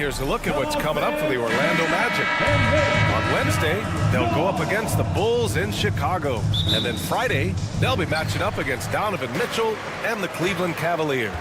Cavaliers, a look at what's coming up for the Orlando Magic. On Wednesday, they'll go up against the Bulls in Chicago. And then Friday, they'll be matching up against Donovan Mitchell and the Cleveland Cavaliers.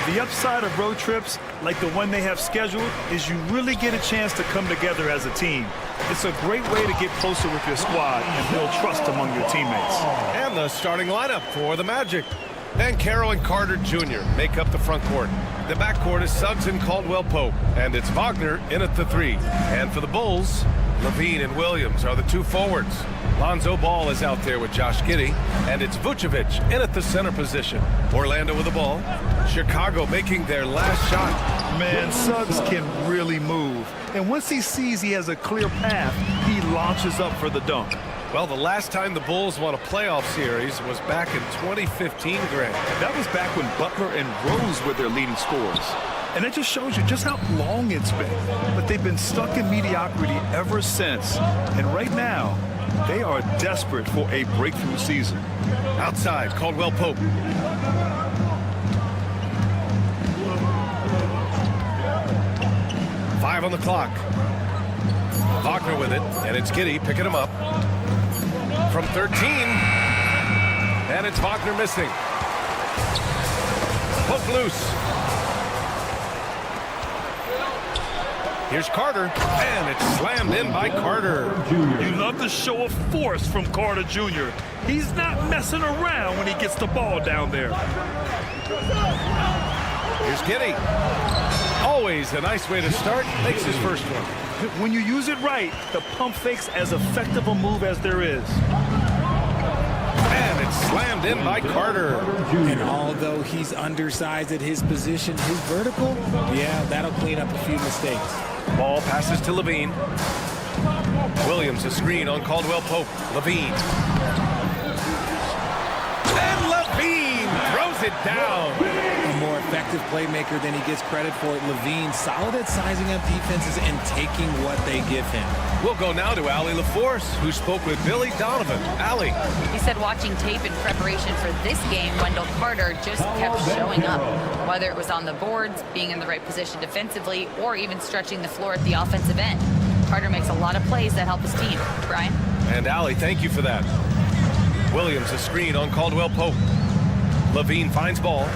The upside of road trips, like the one they have scheduled, is you really get a chance to come together as a team. It's a great way to get closer with your squad and build trust among your teammates. And the starting lineup for the Magic. Banchero and Carter Jr. make up the front court. The backcourt is Suggs and Caldwell-Pope, and it's Wagner in at the 3. And for the Bulls, Levine and Williams are the 2 forwards. Lonzo Ball is out there with Josh Giddey, and it's Vucevic in at the center position. Orlando with the ball. Chicago making their last shot. Man, Suggs can really move. And once he sees he has a clear path, he launches up for the dunk. Well, the last time the Bulls won a playoff series was back in 2015, Grant. That was back when Butler and Rose were their leading scorers. And it just shows you just how long it's been. But they've been stuck in mediocrity ever since. And right now, they are desperate for a breakthrough season. Outside, Caldwell-Pope. Five on the clock. Wagner with it, and it's Giddey picking him up. From 13, and it's Wagner missing. Poke loose. Here's Carter, and it's slammed in by Carter. You love the show of force from Carter Jr. He's not messing around when he gets the ball down there. Here's Giddey. Always a nice way to start. Makes his first one. When you use it right, the pump fake's as effective a move as there is. And it's slammed in by Carter. And although he's undersized at his position, his vertical, yeah, that'll clean up a few mistakes. Ball passes to Levine. Williams a screen on Caldwell-Pope. Levine. And Levine throws it down. A more effective playmaker than he gets credit for. Levine solid at sizing up defenses and taking what they give him. We'll go now to Allie LaForce, who spoke with Billy Donovan. Allie. He said watching tape in preparation for this game, Wendell Carter just kept showing up. Whether it was on the boards, being in the right position defensively, or even stretching the floor at the offensive end. Carter makes a lot of plays that help his team. Brian? And Allie, thank you for that. Williams a screen on Caldwell-Pope. Levine finds ball.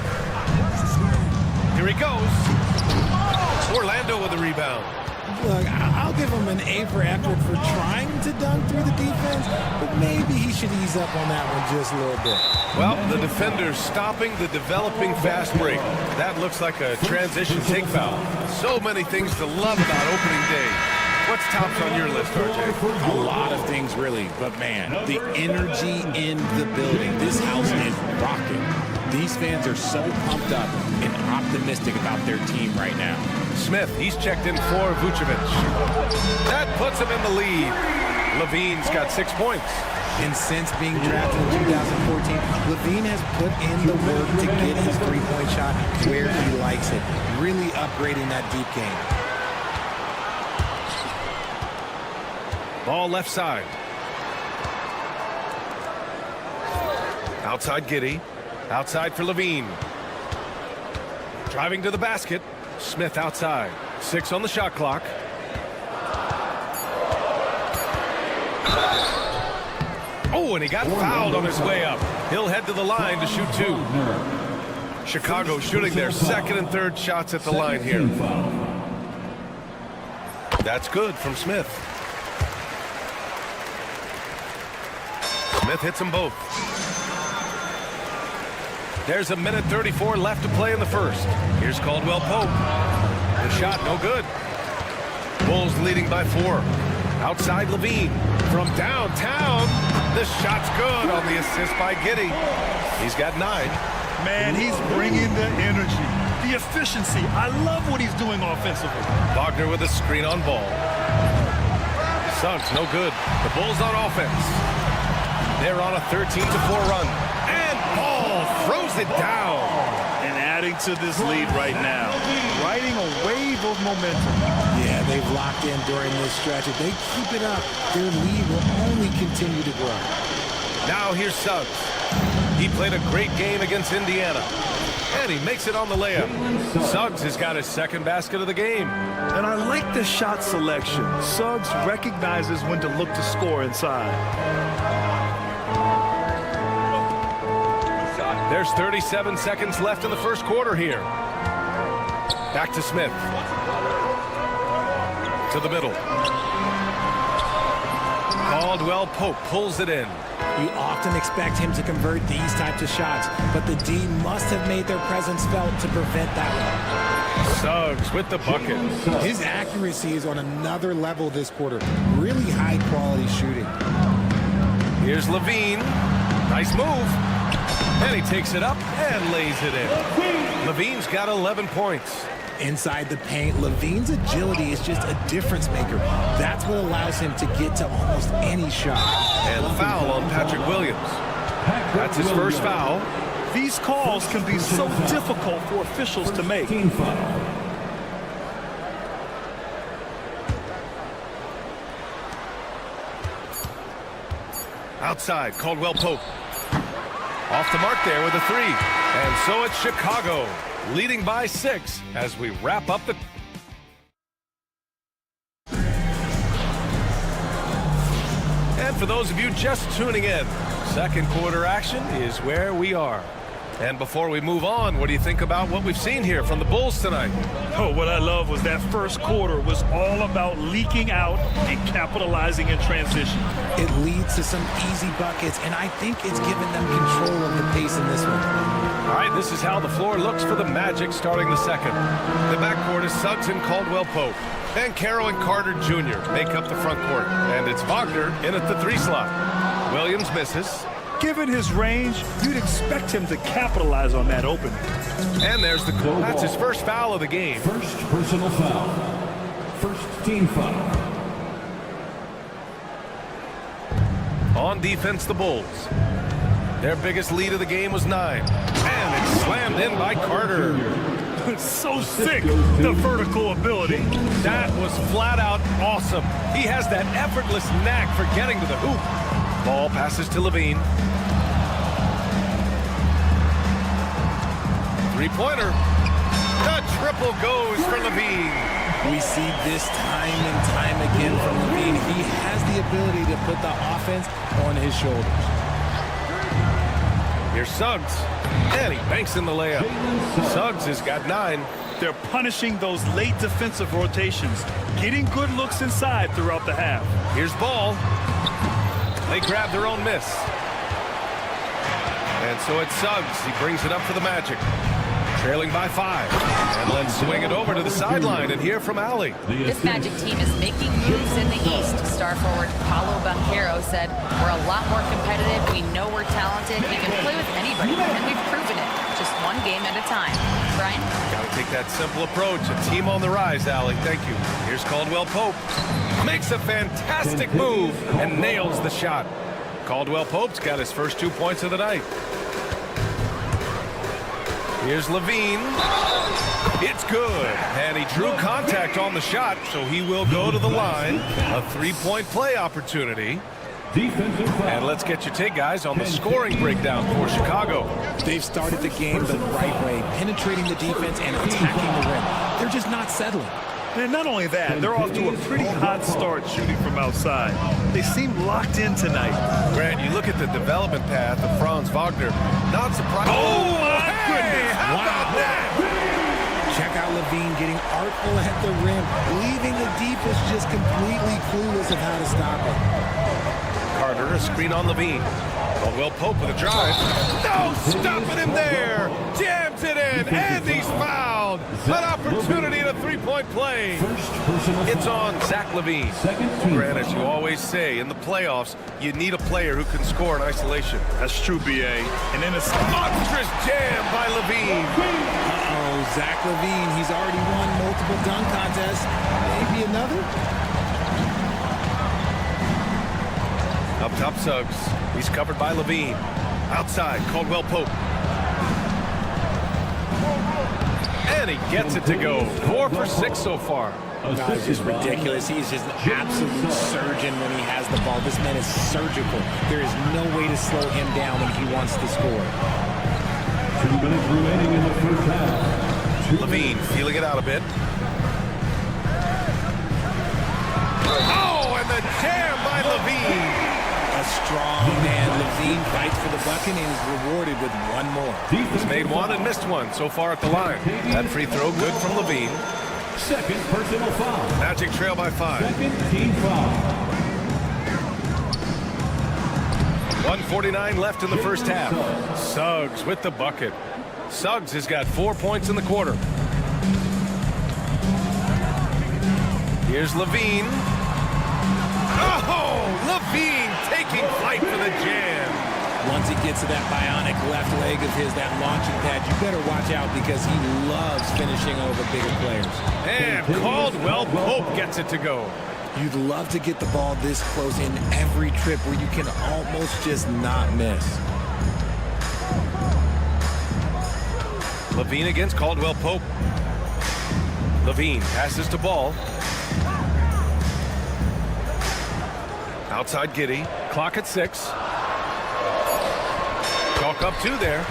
Here he goes. Orlando with the rebound. Look, I'll give him an A for effort for trying to dunk through the defense, but maybe he should ease up on that one just a little bit. Well, the defender's stopping the developing fast break. That looks like a transition take foul. So many things to love about opening day. What's tops on your list, RJ? A lot of things, really. But, man, the energy in the building. This house is rocking. These fans are so pumped up and optimistic about their team right now. Smith, he's checked in for Vucevic. That puts him in the lead. Levine's got 6 points. And since being drafted in 2014, Levine has put in the work to get his three-point shot where he likes it. Really upgrading that deep game. Ball left side. Outside Giddey. Outside for Levine. Driving to the basket. Smith outside. 6 on the shot clock. Oh, and he got fouled on his way up. He'll head to the line to shoot 2. Chicago shooting their second and third shots at the line here. That's good from Smith. Smith hits them both. There's a minute 34 left to play in the first. Here's Caldwell-Pope. The shot, no good. Bulls leading by 4. Outside Levine. From downtown, the shot's good on the assist by Giddey. He's got 9. Man, he's bringing the energy, the efficiency. I love what he's doing offensively. Wagner with a screen on ball. Suggs, no good. The Bulls on offense. They're on a 13-4 run. And Ball throws it down. And adding to this lead right now. Riding a wave of momentum. Yeah, they've locked in during this stretch. If they keep it up, their lead will only continue to grow. Now here's Suggs. He played a great game against Indiana. And he makes it on the layup. Suggs has got his second basket of the game. And I like the shot selection. Suggs recognizes when to look to score inside. There's 37 seconds left in the first quarter here. Back to Smith. To the middle. Caldwell Pope pulls it in. You often expect him to convert these types of shots, but the D must have made their presence felt to prevent that one. Suggs with the bucket. His accuracy is on another level this quarter. Really high-quality shooting. Here's Levine. Nice move. And he takes it up and lays it in. Levine's got 11 points. Inside the paint, Levine's agility is just a difference maker. That's what allows him to get to almost any shot. And foul on Patrick Williams. That's his first foul. These calls can be so difficult for officials to make. Outside, Caldwell Pope. Off the mark there with a three. And so it's Chicago, leading by 6 as we wrap up the... And for those of you just tuning in, second quarter action is where we are. And before we move on, what do you think about what we've seen here from the Bulls tonight? Oh, what I love was that first quarter was all about leaking out and capitalizing in transition. It leads to some easy buckets, and I think it's given them control of the pace in this one. All right, this is how the floor looks for the Magic starting the second. The backcourt is Suggs and Caldwell Pope. And Carroll and Carter Jr. make up the front court. And it's Wagner in at the 3 slot. Williams misses. Given his range, you'd expect him to capitalize on that opening. And there's the goal. That's his first foul of the game. First personal foul. First team foul. On defense, the Bulls. Their biggest lead of the game was 9. And it's slammed in by Carter. So sick, the vertical ability. That was flat out awesome. He has that effortless knack for getting to the hoop. Ball passes to Levine. Three-pointer. The triple goes for Levine. We see this time and time again from Levine. He has the ability to put the offense on his shoulders. Here's Suggs. And he banks in the layup. Suggs has got 9. They're punishing those late defensive rotations, getting good looks inside throughout the half. Here's Ball. They grab their own miss. And so it's Suggs. He brings it up for the Magic. Trailing by 5. And let's swing it over to the sideline and hear from Allie. This Magic team is making moves in the East. Star forward Paolo Banchero said, "We're a lot more competitive. We know we're talented. We can play with anybody, and we've proven it. Just one game at a time." Brian? Got to take that simple approach. A team on the rise, Allie. Thank you. Here's Caldwell Pope. Makes a fantastic move and nails the shot. Caldwell Pope's got his first 2 points of the night. Here's Levine. It's good. And he drew contact on the shot, so he will go to the line. A 3-point play opportunity. And let's get your take, guys, on the scoring breakdown for Chicago. They've started the game the right way, penetrating the defense and attacking the rim. They're just not settling. And not only that, they're off to a pretty hot start shooting from outside. They seem locked in tonight. Grant, you look at the development path of Franz Wagner. Not surprised. Oh, my goodness. How about that? Check out Levine getting artful at the rim, leaving the defense just completely clueless of how to stop it. Carter, a screen on Levine. Caldwell Pope with a drive. No, stopping him there. Jams it in, and he's fouled. An opportunity in a 3-point play. It's on Zach Levine. Grant, as you always say, in the playoffs, you need a player who can score in isolation. That's true, B.A. And then a monstrous jam by Levine. Uh-oh, Zach Levine, he's already won multiple dunk contests. Maybe another? Up top, Suggs. He's covered by Levine. Outside, Caldwell Pope. And he gets it to go. 4 for 6 so far. It's just ridiculous. He's just an absolute surgeon when he has the ball. This man is surgical. There is no way to slow him down when he wants to score. 2 minutes remaining in the first half. Levine feeling it out a bit. Oh, and the jam by Levine. A strong man. Levine fights for the bucket and is rewarded with one more. He's made one and missed one so far at the line. That free throw good from Levine. Second personal foul. Magic trail by 5. Second team foul. 1:49 left in the first half. Suggs with the bucket. Suggs has got 4 points in the quarter. Here's Levine. Oh, Levine taking flight for the jam. Once he gets to that bionic left leg of his, that launching pad, you better watch out because he loves finishing over bigger players. And Caldwell Pope gets it to go. You'd love to get the ball this close in every trip where you can almost just not miss. Levine against Caldwell Pope. Levine passes to Ball. Outside Giddey. Clock at 6. Chalk up 2 there.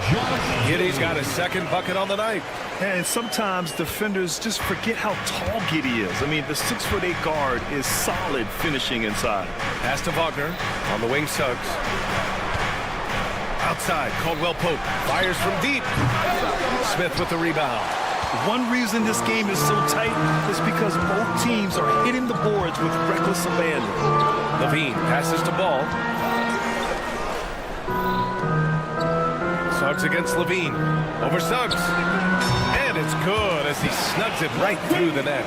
Giddey's got his second bucket on the night. And sometimes defenders just forget how tall Giddey is. I mean, the 6'8" guard is solid finishing inside. Pass to Wagner. On the wing, Suggs. Outside, Caldwell Pope. Fires from deep. Smith with the rebound. One reason this game is so tight is because both teams are hitting the boards with reckless abandon. Levine passes to Ball. Suggs against Levine. Over Suggs. And it's good as he snugs it right through the net.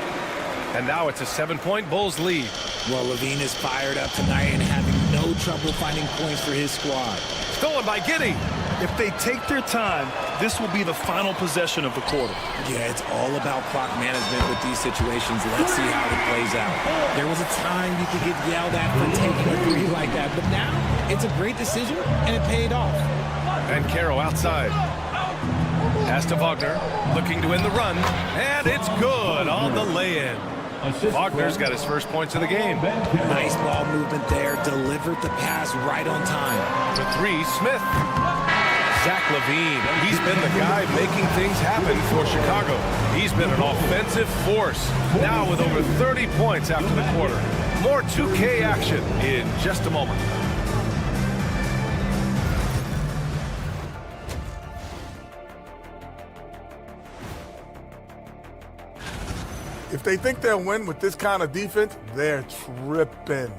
And now it's a 7-point Bulls lead. Well, Levine is fired up tonight and having no trouble finding points for his squad. Stolen by Giddey. If they take their time, this will be the final possession of the quarter. Yeah, it's all about clock management with these situations. Let's see how it plays out. There was a time you could get yelled at for taking a three like that, but now it's a great decision, and it paid off. And Caro outside. Pass to Wagner, looking to win the run, and it's good on the lay-in. Wagner's got his first points of the game. Nice ball movement there, delivered the pass right on time. For 3, Smith. Zach LaVine, he's been the guy making things happen for Chicago. He's been an offensive force, now with over 30 points after the quarter. More 2K action in just a moment. If they think they'll win with this kind of defense, they're tripping.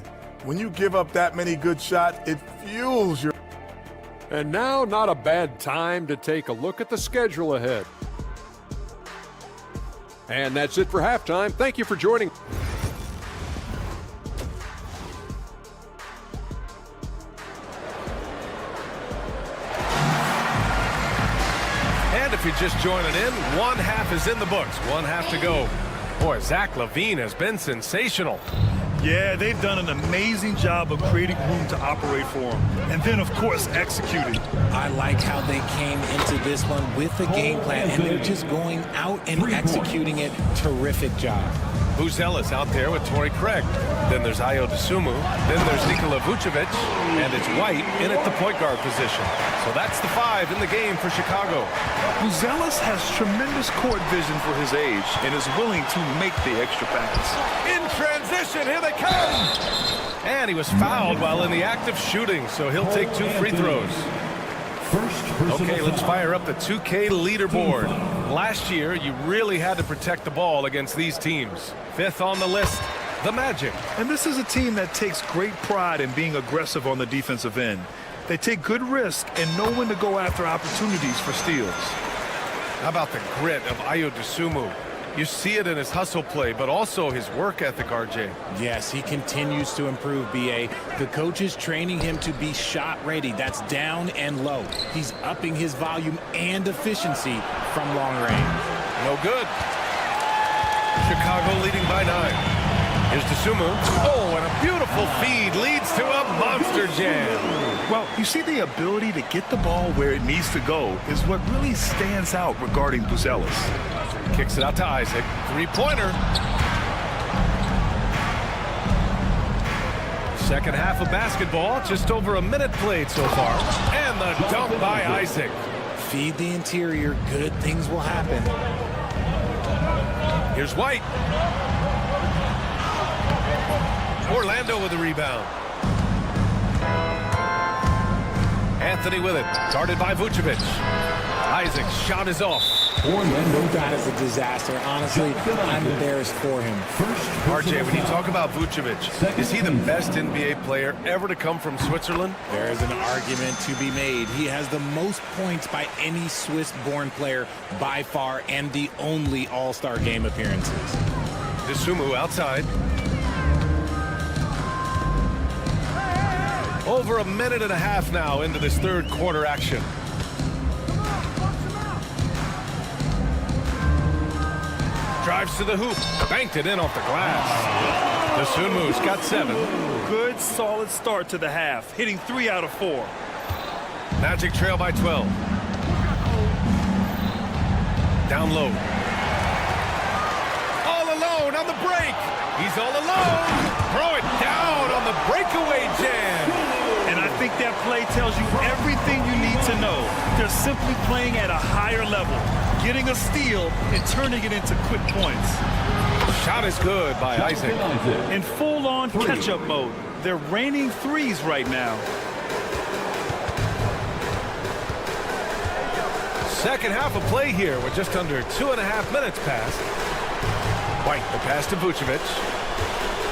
When you give up that many good shots, it fuels your... And now, not a bad time to take a look at the schedule ahead. And that's it for halftime. Thank you for joining. And if you're just joining in, one half is in the books. One half to go. Boy, Zach LaVine has been sensational. Yeah, they've done an amazing job of creating room to operate for him. And then, of course, executing. I like how they came into this one with a game plan, and they're just going out and executing it. Terrific job. Buzelis out there with Torrey Craig. Then there's Ayo Dosunmu. Then there's Nikola Vucevic. And it's White in at the point guard position. So that's the 5 in the game for Chicago. Buzelis has tremendous court vision for his age and is willing to make the extra pass. In transition, here they come! And he was fouled while in the act of shooting, so he'll take 2 free throws. Okay, let's fire up the 2K leaderboard. Last year, you really had to protect the ball against these teams. 5th on the list, the Magic. And this is a team that takes great pride in being aggressive on the defensive end. They take good risk and know when to go after opportunities for steals. How about the grit of Ayo Dosunmu? You see it in his hustle play, but also his work ethic, RJ. Yes, he continues to improve, B.A. The coach is training him to be shot ready. That's down and low. He's upping his volume and efficiency from long range. No good. Chicago leading by 9. Here's Dosunmu. Oh, and a beautiful feed leads to a monster jam. Well, you see, the ability to get the ball where it needs to go is what really stands out regarding Buzelis. Kicks it out to Isaac. 3-pointer. Second half of basketball. Just over a minute played so far. And the dunk by Isaac. Feed the interior, good things will happen. Here's White. Orlando with the rebound. Anthony with it, guarded by Vucevic. Isaac's shot is off. That is a disaster. Honestly, I'm embarrassed for him. RJ, when you talk about Vucevic, is he the best NBA player ever to come from Switzerland? There is an argument to be made. He has the most points by any Swiss-born player by far and the only All-Star game appearances. Dosunmu outside. Over a minute and a half now into this third quarter action. Drives to the hoop, banked it in off the glass. Dosunmu's got 7. Good, solid start to the half, hitting 3 out of 4. Magic trail by 12. Down low. All alone on the break. He's all alone. Throw it down on the breakaway jam. And I think that play tells you everything you need to know. They're simply playing at a higher level, getting a steal and turning it into quick points. Shot is good by Isaac. In full-on catch-up mode, they're raining threes right now. Second half of play here with just under 2.5 minutes passed. White, the pass to Vucevic.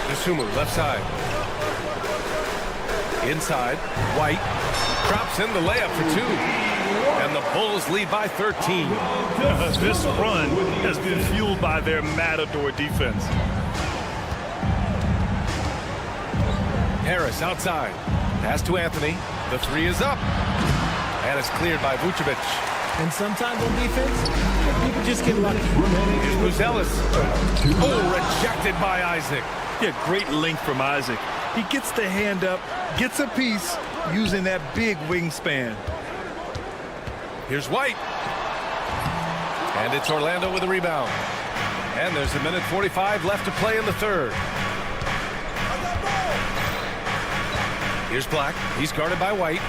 Dosunmu, left side. Inside, White drops in the layup for 2. And the Bulls lead by 13. This run has been fueled by their Matador defense. Harris outside. Pass to Anthony. The 3 is up. And it's cleared by Vucevic. And sometimes on defense, people just get lucky. Here's Buzelis. Oh, rejected by Isaac. Yeah, great length from Isaac. He gets the hand up, gets a piece, using that big wingspan. Here's White. And it's Orlando with the rebound. And there's 1:45 left to play in the third. Here's Black. He's guarded by White.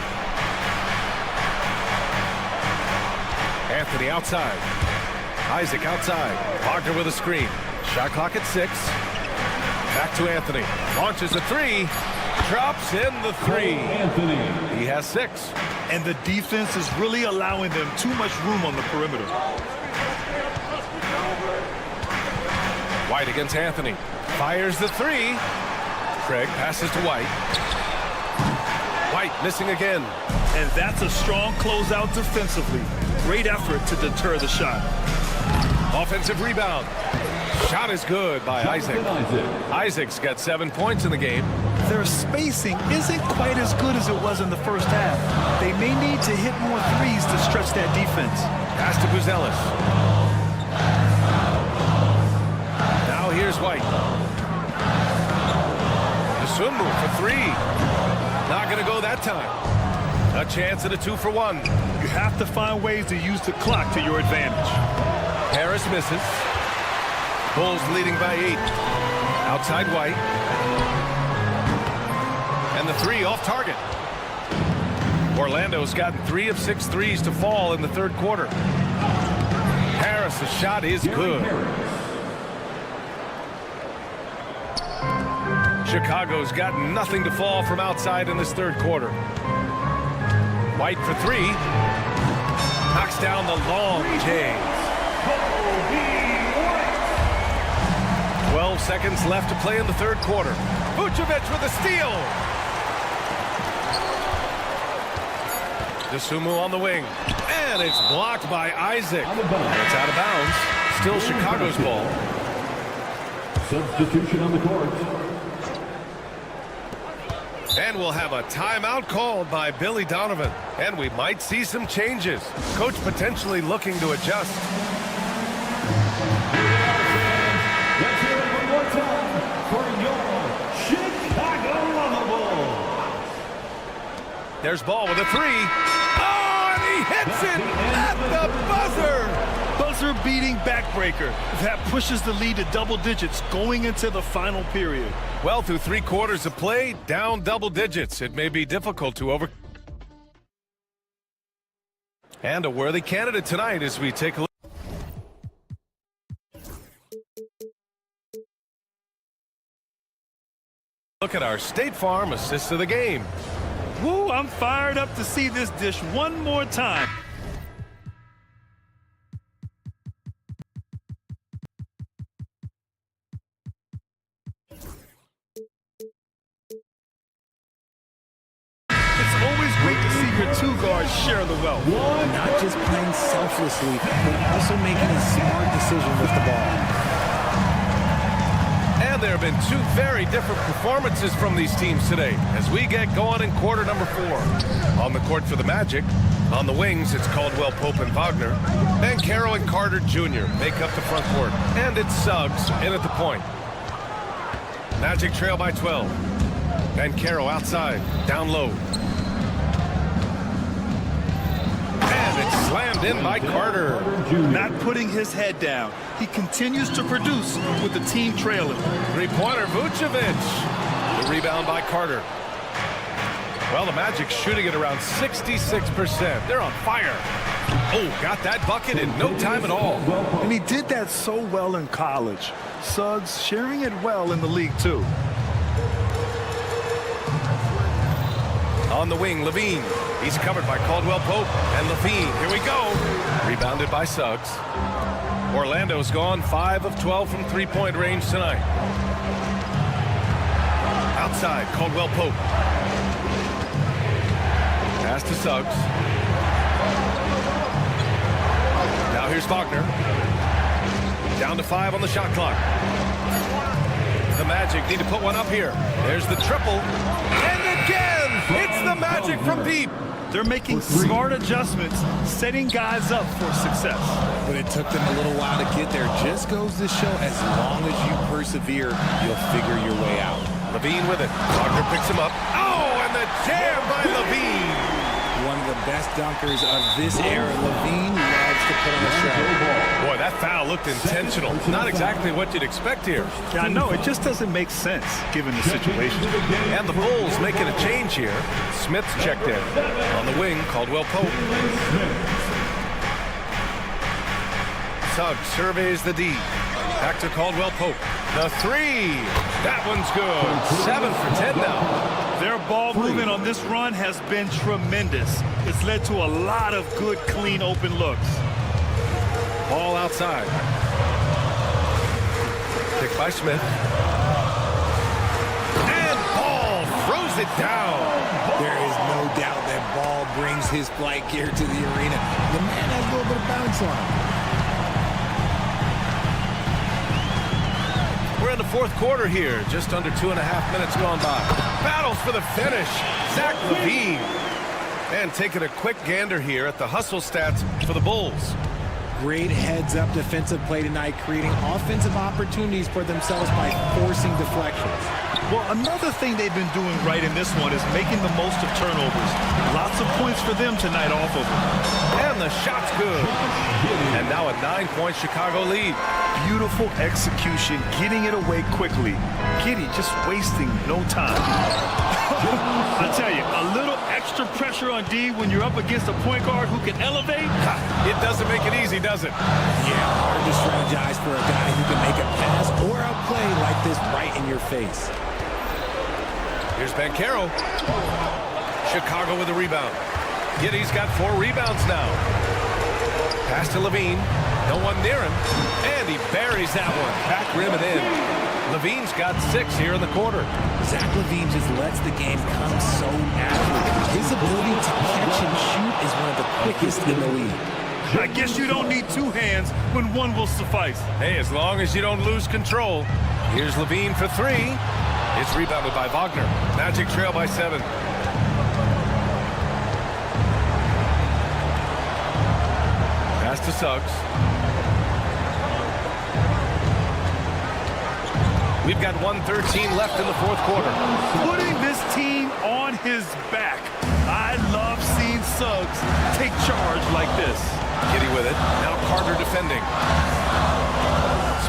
Anthony outside. Isaac outside. Wagner with a screen. Shot clock at 6. Back to Anthony. Launches a 3. Drops in the 3. He has 6. And the defense is really allowing them too much room on the perimeter. White against Anthony. Fires the 3. Craig passes to White. White missing again. And that's a strong closeout defensively. Great effort to deter the shot. Offensive rebound. Shot is good by Isaac. Isaac's got 7 points in the game. Their spacing isn't quite as good as it was in the first half. They may need to hit more threes to stretch that defense. Pass to Buzelis. Now here's White. Dosunmu for 3. Not going to go that time. A chance at a 2-for-1. You have to find ways to use the clock to your advantage. Harris misses. Bulls leading by 8. Outside White. And the 3 off target. Orlando's gotten 3 of 6 threes to fall in the third quarter. Harris' shot is good. Chicago's got nothing to fall from outside in this third quarter. White for 3. Knocks down the long Jays. 12 seconds left to play in the third quarter. Vucevic with a steal. Dosunmu on the wing. And it's blocked by Isaac. And it's out of bounds. Still Chicago's ball. Substitution on the court. And we'll have a timeout called by Billy Donovan. And we might see some changes. Coach potentially looking to adjust. Let's hear it one more time for your Chicago Bulls. There's ball with a 3. Oh, and he hits it at the buzzer. Buzzer-beating backbreaker. That pushes the lead to double digits going into the final period. Well, through 3 quarters of play, down double digits. It may be difficult to And a worthy candidate tonight as we take a look. Look at our State Farm assist of the game. Woo, I'm fired up to see this dish one more time. It's always great to see your two guards share the wealth. Not just playing selflessly, but also making a smart decision with the ball. And there have been two very different performances from these teams today as we get going in quarter number 4. On the court for the Magic, on the wings, it's Caldwell Pope and Wagner. Then Carroll and Carter Jr. make up the front court. And it's Suggs in at the point. Magic trail by 12. And Carroll outside, down low. And it's slammed in by Carter. Not putting his head down. He continues to produce with the team trailing. Three-pointer, Vucevic. The rebound by Carter. Well, the Magic shooting at around 66%. They're on fire. Oh, got that bucket in no time at all. And he did that so well in college. Suggs sharing it well in the league, too. On the wing, Levine. He's covered by Caldwell Pope and Levine. Here we go. Rebounded by Suggs. Orlando's gone 5 of 12 from three-point range tonight. Outside, Caldwell Pope. Pass to Suggs. Now here's Wagner. Down to 5 on the shot clock. The Magic need to put one up here. There's the triple. And again, it's the Magic from deep. They're making smart adjustments, setting guys up for success. But it took them a little while to get there. Just goes to show, as long as you persevere, you'll figure your way out. Levine with it. Wagner picks him up. Oh, and the jam by Levine. One of the best dunkers of this era. Levine loves to put on a show. Boy, that foul looked intentional. Not exactly what you'd expect here. Yeah, I know. It just doesn't make sense given the situation. And the Bulls making a change here. Smith's checked in. On the wing, Caldwell Pope. Suggs surveys the D. Back to Caldwell Pope. The three. That one's good. 7 for 10 now. Their ball movement on this run has been tremendous. It's led to a lot of good, clean, open looks. Ball outside. Picked by Smith. And Ball throws it down. There is no doubt that Ball brings his flight gear to the arena. The man has a little bit of bounce on him. We're in the fourth quarter here. Just under 2.5 minutes gone by. Battle for the finish. Zach LaVine. And taking a quick gander here at the hustle stats for the Bulls. Great heads-up defensive play tonight, creating offensive opportunities for themselves by forcing deflections. Well, another thing they've been doing right in this one is making the most of turnovers. Lots of points for them tonight off of them. And the shot's good. And now a 9-point Chicago lead. Beautiful execution, getting it away quickly. Giddy just wasting no time. I tell you, a little extra pressure on D when you're up against a point guard who can elevate. It doesn't make it easy, does it? Yeah, hard to strategize for a guy who can make a pass or outplay like this right in your face. Here's Banchero. Chicago with a rebound. Giddy's got 4 rebounds now. Pass to Levine. No one near him. And he buries that one. Back rim and in. Levine's got 6 here in the quarter. Zach LaVine just lets the game come so naturally. His ability to catch and shoot is one of the quickest in the league. I guess you don't need 2 hands when one will suffice. Hey, as long as you don't lose control. Here's Levine for 3. It's rebounded by Wagner. Magic trail by 7. Pass to Suggs. We've got 1:13 left in the fourth quarter. Putting this team on his back. I love seeing Suggs take charge like this. Giddy with it. Now Carter defending.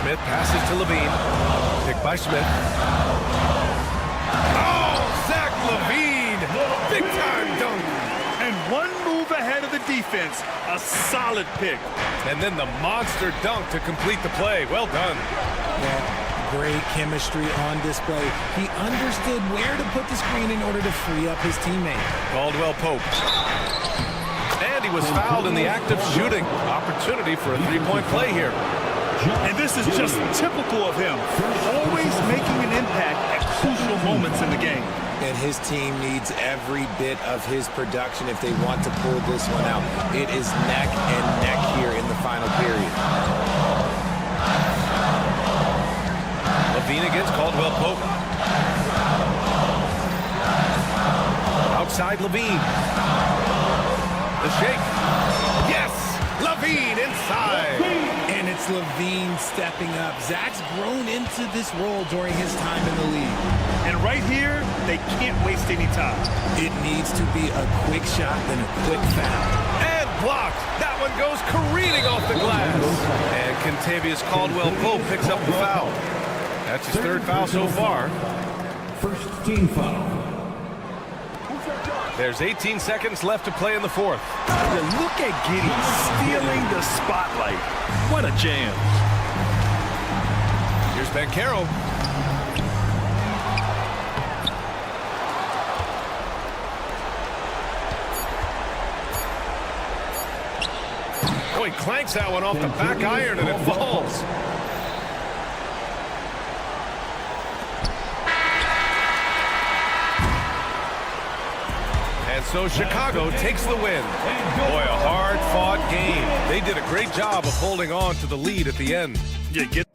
Smith passes to Levine. Picked by Smith. Oh, Zach LaVine! Big time dunk. And one move ahead of the defense. A solid pick. And then the monster dunk to complete the play. Well done. Yeah, great chemistry on display. He understood where to put the screen in order to free up his teammate. Caldwell Pope. And he was fouled in the act of shooting. Opportunity for a three-point play here. And this is just typical of him. Always making an impact at crucial moments in the game. And his team needs every bit of his production if they want to pull this one out. It is neck and neck here in the final period. Levine against Caldwell Pope. Outside Levine. The shake. Yes! Levine inside. And it's Levine stepping up. Zach's grown into this role during his time in the league. And right here, they can't waste any time. It needs to be a quick shot, then a quick foul. And blocked. That one goes careening off the glass. And Kentavious Caldwell-Pope picks up the foul. That's his third foul so far. First team foul. There's 18 seconds left to play in the fourth. Yeah, look at Giddey stealing the spotlight. What a jam. Here's Banchero. Oh, he clanks that one off the back iron and it falls. And so Chicago takes the win. Boy, a hard-fought game. They did a great job of holding on to the lead at the end. Yeah, get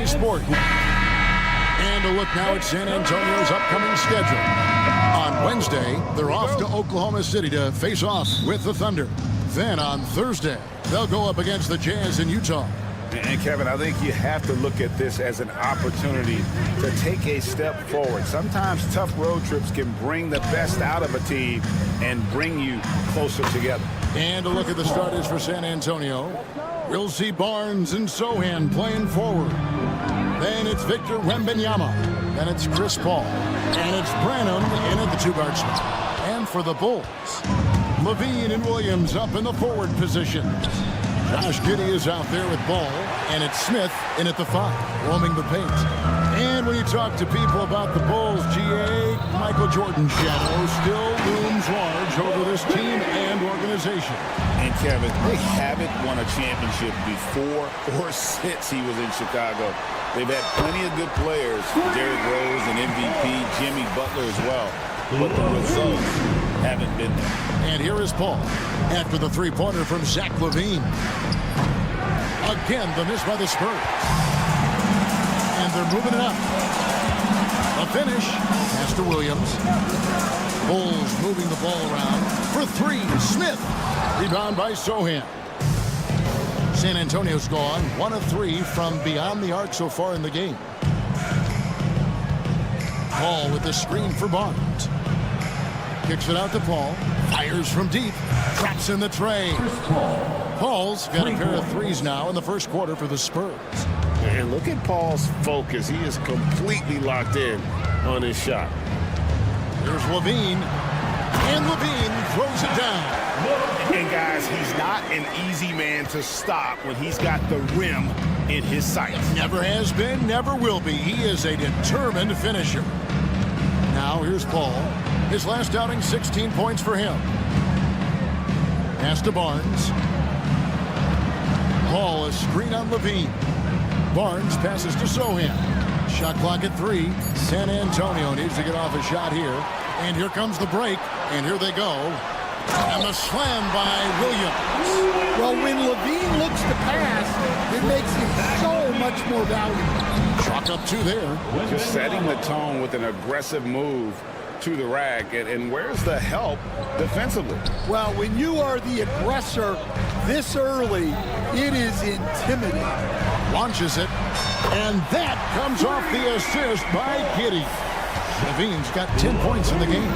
Sport. And a look now at San Antonio's upcoming schedule. On Wednesday, they're off to Oklahoma City to face off with the Thunder. Then on Thursday, they'll go up against the Jazz in Utah. And Kevin, I think you have to look at this as an opportunity to take a step forward. Sometimes tough road trips can bring the best out of a team and bring you closer together. And a look at the starters for San Antonio. We'll see Barnes and Sohan playing forward. Then it's Victor Wembanyama. Then it's Chris Paul. And it's Branham in at the two-guard spot. And for the Bulls, Levine and Williams up in the forward position. Josh Giddey is out there with ball, and it's Smith in at the 5, roaming the paint. And when you talk to people about the Bulls, GA, Michael Jordan's shadow still looms large over this team and organization. And Kevin, they haven't won a championship before or since he was in Chicago. They've had plenty of good players, Derrick Rose and MVP, Jimmy Butler as well, but the results haven't been there. And here is Paul after the three-pointer from Zach LaVine. Again, the miss by the Spurs. And they're moving it up. A finish. Pass to Williams. Bulls moving the ball around. For 3, Smith. Rebound by Sohan. San Antonio's gone 1 of 3 from beyond the arc so far in the game. Paul with the screen for Barnes. Kicks it out to Paul. Fires from deep. Traps in the tray. Paul's got a pair of threes now in the first quarter for the Spurs. And look at Paul's focus. He is completely locked in on his shot. Here's Levine. And Levine throws it down. And guys, he's not an easy man to stop when he's got the rim in his sights. Never has been, never will be. He is a determined finisher. Now here's Paul. His last outing, 16 points for him. Pass to Barnes. Paul, a screen on Levine. Barnes passes to Sohan. Shot clock at 3. San Antonio needs to get off a shot here. And here comes the break. And here they go. And the slam by Williams. Well, when Levine looks to pass, it makes him so much more valuable. Chalk up 2 there. Just setting the tone with an aggressive move to the rack. And where's the help defensively? Well, when you are the aggressor this early, it is intimidating. Launches it. And that comes off the assist by Giddey. Levine's got 10 points in the game.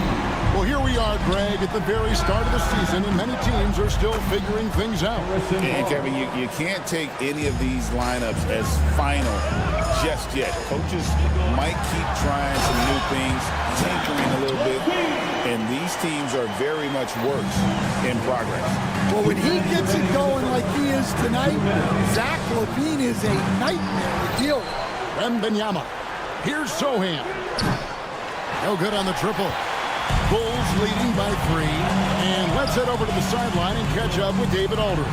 Well, here we are, Greg, at the very start of the season, and many teams are still figuring things out. And Kevin, you can't take any of these lineups as final just yet. Coaches might keep trying some new things, tinkering a little bit, and these teams are very much works in progress. Well, when he gets it going like he is tonight, Zach LaVine is a nightmare to deal with. Wembanyama. Here's Sohan. No good on the triple. Bulls leading by 3. And let's head over to the sideline and catch up with David Aldridge.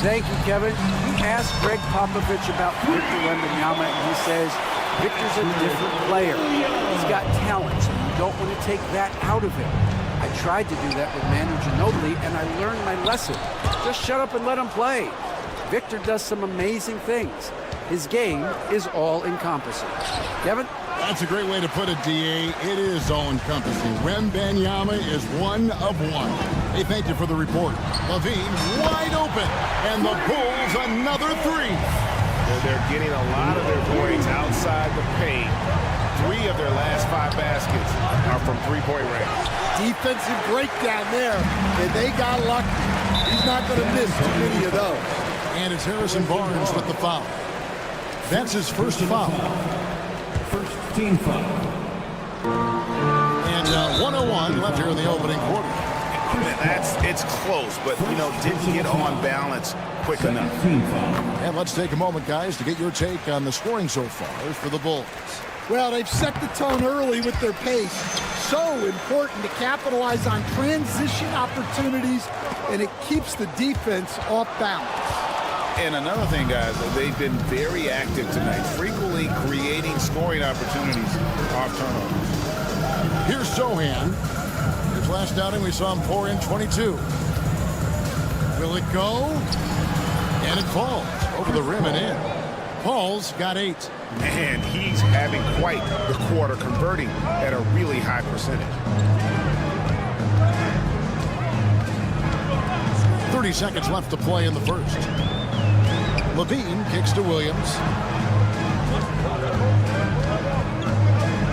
Thank you, Kevin. You asked Greg Popovich about Victor Wembanyama, and he says Victor's a different player. He's got talent, so you don't want to take that out of him. I tried to do that with Manu Ginobili, and I learned my lesson. Just shut up and let him play. Victor does some amazing things. His game is all-encompassing. Kevin? That's a great way to put it, D.A. It is all-encompassing. Wembanyama is 1 of 1. Hey, thank you for the report. LaVine wide open, and the Bulls another 3. They're getting a lot of their points outside the paint. 3 of their last 5 baskets are from three-point range. Defensive breakdown there, and they got lucky. He's not going to miss too many of those. And it's Harrison Barnes with the foul. That's his first foul. First team foul. And 101 left here in the opening quarter. It's close, but, didn't get on balance quick enough. And let's take a moment, guys, to get your take on the scoring so far for the Bulls. Well, they've set the tone early with their pace. So important to capitalize on transition opportunities, and it keeps the defense off balance. And another thing, guys, they've been very active tonight, frequently creating scoring opportunities off turnovers. Here's Sohan. His last outing, we saw him pour in 22. Will it go? And it falls over the rim and in. Paul's got 8. Man, he's having quite the quarter, converting at a really high percentage. 30 seconds left to play in the first. Levine kicks to Williams.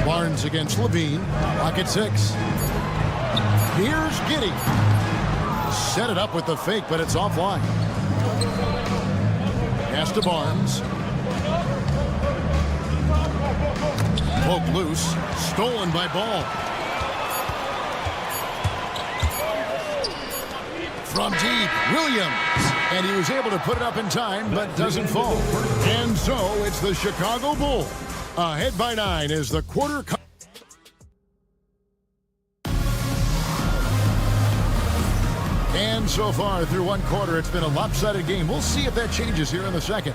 Barnes against Levine. Lock at 6. Here's Giddey. Set it up with the fake, but it's offline. Pass to Barnes. Poke loose. Stolen by Ball. From deep, Williams. And he was able to put it up in time, but doesn't fall. And so it's the Chicago Bulls. Ahead by 9 is the quarter. And so far through one quarter, it's been a lopsided game. We'll see if that changes here in the second.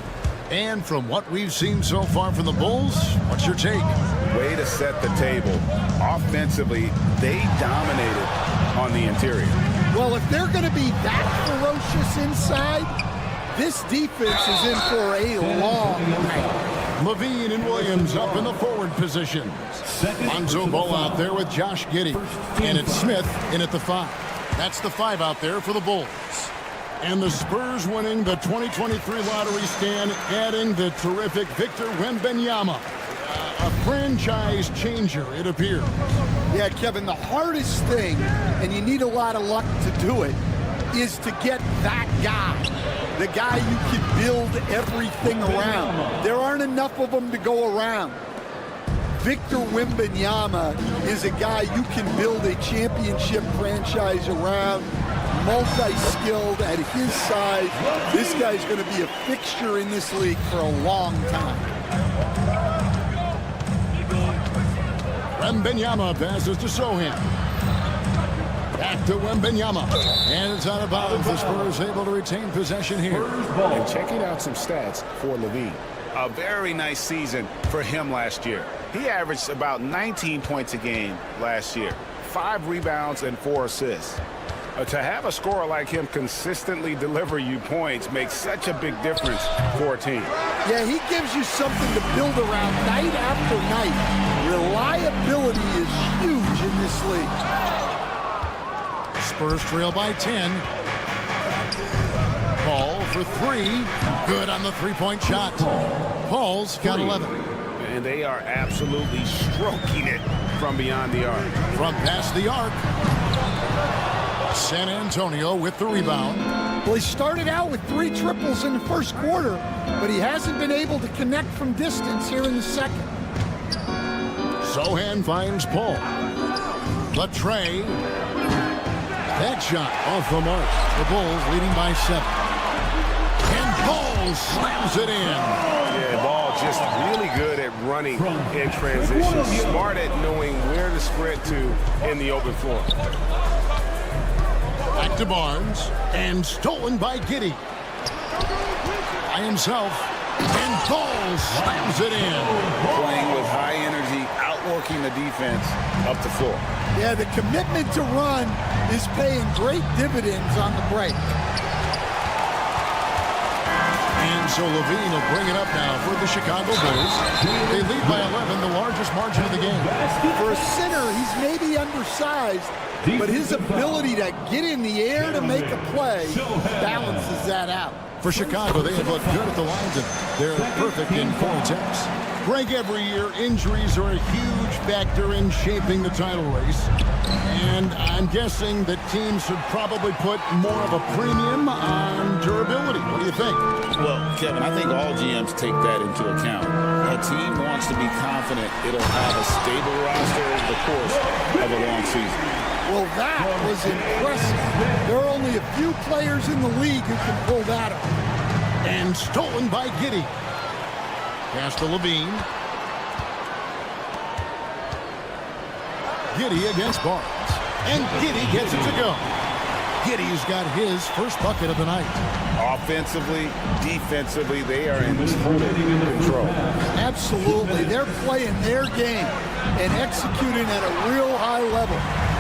And from what we've seen so far from the Bulls, what's your take? Way to set the table. Offensively, they dominated on the interior. Well, if they're going to be that ferocious inside, this defense is in for a long night. Levine and Williams up in the forward position. Lonzo Ball out there with Josh Giddey. And it's Smith in at the 5. That's the 5 out there for the Bulls. And the Spurs winning the 2023 lottery stand, adding the terrific Victor Wembanyama. A franchise changer, it appears. Yeah, Kevin, the hardest thing, and you need a lot of luck to do it, is to get that guy. The guy you can build everything around. There aren't enough of them to go around. Victor Wembanyama is a guy you can build a championship franchise around, multi-skilled at his size. This guy's going to be a fixture in this league for a long time. Wembanyama passes to Sohan. Back to Wembanyama. And it's out of bounds. The Spurs able to retain possession here. And checking out some stats for Levine. A very nice season for him last year. He averaged about 19 points a game last year. 5 rebounds and 4 assists. To have a scorer like him consistently deliver you points makes such a big difference for a team. Yeah, he gives you something to build around night after night. Reliability is huge in this league. Spurs trail by 10. Paul for 3. Good on the three-point shot. Paul's got 11. And they are absolutely stroking it from beyond the arc. From past the arc. San Antonio with the rebound. Well, he started out with 3 triples in the first quarter, but he hasn't been able to connect from distance here in the second. Sohan finds Paul. Latre. That shot off the mark. The Bulls leading by 7. And Paul slams it in. Yeah, Ball just really good at running in transition. Smart at knowing where to sprint to in the open floor. Back to Barnes. And stolen by Giddey. By himself. And Paul slams it in. Playing with high energy, outworking the defense up the floor. Yeah, the commitment to run is paying great dividends on the break. And so Levine will bring it up now for the Chicago Bulls. They lead by 11, the largest margin of the game. For a center, he's maybe undersized, but his ability to get in the air to make a play balances that out. For Chicago, they have looked good at the lines, and they're perfect in 4 attempts. Greg, every year, injuries are a huge factor in shaping the title race. And I'm guessing that teams should probably put more of a premium on durability. What do you think? Well, Kevin, I think all GMs take that into account. A team wants to be confident it'll have a stable roster over the course of a long season. Well, that was impressive. There are only a few players in the league who can pull that off. And stolen by Giddey. Pass to Levine. Giddey against Barnes. And Giddey gets it to go. Giddey's got his first bucket of the night. Offensively, defensively, they are in total control. Absolutely. They're playing their game and executing at a real high level.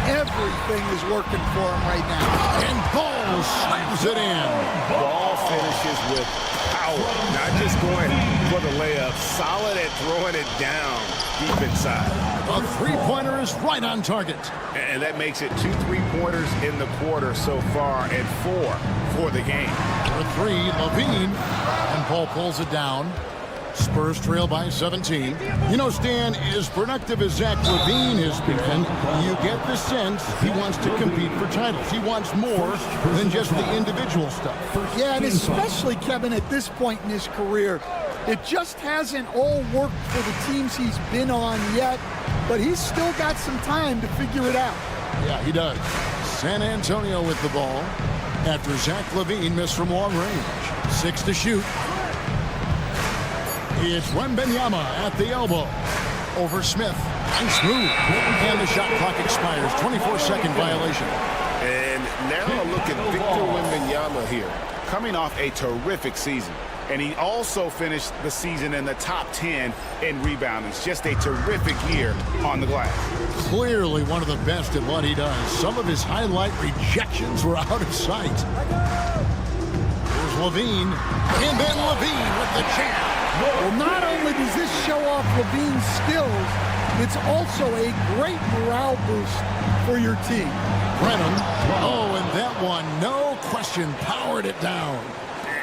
Everything is working for him right now. And Ball slams it in. Ball finishes with power, not just going for the layup. Solid at throwing it down deep inside. A three-pointer is right on target. And that makes it 2 3-pointers in the quarter so far and 4 for the game. For 3, Levine. And Paul pulls it down. Spurs trail by 17. You know, Stan, as productive as Zach Levine has been, you get the sense he wants to compete for titles. He wants more than just the individual stuff. Yeah, and especially, Kevin, at this point in his career, it just hasn't all worked for the teams he's been on yet, but he's still got some time to figure it out. Yeah, he does. San Antonio with the ball after Zach Levine missed from long range. 6 to shoot. It's Wembanyama at the elbow. Over Smith. Nice move. And the shot clock expires. 24-second violation. And now a look at Victor Wembanyama here, coming off a terrific season. And he also finished the season in the top 10 in rebounding. It's just a terrific year on the glass. Clearly one of the best at what he does. Some of his highlight rejections were out of sight. Here's Levine. And then Levine with the jam. Well, not only does this show off Levine's skills, it's also a great morale boost for your team. Brennan. Oh, and that one, no question, powered it down.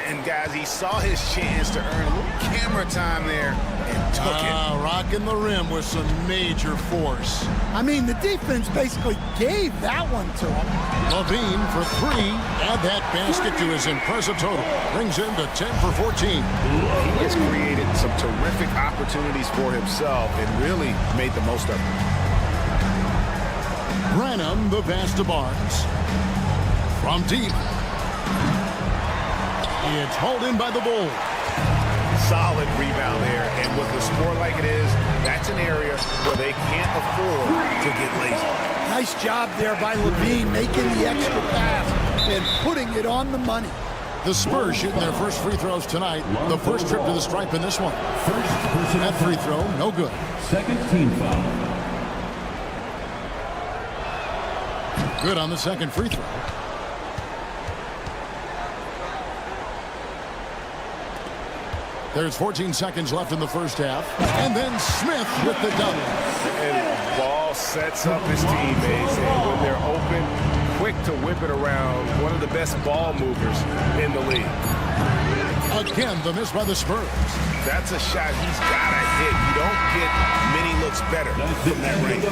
And, guys, he saw his chance to earn a little camera time there and took it. Rocking the rim with some major force. I mean, the defense basically gave that one to him. Levine for 3. Add that basket to his impressive total. Brings him to 10 for 14. He has created some terrific opportunities for himself and really made the most of them. Branham, the pass to Barnes. From deep. It's hauled in by the Bulls. Solid rebound there, and with the score like it is, that's an area where they can't afford to get lazy. Nice job there by Levine, making the extra pass and putting it on the money. The Spurs shooting their first free throws tonight. The first trip to the stripe in this one. That free throw, no good. Second team foul. Good on the second free throw. There's 14 seconds left in the first half. And then Smith with the double. And Ball sets up his teammates, and when they're open, quick to whip it around. One of the best ball movers in the league. Again, the miss by the Spurs. That's a shot he's got to hit. You don't get many looks better from that range.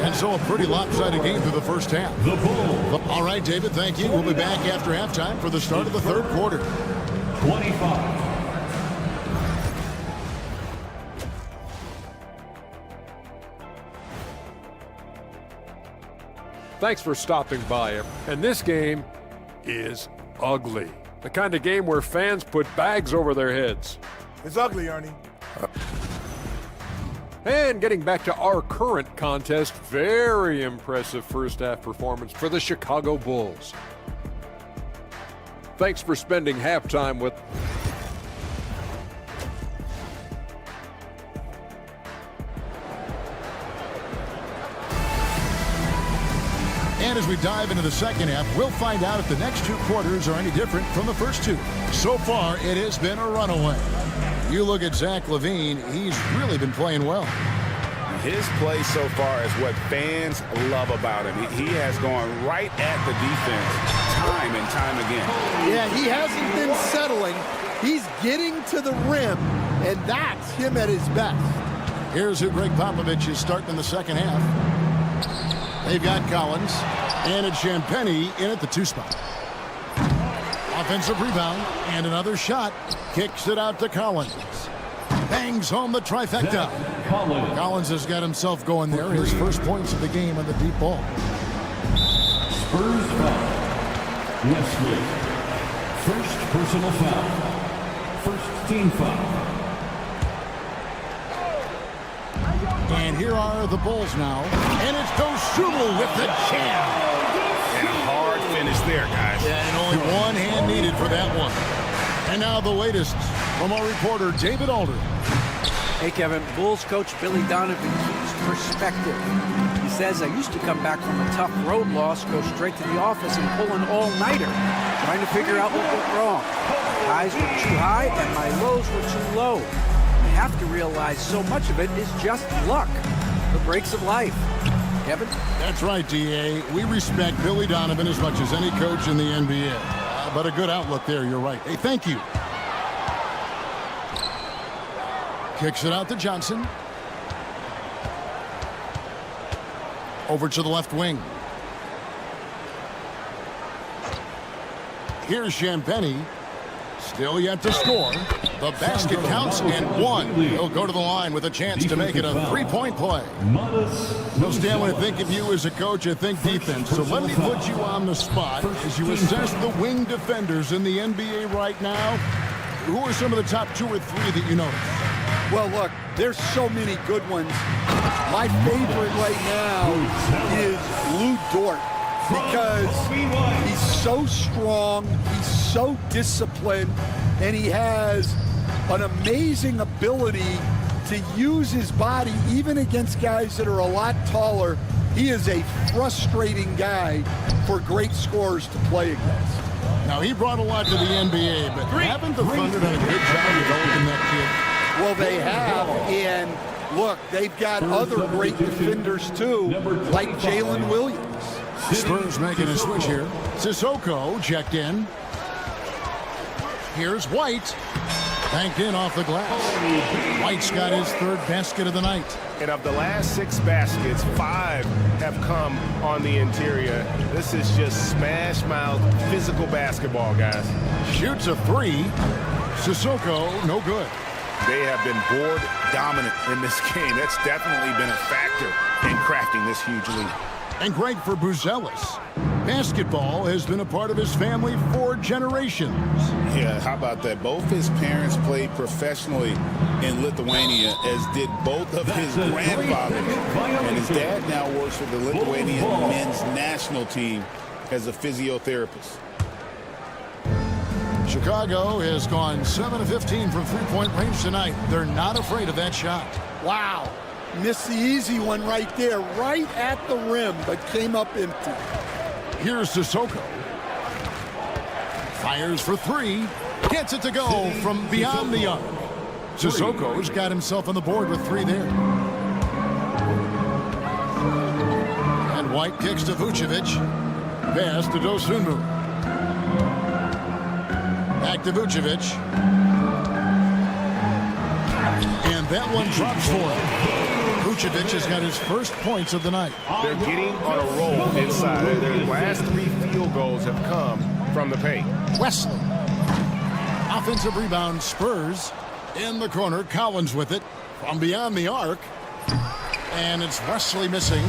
And so a pretty lopsided game through the first half. The Bulls. All right, David, thank you. We'll be back after halftime for the start of the third quarter. 25. Thanks for stopping by. And this game is ugly. The kind of game where fans put bags over their heads. It's ugly, Ernie. And getting back to our current contest, very impressive first half performance for the Chicago Bulls. Thanks for spending halftime with And as we dive into the second half, we'll find out if the next 2 quarters are any different from the first 2. So far, it has been a runaway. You look at Zach Levine, he's really been playing well. His play so far is what fans love about him. He has gone right at the defense time and time again. Yeah, he hasn't been settling. He's getting to the rim, and that's him at his best. Here's who Greg Popovich is starting in the second half. They've got Collins, and it's Champagnie in at the 2 spot. Offensive rebound, and another shot. Kicks it out to Collins. Bangs home the trifecta. Collins has got himself going there. His first points of the game on the deep ball. Spurs foul. Wesley. First personal foul. First team foul. And here are the Bulls now. And it's Dosunmu with the jam. And a hard finish there, guys. Yeah, and only one hand needed for that one. And now the latest from our reporter, David Alder. Hey, Kevin, Bulls coach Billy Donovan keeps perspective. You says, I used to come back from a tough road loss, go straight to the office and pull an all-nighter, trying to figure out what went wrong. My highs were too high and my lows were too low. You have to realize so much of it is just luck, the breaks of life. Kevin? That's right, D.A. We respect Billy Donovan as much as any coach in the NBA. But a good outlook there, you're right. Hey, thank you. Kicks it out to Johnson. Over to the left wing. Here's Champagny. Still yet to score. The basket counts and one. He'll go to the line with a chance to make it a three-point play. So, Stan, when I think of you as a coach, I think defense. So let me put you on the spot as you assess the wing defenders in the NBA right now. Who are some of the top 2 or 3 that you notice? Well, look, there's so many good ones. My favorite right now is Lou Dort because he's so strong, he's so disciplined, and he has an amazing ability to use his body even against guys that are a lot taller. He is a frustrating guy for great scorers to play against. Now, he brought a lot to the NBA, but haven't the Thunder done a good job developing that kid? Well, they have, and look, they've got other great defenders too, like Jalen Williams. Spurs making a switch here. Sissoko checked in. Here's White. Banked in off the glass. White's got his 3rd basket of the night. And of the last 6 baskets, 5 have come on the interior. This is just smash-mouth physical basketball, guys. Shoots a 3. Sissoko, no good. They have been board dominant in this game. That's definitely been a factor in crafting this huge lead. And Greg for Buzelis. Basketball has been a part of his family for generations. Yeah, how about that? Both his parents played professionally in Lithuania, as did both of his grandfathers. And his dad now works for the Lithuanian men's national team as a physiotherapist. Chicago has gone 7 of 15 from three-point range tonight. They're not afraid of that shot. Wow. Missed the easy one right there, right at the rim, but came up empty. Here's Sissoko. Fires for 3. Gets it to go from beyond the arc. Sissoko's got himself on the board with 3 there. And White kicks to Vucevic. Pass to Dosunmu. Back to Vucevic. And that one drops for him. Vucevic has got his first points of the night. They're getting on a roll inside. Their last 3 field goals have come from the paint. Wesley. Offensive rebound, Spurs. In the corner, Collins with it. From beyond the arc. And it's Wesley missing.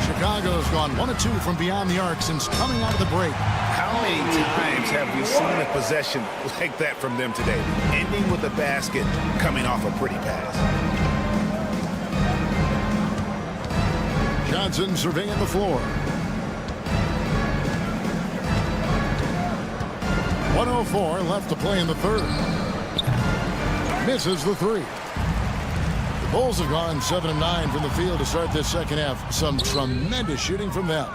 Chicago's gone 1 of 2 from beyond the arc since coming out of the break. How many times have we seen a possession like that from them today? Ending with a basket, coming off a pretty pass. Johnson surveying the floor. 1:04 left to play in the 3rd. Misses the 3. The Bulls have gone 7 of 9 from the field to start this second half. Some tremendous shooting from them.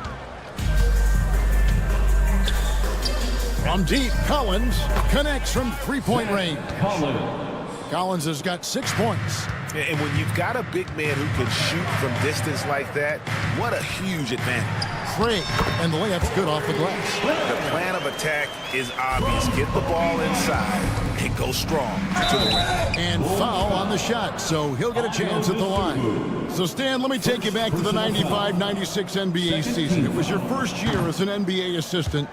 From deep, Collins connects from three-point range. Collins has got 6 points. And when you've got a big man who can shoot from distance like that, what a huge advantage. Craig, and the layup's good off the glass. The plan of attack is obvious. Get the ball inside and go strong to the rim. And foul on the shot, so he'll get a chance at the line. So, Stan, let me take you back to the 95-96 NBA season. It was your first year as an NBA assistant.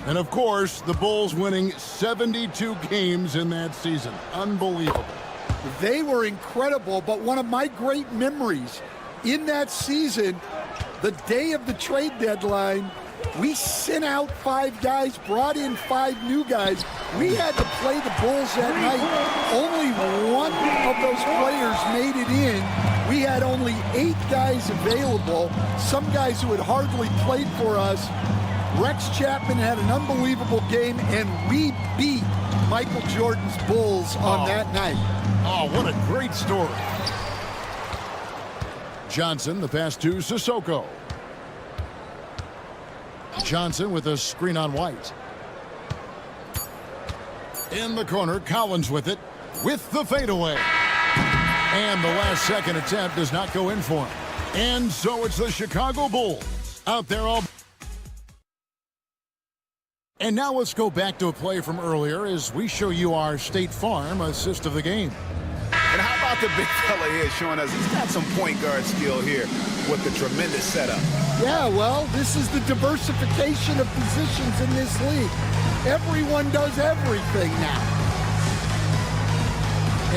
And, of course, the Bulls winning 72 games in that season. Unbelievable. They were incredible, but one of my great memories in that season, the day of the trade deadline, we sent out 5 guys, brought in 5 new guys. We had to play the Bulls that night. Only one of those players made it in. We had only 8 guys available, some guys who had hardly played for us. Rex Chapman had an unbelievable game, and we beat Michael Jordan's Bulls on that night. Oh, what a great story. Johnson, the pass to Sissoko. Johnson with a screen on White. In the corner, Collins with it, with the fadeaway. And the last second attempt does not go in for him. And so it's the Chicago Bulls out there all. And now let's go back to a play from earlier as we show you our State Farm assist of the game. And how about the big fella here showing us he's got some point guard skill here with the tremendous setup. Yeah, well, this is the diversification of positions in this league. Everyone does everything now.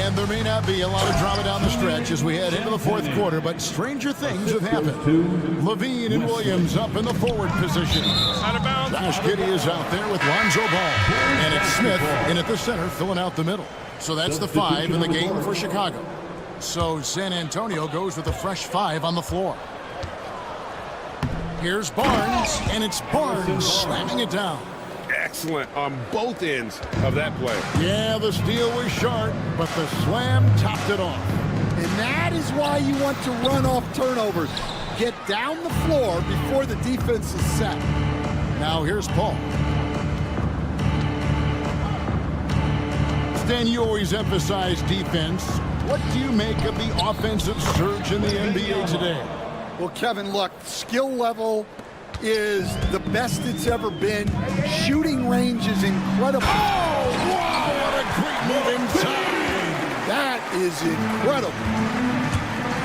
And there may not be a lot of drama down the stretch as we head into the fourth quarter, but stranger things have happened. Levine and Williams up in the forward position. Out of bounds. Josh Giddey is out there with Lonzo Ball. And it's Smith in at the center, filling out the middle. So that's the 5 in the game for Chicago. So San Antonio goes with a fresh 5 on the floor. Here's Barnes, and it's Barnes slamming it down. Excellent on both ends of that play. Yeah, the steal was sharp, but the slam topped it off. And that is why you want to run off turnovers. Get down the floor before the defense is set. Now here's Paul. Stan, you always emphasize defense. What do you make of the offensive surge in the NBA today? Well, Kevin, look, skill level is the best it's ever been. Shooting range is incredible. Oh, wow, what a great move inside. That is incredible.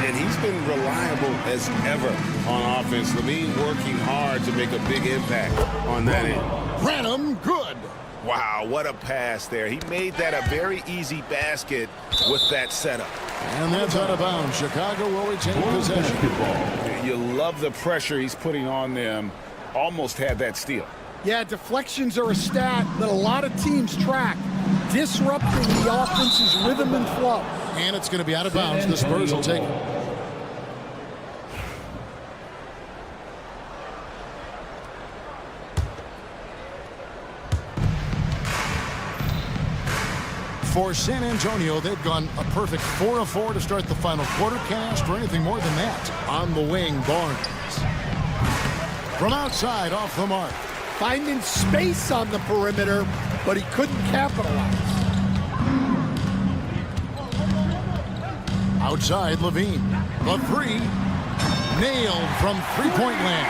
And he's been reliable as ever on offense. Levine working hard to make a big impact on that end. Branham, good. Wow, what a pass there. He made that a very easy basket with that setup. And that's out of bounds. Chicago will retain possession. You love the pressure he's putting on them. Almost had that steal. Yeah, deflections are a stat that a lot of teams track, disrupting the offense's rhythm and flow. And it's going to be out of bounds. The Spurs will take it. For San Antonio, they've gone a perfect 4 of 4 to start the final quarter. Can't ask for anything more than that. On the wing, Barnes. From outside, off the mark. Finding space on the perimeter, but he couldn't capitalize. Outside, Levine. The 3. Nailed from three-point land.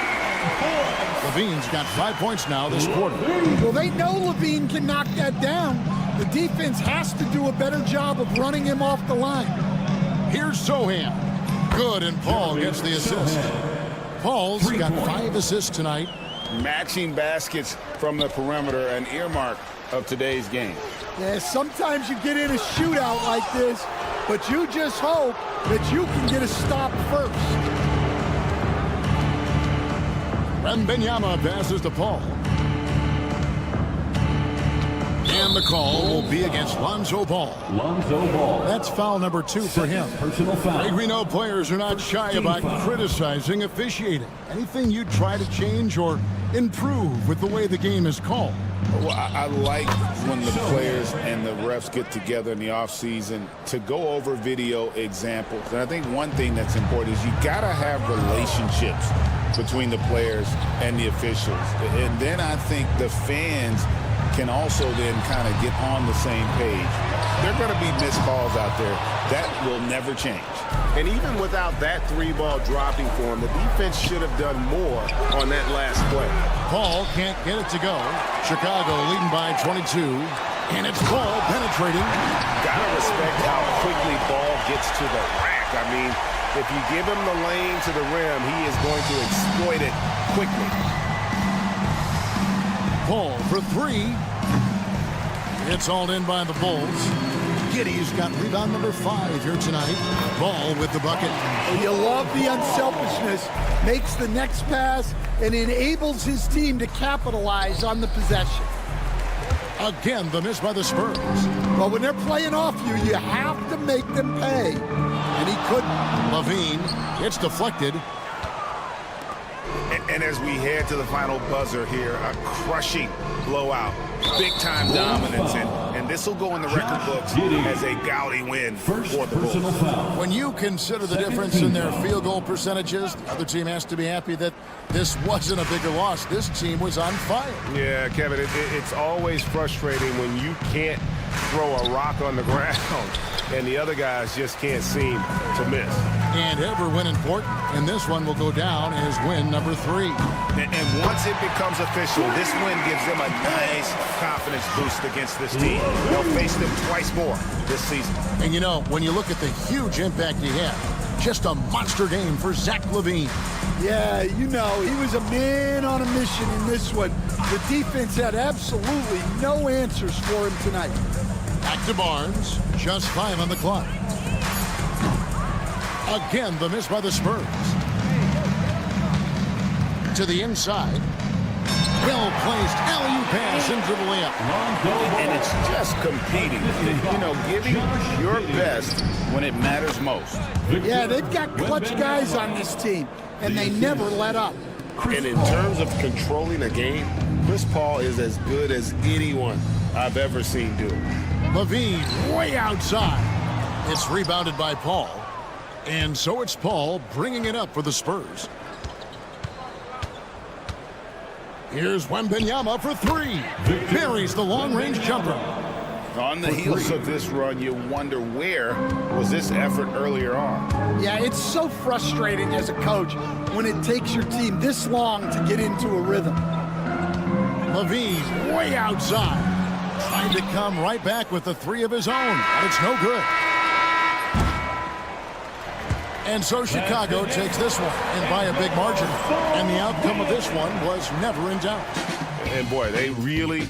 Levine's got 5 points now this quarter. Well, they know Levine can knock that down. The defense has to do a better job of running him off the line. Here's Sohan. Good, and Paul gets the assist. Paul's got 5 assists tonight. Matching baskets from the perimeter, an earmark of today's game. Yeah, sometimes you get in a shootout like this, but you just hope that you can get a stop first. Wembanyama passes to Paul. And the call will be against Lonzo Ball. Lonzo Ball. That's foul number 2 for him. Personal foul. We know players are not shy about criticizing officiating. Anything you try to change or improve with the way the game is called? Well, I like when the players and the refs get together in the offseason to go over video examples. And I think one thing that's important is you got to have relationships between the players and the officials. And then I think the fans can also then kind of get on the same page. There are going to be missed calls out there. That will never change. And even without that 3-ball dropping for him, the defense should have done more on that last play. Paul can't get it to go. Chicago leading by 22. And it's Ball penetrating. Gotta respect how quickly Ball gets to the rack. I mean, if you give him the lane to the rim, he is going to exploit it quickly. Paul for 3. It's hauled in by the Bulls. Giddey's got rebound number 5 here tonight. Ball with the bucket. You love the unselfishness. Makes the next pass and enables his team to capitalize on the possession. Again, the miss by the Spurs. But when they're playing off you, you have to make them pay. And he couldn't. Levine, it's deflected. And as we head to the final buzzer here, a crushing blowout, big-time dominance, and and this will go in the record books as a gaudy win for the Bulls. When you consider the difference in their field goal percentages, the other team has to be happy that this wasn't a bigger loss. This team was on fire. Yeah, Kevin, it's always frustrating when you can't throw a rock on the ground and the other guys just can't seem to miss. And every win important, and this one will go down as win number 3. And once it becomes official, this win gives them a nice confidence boost against this team. They'll face them twice more this season. And you know, when you look at the huge impact he had, just a monster game for Zach LaVine. Yeah, you know, he was a man on a mission in this one. The defense had absolutely no answers for him tonight. Back to Barnes, just 5 on the clock. Again, the miss by the Spurs. To the inside. Well-placed alley-oop pass into the layup. And it's just competing, you know, giving your best when it matters most. Yeah, they've got clutch guys on this team, and they never let up. And in terms of controlling a game, Chris Paul is as good as anyone I've ever seen do it. LaVine way outside. It's rebounded by Paul. And so it's Paul bringing it up for the Spurs. Here's Wembanyama for 3. Buries the long-range jumper. On the heels of this run, you wonder where was this effort earlier on. Yeah, it's so frustrating as a coach when it takes your team this long to get into a rhythm. LaVine way outside. Trying to come right back with the 3 of his own, but it's no good. And so Chicago takes this one, and by a big margin. And the outcome of this one was never in doubt. And boy, they really...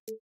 Great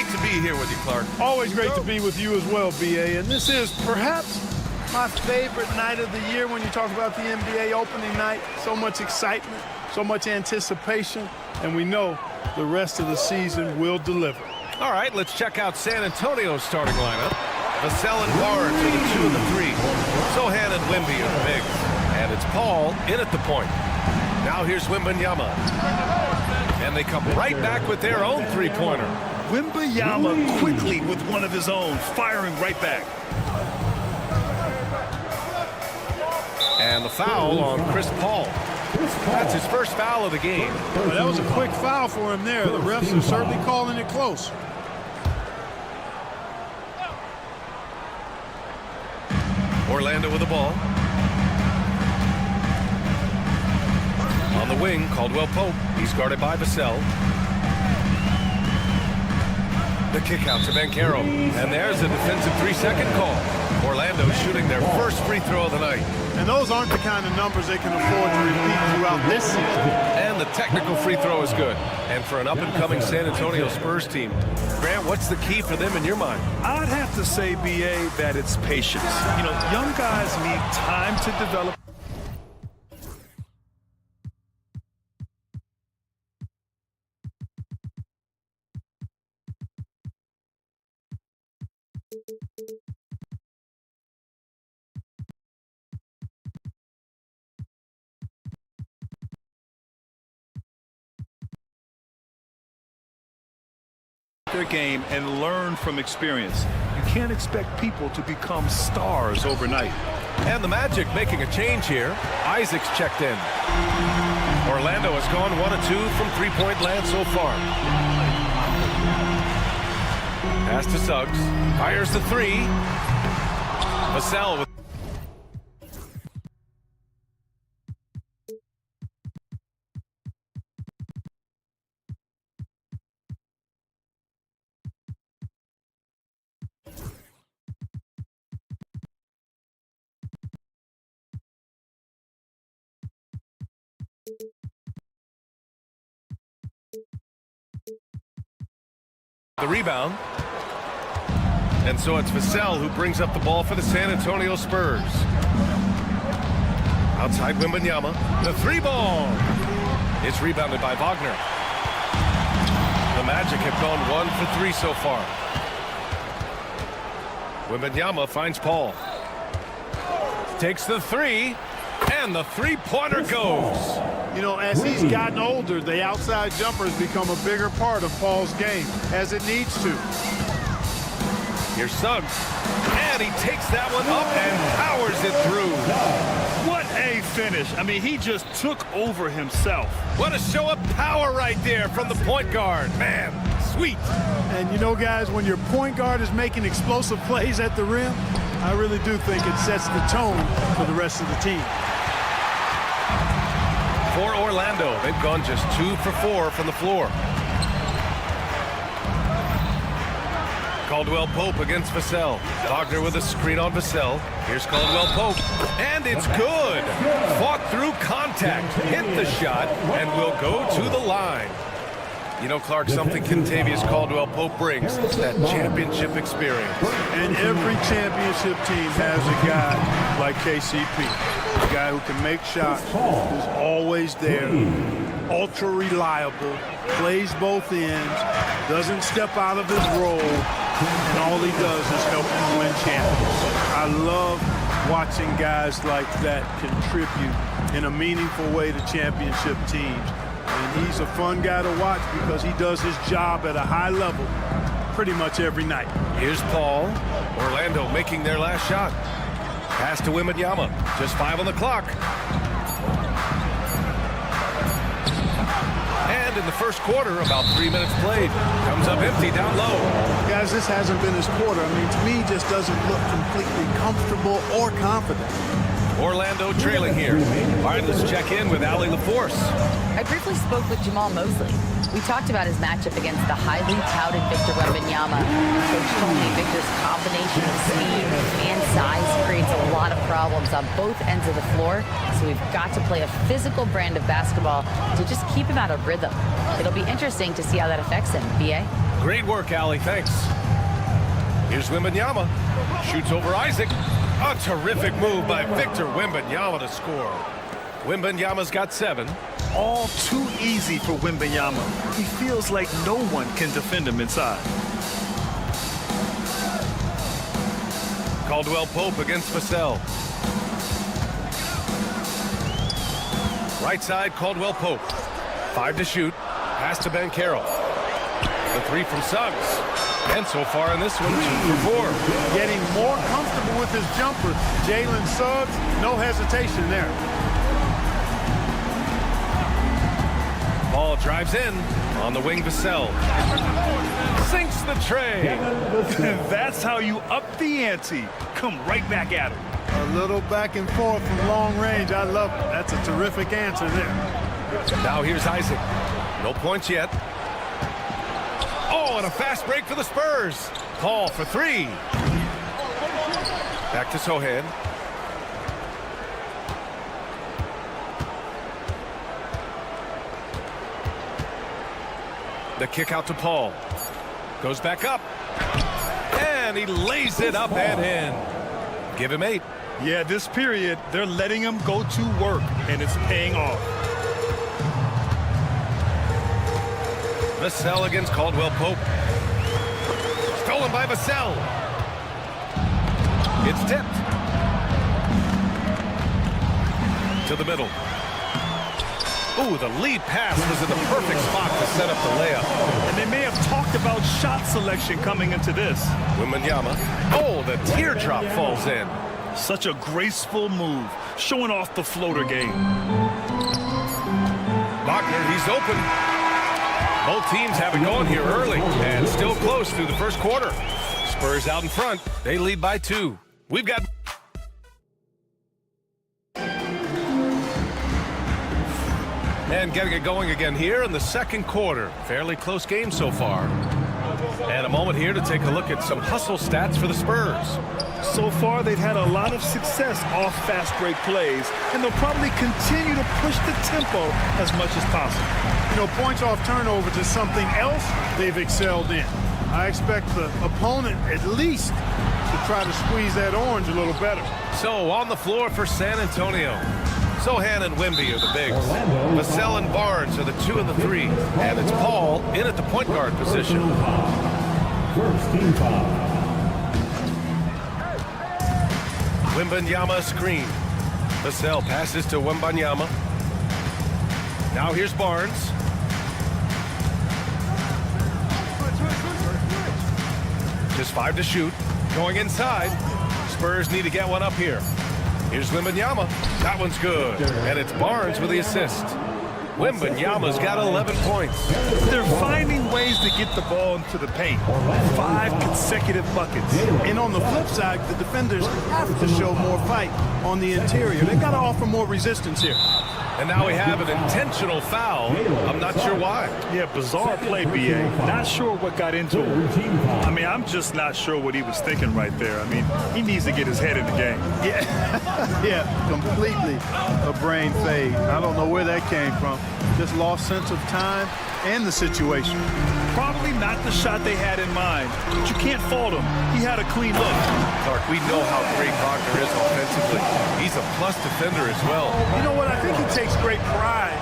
to be here with you, Clark. Always great to be with you as well, BA. And this is perhaps my favorite night of the year when you talk about the NBA opening night. So much excitement, so much anticipation, and we know the rest of the season will deliver. All right, let's check out San Antonio's starting lineup. Vassell and Barnes are the 2 and the 3. Sohan and Wemby are the bigs. And it's Paul in at the point. Now here's Wembanyama. And they come right back with their own three-pointer. Wembanyama quickly with one of his own, firing right back. And the foul on Chris Paul. That's his first foul of the game. Well, that was a quick foul for him there. The refs are certainly calling it close. Orlando with the ball. On the wing, Caldwell Pope. He's guarded by Vassell. The kick out to Banchero. And there's a defensive 3-second call. Orlando shooting their first free throw of the night. And those aren't the kind of numbers they can afford to repeat throughout this season. And the technical free throw is good. And for an up-and-coming San Antonio Spurs team, Grant, what's the key for them in your mind? I'd have to say, BA, that it's patience. You know, young guys need time to develop. Their game and learn from experience. You can't expect people to become stars overnight. And the Magic making a change here. Isaac's checked in. Orlando has gone 1 of 2 from three-point land so far. Pass to Suggs. Fires the 3. Vassell with the rebound. And so it's Vassell who brings up the ball for the San Antonio Spurs. Outside Wembanyama. The 3-ball. It's rebounded by Wagner. The Magic have gone 1 for 3 so far. Wembanyama finds Paul. Takes the 3. And the three-pointer goes. You know, as he's gotten older, the outside jumper has become a bigger part of Paul's game, as it needs to. Here's Suggs. And he takes that one up and powers it through. What a finish. I mean, he just took over himself. What a show of power right there from the point guard. Man, sweet. And you know, guys, when your point guard is making explosive plays at the rim, I really do think it sets the tone for the rest of the team. For Orlando, they've gone just 2 for 4 from the floor. Caldwell Pope against Vassell. Wagner with a screen on Vassell. Here's Caldwell Pope. And it's good. Fought through contact, hit the shot, and will go to the line. You know, Clark, something Kentavious Caldwell Pope brings, that championship experience. And every championship team has a guy like KCP, a guy who can make shots, who's always there, ultra reliable, plays both ends, doesn't step out of his role, and all he does is help you win championships. I love watching guys like that contribute in a meaningful way to championship teams. And he's a fun guy to watch because he does his job at a high level pretty much every night. Here's Paul. Orlando making their last shot. Pass to Wembanyama. Just 5 on the clock. And in the first quarter, about 3 minutes played. Comes up empty down low. Guys, this hasn't been his quarter. I mean, to me, just doesn't look completely comfortable or confident. Orlando trailing here. All right, let's check in with Allie LaForce. I briefly spoke with Jamal Mosley. We talked about his matchup against the highly touted Victor Wembanyama. And Coach told me Victor's combination of speed and size creates a lot of problems on both ends of the floor. So we've got to play a physical brand of basketball to just keep him out of rhythm. It'll be interesting to see how that affects him. B.A.? Great work, Allie. Thanks. Here's Wembanyama. Shoots over Isaac. A terrific move by Victor Wembanyama to score. Wembanyama's got 7. All too easy for Wembanyama. He feels like no one can defend him inside. Caldwell Pope against Vassell. Right side, Caldwell Pope. 5 to shoot. Pass to Ben Carroll. The 3 from Suggs. And so far in this one, 2 for 4. Getting more comfortable with his jumper. Jalen Suggs, no hesitation there. Ball drives in on the wing. Vassell sinks the tray. That's how you up the ante. Come right back at him. A little back and forth from long range. I love it. That's a terrific answer there. Now here's Isaac. No points yet. Oh, and a fast break for the Spurs. Paul for 3. Back to Sohan. The kick out to Paul. Goes back up. And he lays it up and in. Give him 8. Yeah, this period, they're letting him go to work, and it's paying off. Vassell against Caldwell Pope. Stolen by Vassell. It's tipped. To the middle. Ooh, the lead pass was in the perfect spot to set up the layup. And they may have talked about shot selection coming into this. Wembanyama. Oh, the teardrop falls in. Such a graceful move, showing off the floater game. Wagner, he's open. Both teams have it going here early and still close through the first quarter. Spurs out in front. They lead by 2. We've got... And getting it going again here in the second quarter. Fairly close game so far. And a moment here to take a look at some hustle stats for the Spurs. So far, they've had a lot of success off fast break plays, and they'll probably continue to push the tempo as much as possible. You know, points off turnovers is something else they've excelled in. I expect the opponent at least to try to squeeze that orange a little better. So on the floor for San Antonio. Sohan and Wemby are the bigs. Vassell and Barnes are the 2 and the 3. And it's Paul in at the point guard position. First team foul. Wembanyama screen. Vassell passes to Wembanyama. Now here's Barnes. Just 5 to shoot. Going inside. Spurs need to get one up here. Here's Wembanyama. That one's good. And it's Barnes with the assist. Wembanyama's got 11 points. They're finding ways to get the ball into the paint. 5 consecutive buckets. And on the flip side, the defenders have to show more fight on the interior. They've got to offer more resistance here. And now we have an intentional foul. I'm not sure why. Yeah, bizarre play, B.A. Not sure what got into him. I mean, I'm just not sure what he was thinking right there. I mean, he needs to get his head in the game. Yeah, yeah, completely a brain fade. I don't know where that came from. Just lost sense of time and the situation. Probably not the shot they had in mind, but you can't fault him. He had a clean look. Clark, we know how great Wagner is offensively. He's a plus defender as well. You know what? I think he takes great pride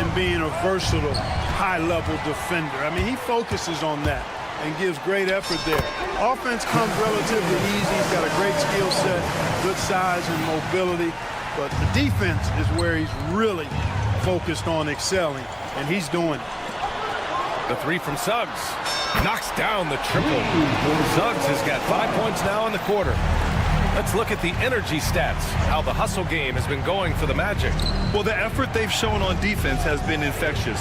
in being a versatile, high-level defender. I mean, he focuses on that and gives great effort there. Offense comes relatively easy. He's got a great skill set, good size and mobility. But the defense is where he's really focused on excelling, and he's doing it. The 3 from Suggs knocks down the triple. Suggs has got 5 points now in the quarter. Let's look at the energy stats, how the hustle game has been going for the Magic. Well, the effort they've shown on defense has been infectious.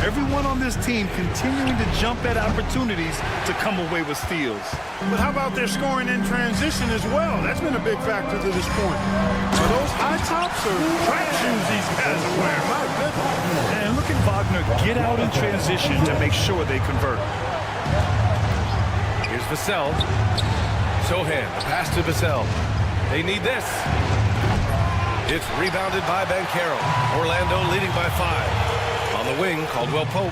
Everyone on this team continuing to jump at opportunities to come away with steals. But how about their scoring in transition as well? That's been a big factor to this point. Are those high tops or track shoes these guys are wearing? My goodness. And look at Wagner get out in transition to make sure they convert. Here's Vassell. Sohan, the pass to Vassell. They need this. It's rebounded by Banchero. Orlando leading by 5. On the wing, Caldwell Pope.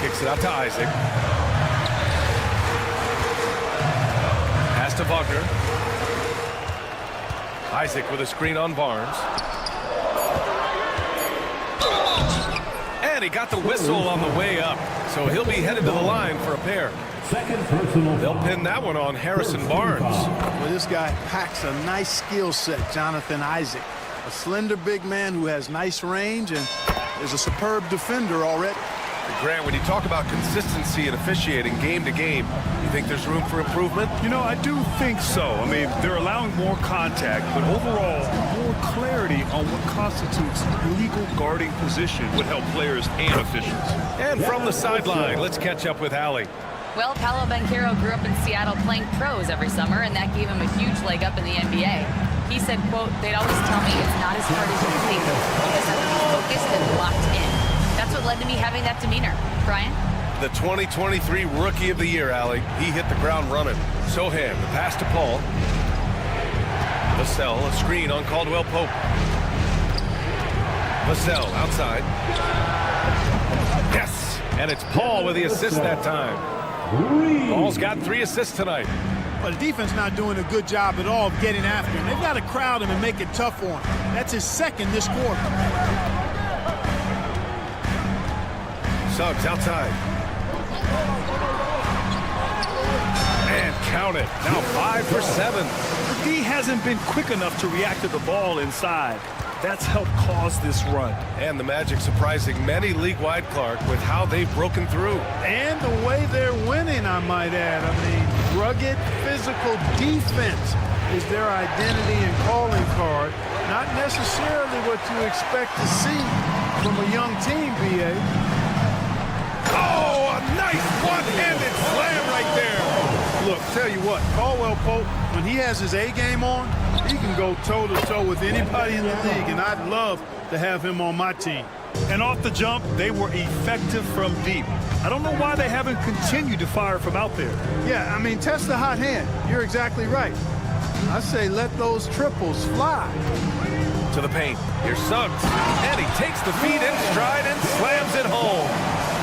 Kicks it out to Isaac. Pass to Wagner. Isaac with a screen on Barnes. And he got the whistle on the way up. So he'll be headed to the line for a pair. Second personal They'll foul. pin that one on Harrison Barnes. Well, this guy packs a nice skill set, Jonathan Isaac. A slender big man who has nice range and is a superb defender already. Grant, when you talk about consistency and officiating game to game, you think there's room for improvement? You know, I do think so. I mean, they're allowing more contact, but overall, more clarity on what constitutes legal guarding position would help players and officials. And from the sideline, let's catch up with Allie. Well, Paolo Banchero grew up in Seattle playing pros every summer, and that gave him a huge leg up in the NBA. He said, quote, "They'd always tell me it's not as hard as you think. You just have to be focused and locked in." That's what led to me having that demeanor. Brian? The 2023 Rookie of the Year, Allie. He hit the ground running. Sohan, the pass to Paul. Vassell, a screen on Caldwell Pope. Vassell, outside. Yes! And it's Paul with the assist that time. Paul's got 3 assists tonight. But the defense not doing a good job at all of getting after him. They've got to crowd him and make it tough for him. That's his second this quarter. Suggs outside. And count it. Now 5 for 7. The D hasn't been quick enough to react to the ball inside. That's helped cause this run. And the Magic surprising many league-wide, Clark, with how they've broken through. And the way they're winning, I might add. I mean, rugged, physical defense is their identity and calling card. Not necessarily what you expect to see from a young team, B.A. Oh, a nice one-handed slam right there. Look, tell you what, Caldwell Pope, when he has his A game on, he can go toe-to-toe with anybody in the league, and I'd love to have him on my team. And off the jump, they were effective from deep. I don't know why they haven't continued to fire from out there. Yeah, I mean, test the hot hand. You're exactly right. I say let those triples fly. To the paint. Here's Suggs. And he takes the feet in stride and slams it home.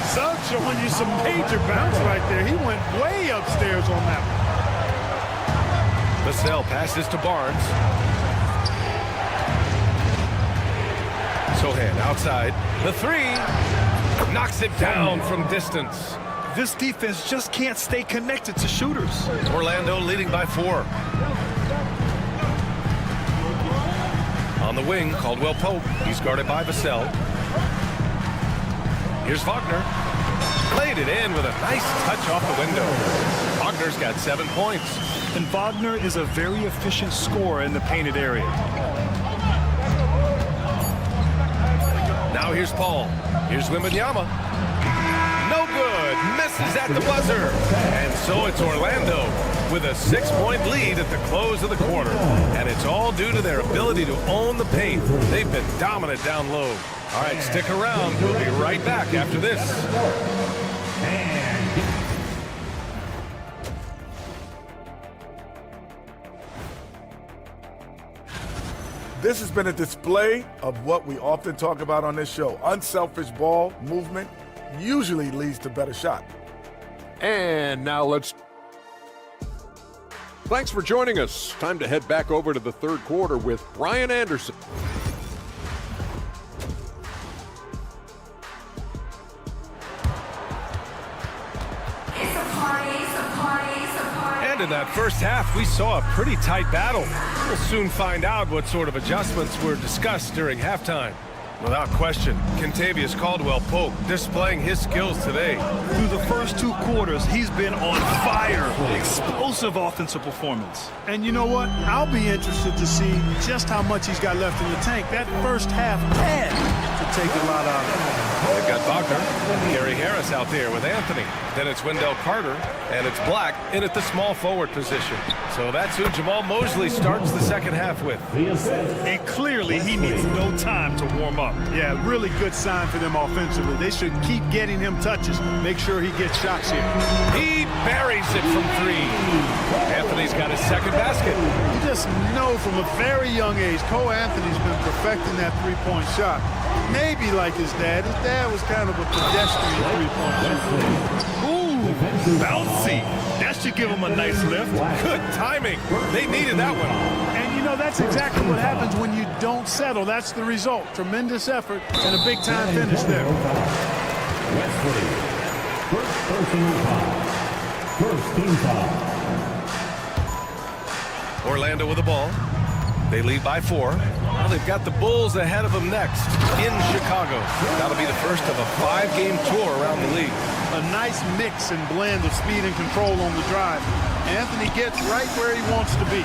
Suggs showing you some major bounce right there. He went way upstairs on that one. Vassell passes to Barnes. Sohan outside. The 3 knocks it down from distance. This defense just can't stay connected to shooters. Orlando leading by 4. On the wing, Caldwell Pope. He's guarded by Vassell. Here's Wagner. Played it in with a nice touch off the window. Wagner's got 7 points. And Wagner is a very efficient scorer in the painted area. Now here's Paul. Here's Wembanyama. No good. Misses at the buzzer. And so it's Orlando with a 6-point lead at the close of the quarter. And it's all due to their ability to own the paint. They've been dominant down low. All right, stick around. We'll be right back after this. This has been a display of what we often talk about on this show. Unselfish ball movement usually leads to better shot. And now let's... Thanks for joining us. Time to head back over to the third quarter with Brian Anderson. And in that first half, we saw a pretty tight battle. We'll soon find out what sort of adjustments were discussed during halftime. Without question, Kentavious Caldwell-Pope displaying his skills today. Through the first 2 quarters, he's been on fire. Explosive offensive performance. And you know what? I'll be interested to see just how much he's got left in the tank. That first half had to take a lot out of it. They've got Wagner, Gary Harris out there with Anthony. Then it's Wendell Carter, and it's Black in at the small forward position. So that's who Jamal Mosley starts the second half with. And clearly, he needs no time to warm up. Yeah, really good sign for them offensively. They should keep getting him touches. Make sure he gets shots here. He buries it from 3. Anthony's got his second basket. You just know from a very young age, Cole Anthony's been perfecting that three-point shot. Maybe like his dad. His dad was kind of a pedestrian three-point shooter. Ooh, bouncy. That should give him a nice lift. Good timing. They needed that one. And you know, that's exactly what happens when you don't settle. That's the result. Tremendous effort and a big-time finish there. Wesley, first personal foul. First team foul. Orlando with the ball. They lead by 4. Now they've got the Bulls ahead of them next in Chicago. That'll be the first of a 5-game tour around the league. A nice mix and blend of speed and control on the drive. Anthony gets right where he wants to be.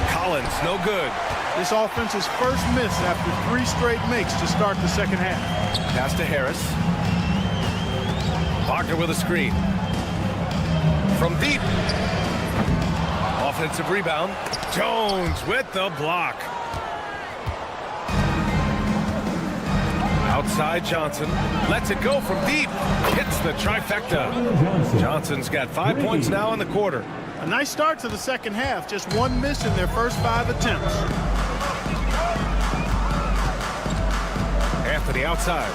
Collins, no good. This offense's first miss after 3 straight makes to start the second half. Pass to Harris. Wagner with a screen. From deep. Offensive rebound. Jones with the block. Outside Johnson. Lets it go from deep. Hits the trifecta. Johnson's got 5 points now in the quarter. A nice start to the second half. Just 1 miss in their first 5 attempts. Anthony outside.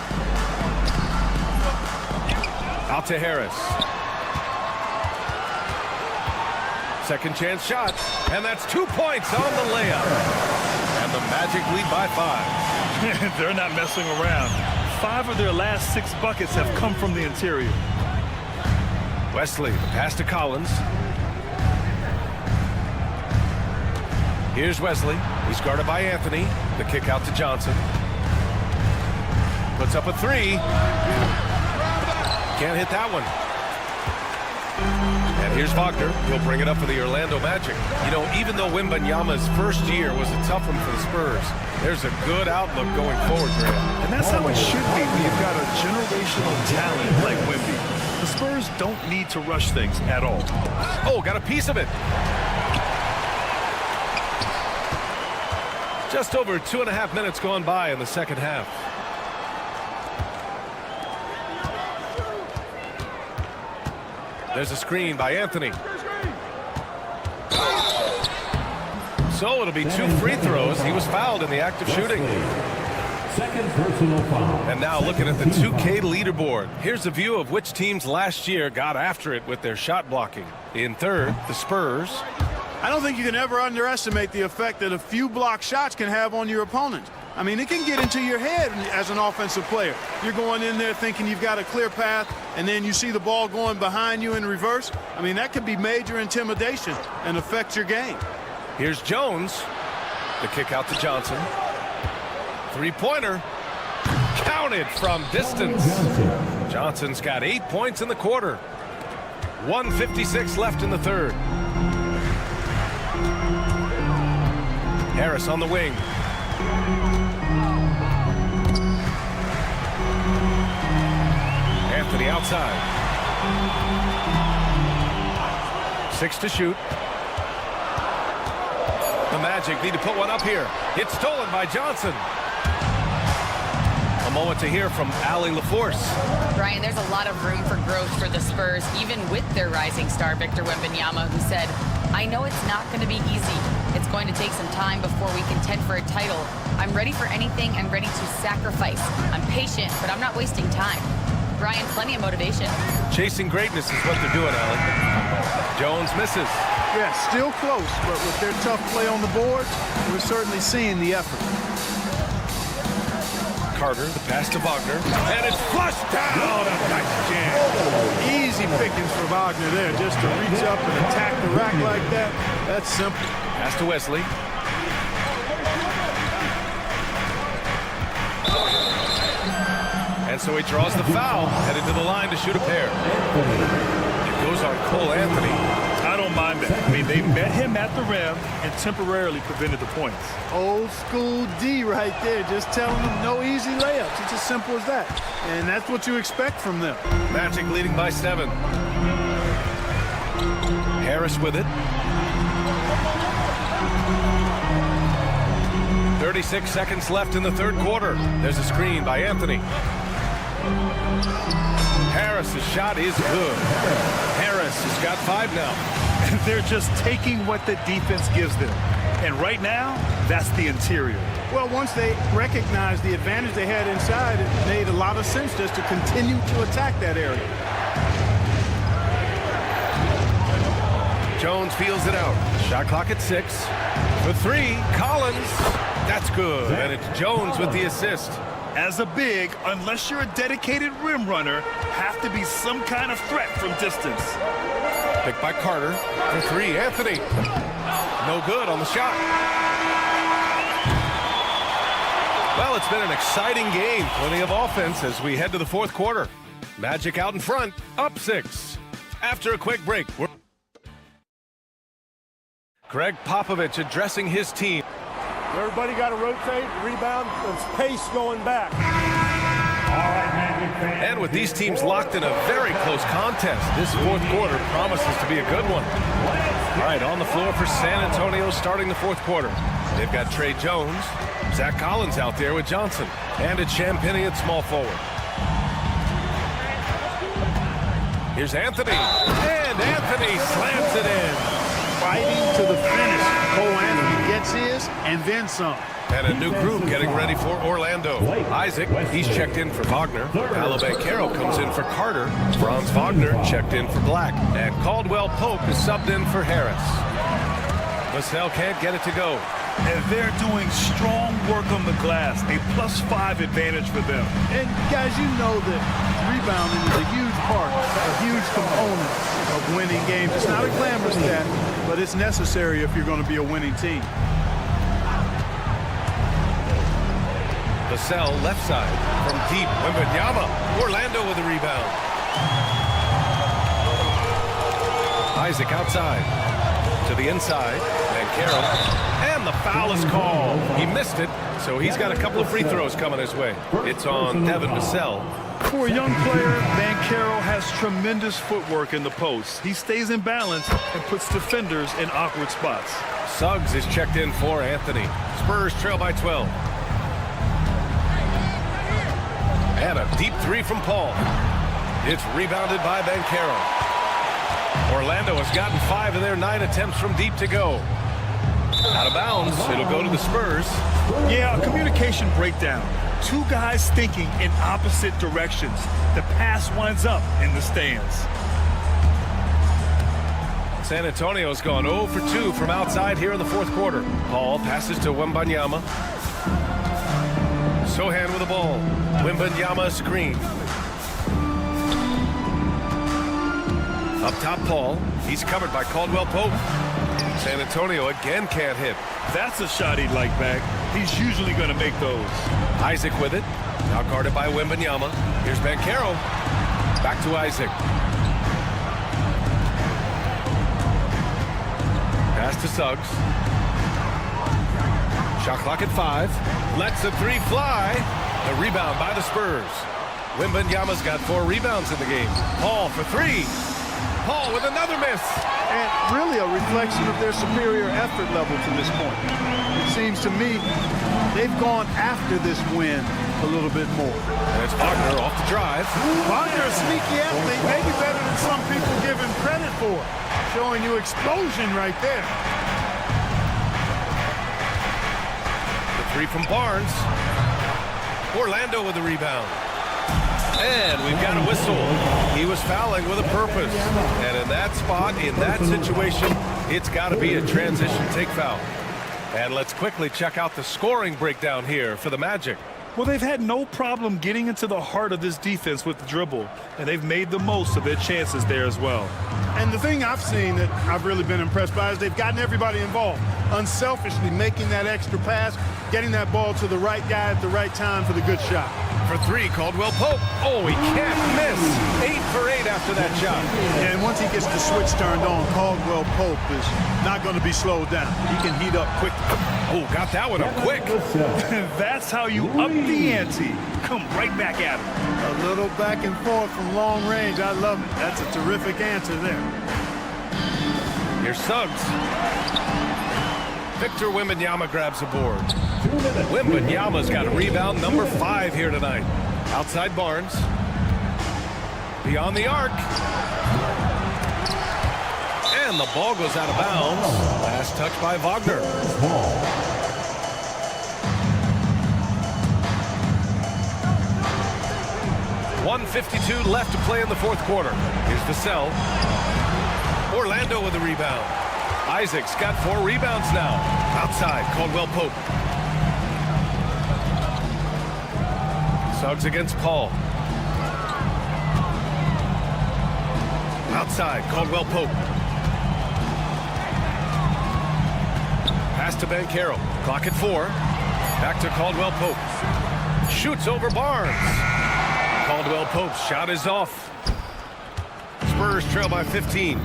Out to Harris. Second chance shot, and that's 2 points on the layup. And the Magic lead by 5. They're not messing around. 5 of their last 6 buckets have come from the interior. Wesley, the pass to Collins. Here's Wesley. He's guarded by Anthony. The kick out to Johnson. Puts up a 3. Can't hit that one. And here's Wagner. He'll bring it up for the Orlando Magic. You know, even though Wembanyama's first year was a tough one for the Spurs, there's a good outlook going forward, Graham. And that's how it should be when you've got a generational talent like Wemby. The Spurs don't need to rush things at all. Oh, got a piece of it. Just over 2.5 minutes gone by in the second half. There's a screen by Anthony. So it'll be 2 free throws. He was fouled in the act of shooting. Second personal foul. And now looking at the 2K leaderboard. Here's a view of which teams last year got after it with their shot blocking. In third, the Spurs. I don't think you can ever underestimate the effect that a few block shots can have on your opponent. I mean, it can get into your head as an offensive player. You're going in there thinking you've got a clear path, and then you see the ball going behind you in reverse. I mean, that could be major intimidation and affect your game. Here's Jones. The kick out to Johnson. 3-pointer. Counted from distance. Johnson's got 8 points in the quarter. 1:56 left in the third. Harris on the wing. Anthony outside. 6 to shoot. The Magic need to put one up here. It's stolen by Johnson. A moment to hear from Allie LaForce. Brian, there's a lot of room for growth for the Spurs, even with their rising star, Victor Wembanyama, who said, I know it's not going to be easy. It's going to take some time before we contend for a title. I'm ready for anything and ready to sacrifice. I'm patient, but I'm not wasting time. Brian, plenty of motivation. Chasing greatness is what they're doing, Allie. Jones misses. Yeah, still close, but with their tough play on the board, we're certainly seeing the effort. Carter, the pass to Wagner, and it's flushed down. Nice jam. Easy pickings for Wagner there, just to reach up and attack the rack like that. That's simple. Pass to Wesley. And so he draws the foul, headed to the line to shoot a pair. It goes on Cole Anthony. I don't mind that. I mean, they met him at the rim and temporarily prevented the points. Old school D right there, just telling them no easy layups. It's as simple as that. And that's what you expect from them. Magic leading by 7. Harris with it. 36 seconds left in the third quarter. There's a screen by Anthony. Harris's shot is good. Harris has got 5 now. They're just taking what the defense gives them. And right now, that's the interior. Well, once they recognized the advantage they had inside, it made a lot of sense just to continue to attack that area. Jones feels it out. Shot clock at 6. For 3, Collins. That's good. And it's Jones with the assist. As a big, unless you're a dedicated rim runner, have to be some kind of threat from distance. Picked by Carter. For 3, Anthony. No good on the shot. Well, it's been an exciting game. Plenty of offense as we head to the fourth quarter. Magic out in front, up 6. After a quick break, Greg Popovich addressing his team. Everybody got to rotate, rebound, and pace going back. And with these teams locked in a very close contest, this fourth quarter promises to be a good one. All right, on the floor for San Antonio starting the fourth quarter. They've got Trey Jones, Zach Collins out there with Johnson, and it's Champagnie at small forward. Here's Anthony, and Anthony slams it in. Fighting to the finish. Cole Anthony gets his and then some. And a new group getting ready for Orlando. Isaac, he's checked in for Wagner. Caro comes in for Carter. Franz Wagner checked in for Black. And Caldwell Pope is subbed in for Harris. Vassell can't get it to go. And they're doing strong work on the glass. A +5 advantage for them. And guys, you know that rebounding is a huge part, a huge component of winning games. It's not a glamorous stat, but it's necessary if you're going to be a winning team. Vassell left side from deep. Wembanyama. Orlando with a rebound. Isaac outside to the inside. Caro. And the foul is called. He missed it, so he's got a couple of free throws coming his way. It's on Devin Vassell. For a young player, Caro has tremendous footwork in the post. He stays in balance and puts defenders in awkward spots. Suggs is checked in for Anthony. Spurs trail by 12. And a deep 3 from Paul. It's rebounded by Caro. Orlando has gotten 5 of their 9 attempts from deep to go. Out of bounds, it'll go to the Spurs. Yeah, a communication breakdown. 2 guys thinking in opposite directions. The pass winds up in the stands. San Antonio's gone 0 for 2 from outside here in the fourth quarter. Paul passes to Wembanyama. Sohan with the ball. Wembanyama screen. Up top, Paul. He's covered by Caldwell Pope. San Antonio again can't hit. That's a shot he'd like back. He's usually going to make those. Isaac with it. Now guarded by Wembanyama. Here's Caro. Back to Isaac. Pass to Suggs. Shot clock at 5. Lets the 3 fly. The rebound by the Spurs. Wembanyama's got 4 rebounds in the game. Paul for 3. Paul with another miss. And really a reflection of their superior effort level to this point. It seems to me they've gone after this win a little bit more. And it's Wagner off the drive. Wagner, a sneaky athlete, maybe better than some people give him credit for. Showing you explosion right there. The 3 from Barnes. Orlando with the rebound. And we've got a whistle. He was fouling with a purpose. And in that spot, in that situation, it's got to be a transition take foul. And let's quickly check out the scoring breakdown here for the Magic. Well, they've had no problem getting into the heart of this defense with the dribble, and they've made the most of their chances there as well. And the thing I've seen that I've really been impressed by is they've gotten everybody involved, unselfishly making that extra pass, getting that ball to the right guy at the right time for the good shot. for three, Caldwell Pope. Oh, he can't miss. 8 for 8 after that shot. Yeah, and once he gets the switch turned on, Caldwell Pope is not going to be slowed down. He can heat up quickly. Oh, got that one up quick. That's how you up the ante. Come right back at him. A little back and forth from long range. I love it. That's a terrific answer there. Here's Suggs. Victor Wembanyama grabs the board. Wembanyama's got rebound number 5 here tonight. Outside Barnes. Beyond the arc. And the ball goes out of bounds. Last touch by Wagner. 1:52 left to play in the fourth quarter. Here's Vassell. Orlando with the rebound. Isaac's got 4 rebounds now. Outside, Caldwell Pope. Suggs against Paul. Outside, Caldwell Pope. Pass to Banchero. Clock at 4. Back to Caldwell Pope. Shoots over Barnes. Caldwell Pope's shot is off. Spurs trail by 15.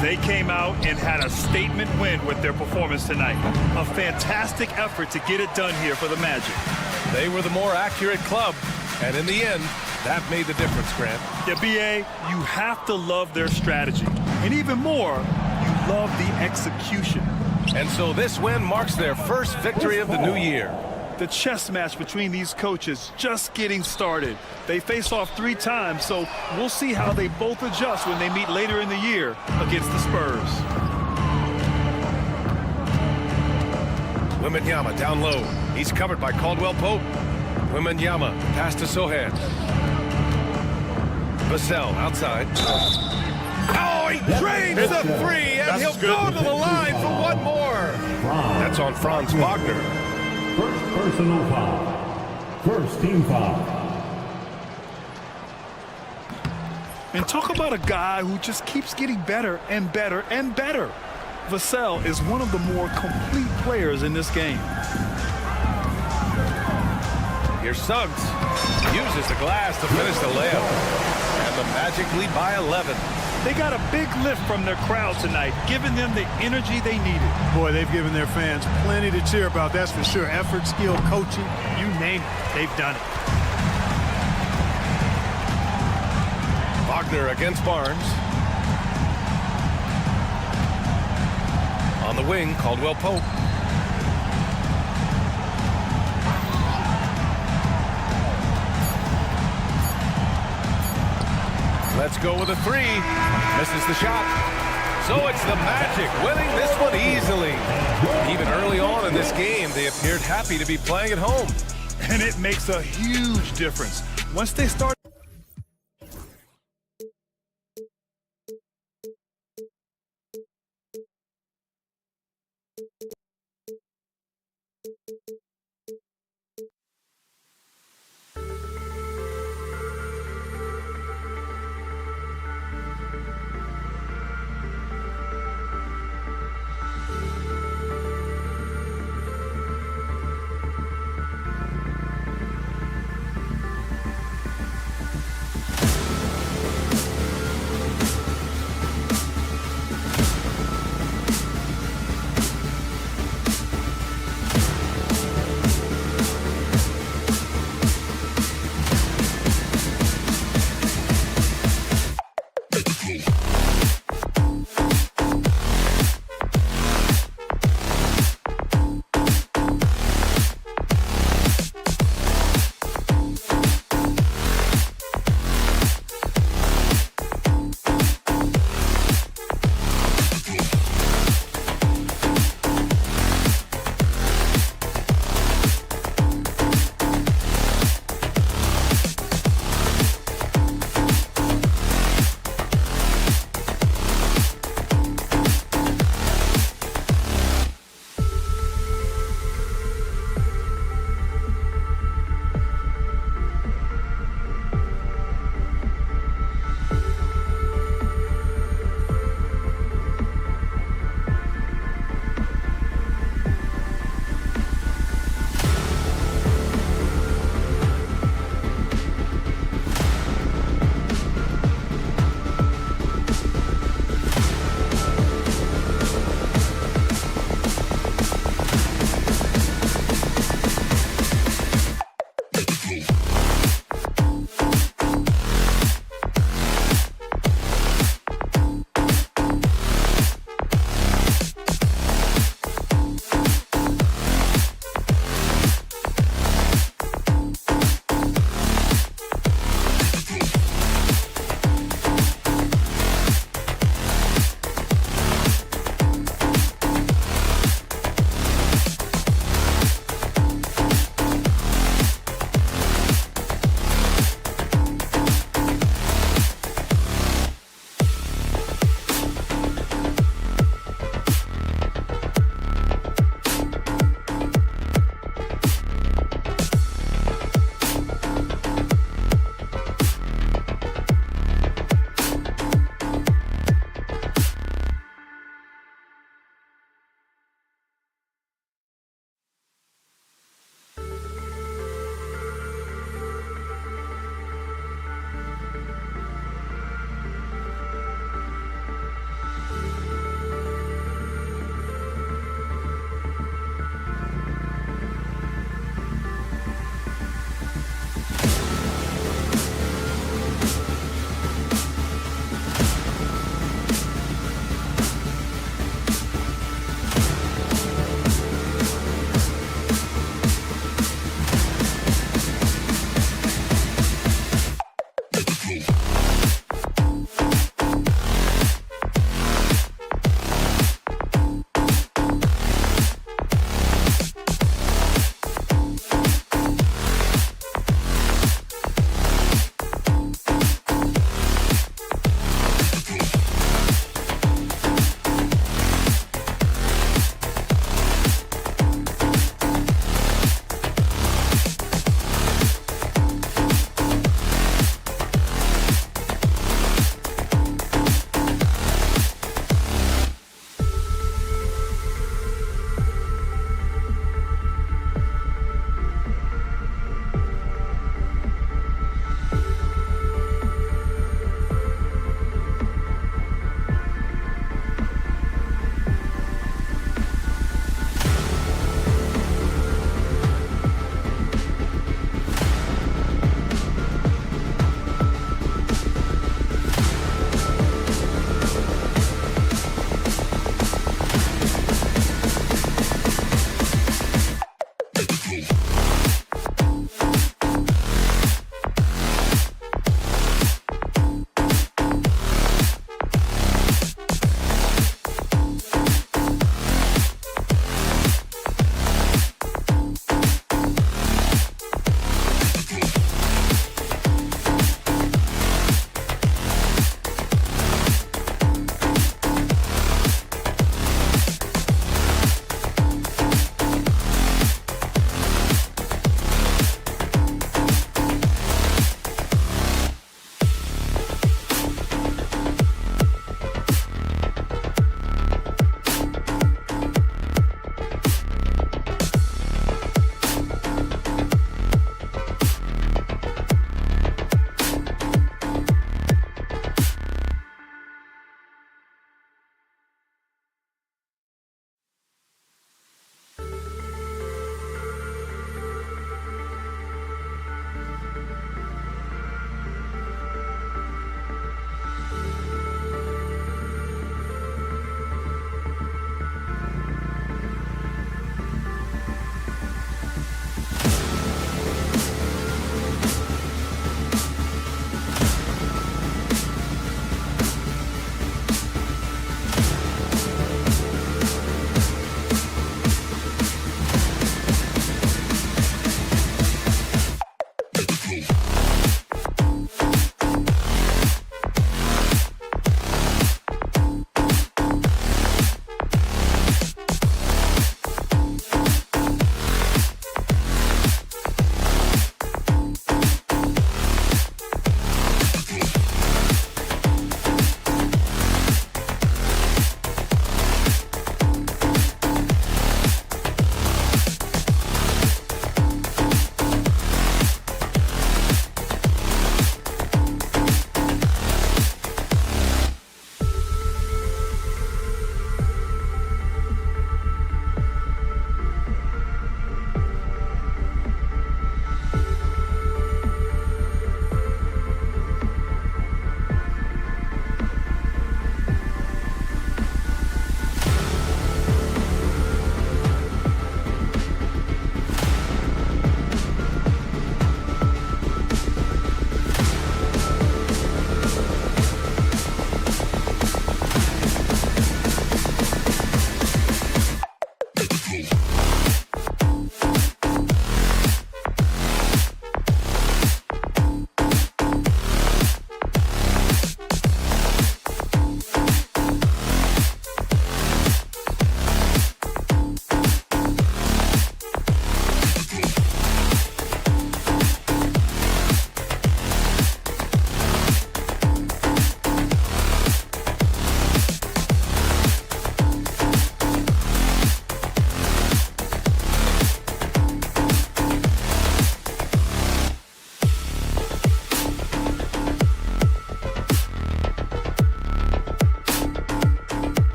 They came out and had a statement win with their performance tonight. A fantastic effort to get it done here for the Magic. They were the more accurate club, and in the end, that made the difference, Grant. Yeah, B.A., you have to love their strategy. And even more, you love the execution. And so this win marks their first victory of the new year. The chess match between these coaches just getting started. They face off 3 times, so we'll see how they both adjust when they meet later in the year against the Spurs. Wembanyama down low. He's covered by Caldwell Pope. Wembanyama pass to Sohan. Vassell outside. Oh, he drains the 3, and he'll go to the line for one more. That's on Franz Wagner. First personal foul. First team foul. And talk about a guy who just keeps getting better and better and better. Vassell is one of the more complete players in this game. Here's Suggs. Uses the glass to finish the layup. And the Magic lead by 11. They got a big lift from their crowd tonight, giving them the energy they needed. Boy, they've given their fans plenty to cheer about, that's for sure. Effort, skill, coaching, you name it, they've done it. Wagner against Barnes. On the wing, Caldwell Pope. Let's go with a 3. Misses the shot. So it's the Magic winning this one easily. Even early on in this game, they appeared happy to be playing at home. And it makes a huge difference. Once they start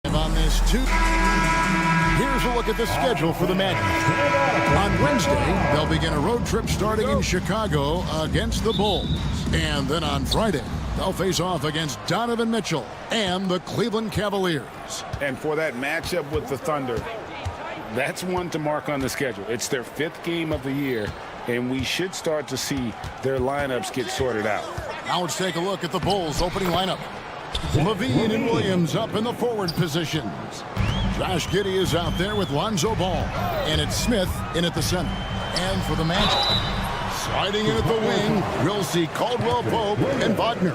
On this here's a look at the schedule for the Magic. On Wednesday, they'll begin a road trip starting in Chicago against the Bulls. And then on Friday, they'll face off against Donovan Mitchell and the Cleveland Cavaliers. And for that matchup with the Thunder, that's one to mark on the schedule. It's their 5th game of the year, and we should start to see their lineups get sorted out. Now let's take a look at the Bulls' opening lineup. Levine and Williams up in the forward positions. Josh Giddey is out there with Lonzo Ball. And it's Smith in at the center. And for the Magic, sliding in at the wing, we'll see Caldwell Pope and Wagner.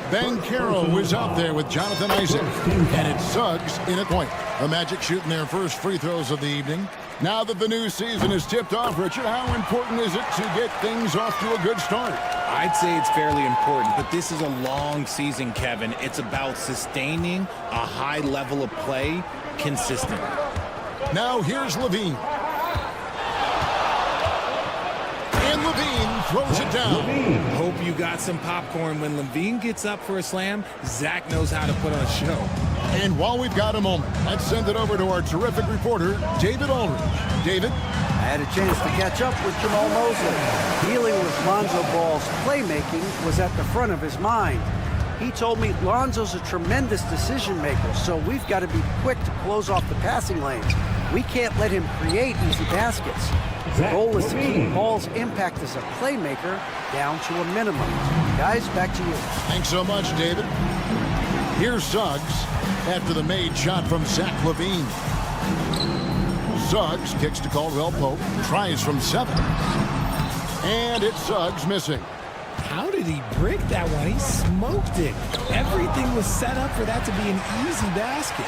Banchero is out there with Jonathan Isaac. And it's Suggs in at point. The Magic shooting their first free throws of the evening. Now that the new season is tipped off, Richard, how important is it to get things off to a good start? I'd say it's fairly important, but this is a long season, Kevin. It's about sustaining a high level of play consistently. Now here's Levine. And Levine throws it down. Hope you got some popcorn. When Levine gets up for a slam, Zach knows how to put on a show. And while we've got a moment, let's send it over to our terrific reporter, David Aldridge. David? I had a chance to catch up with Jamal Mosley. Dealing with Lonzo Ball's playmaking was at the front of his mind. He told me Lonzo's a tremendous decision maker, so we've got to be quick to close off the passing lanes. We can't let him create easy baskets. The goal is to keep Ball's impact as a playmaker down to a minimum. Guys, back to you. Thanks so much, David. Here's Suggs after the made shot from Zach LaVine. Suggs kicks to Caldwell Pope, tries from 7. And it's Suggs missing. How did he break that one? He smoked it. Everything was set up for that to be an easy basket.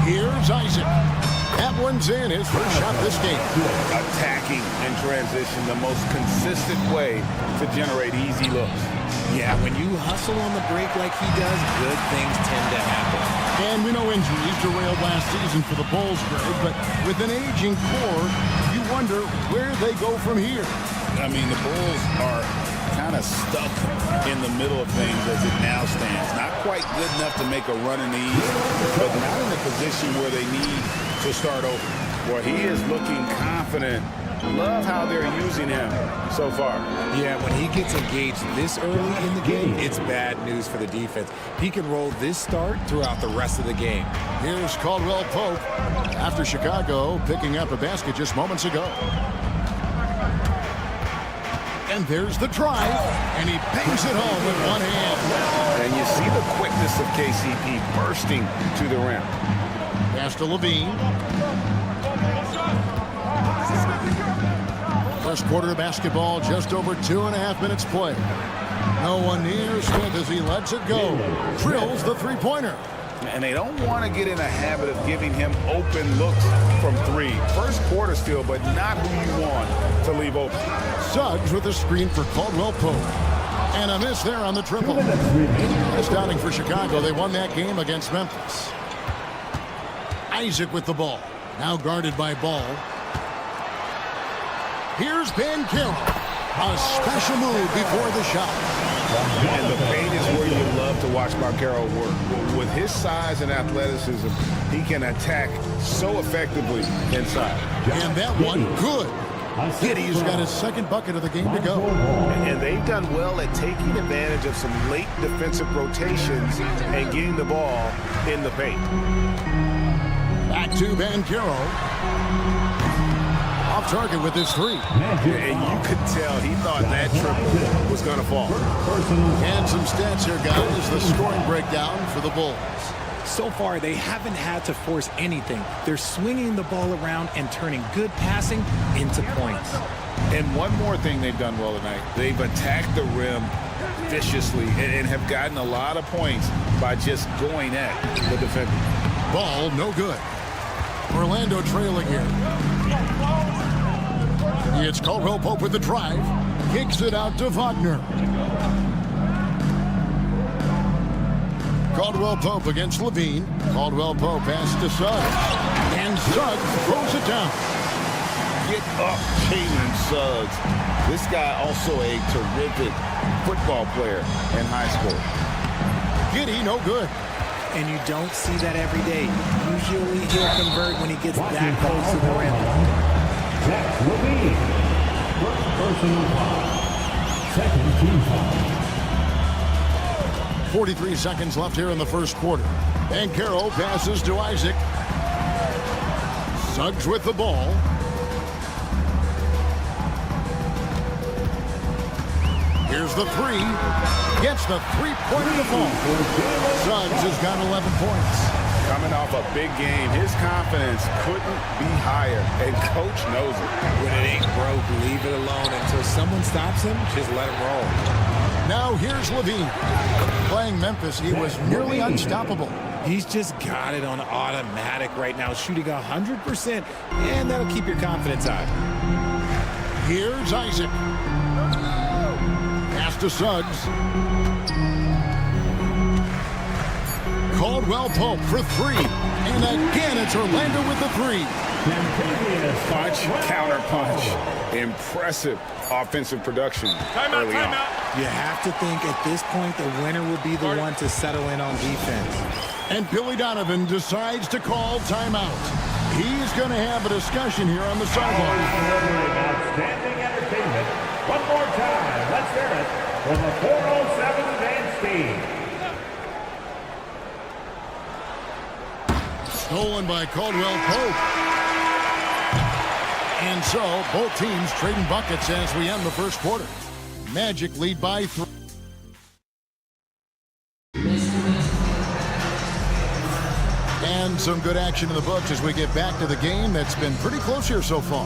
Here's Isaac. That one's in, his first shot this game. Attacking in transition, the most consistent way to generate easy looks. Yeah, when you hustle on the break like he does, good things tend to happen. And we know injuries derailed last season for the Bulls, Greg, but with an aging core, you wonder where they go from here. I mean, the Bulls are kind of stuck in the middle of things as it now stands. Not quite good enough to make a run in the East, but not in a position where they need to start over. Well, he is looking confident. Love how they're using him so far. Yeah, when he gets engaged this early in the game, it's bad news for the defense. He can roll this start throughout the rest of the game. Here's Caldwell Pope after Chicago picking up a basket just moments ago. And there's the drive, and he bangs it home with one hand. And you see the quickness of KCP bursting to the rim. Pass to Levine. First quarter of basketball, just over 2.5 minutes play. No one near Smith as he lets it go. Drills the three-pointer. And they don't want to get in a habit of giving him open looks from 3. First quarter still, but not who you want to leave open. Suggs with a screen for Caldwell Pope. And a miss there on the triple. Astounding for Chicago. They won that game against Memphis. Isaac with the ball. Now guarded by Ball. Here's Banchero. A special move before the shot. And the paint is where you love to watch Banchero work. With his size and athleticism, he can attack so effectively inside. And that one, good. Giddey's got his second bucket of the game to go. And they've done well at taking advantage of some late defensive rotations and getting the ball in the paint. Back to Banchero. Off target with his 3. And you could tell he thought that triple was going to fall. And some stats here, guys. The scoring breakdown for the Bulls. So far, they haven't had to force anything. They're swinging the ball around and turning good passing into points. And one more thing they've done well tonight. They've attacked the rim viciously and have gotten a lot of points by just going at the defender. Ball no good. Orlando trailing here. It's Caldwell Pope with the drive. Kicks it out to Wagner. Caldwell Pope against Levine. Caldwell Pope pass to Suggs. And Suggs throws it down. get up, Jalen Suggs. This guy also a terrific football player in high school. Giddy, no good. And you don't see that every day. Usually he'll convert when he gets that close to the rim. That will be first personal foul. Second team foul. 43 seconds left here in the first quarter. And Carroll passes to Isaac. Suggs with the ball. Here's the three. Gets the three-pointer to fall. Suggs has got 11 points. Coming off a big game, his confidence couldn't be higher, and coach knows it. When it ain't broke, leave it alone. Until someone stops him, just let him roll. Now here's Levine. Playing Memphis, he was nearly unstoppable. He's just got it on automatic right now, shooting 100%, and that'll keep your confidence high. Here's Isaac. Pass to Suggs. Caldwell Pope for three. And again, it's Orlando with the three. Punch, counter punch. Impressive offensive production early on. You have to think at this point the winner will be the one to settle in on defense. And Billy Donovan decides to call timeout. He's going to have a discussion here on the sideline. Outstanding entertainment. One more time. Let's hear it from the 407 Van Stein. Stolen by Caldwell Pope. And so, both teams trading buckets as we end the first quarter. Magic lead by 3. And some good action in the books as we get back to the game that's been pretty close here so far.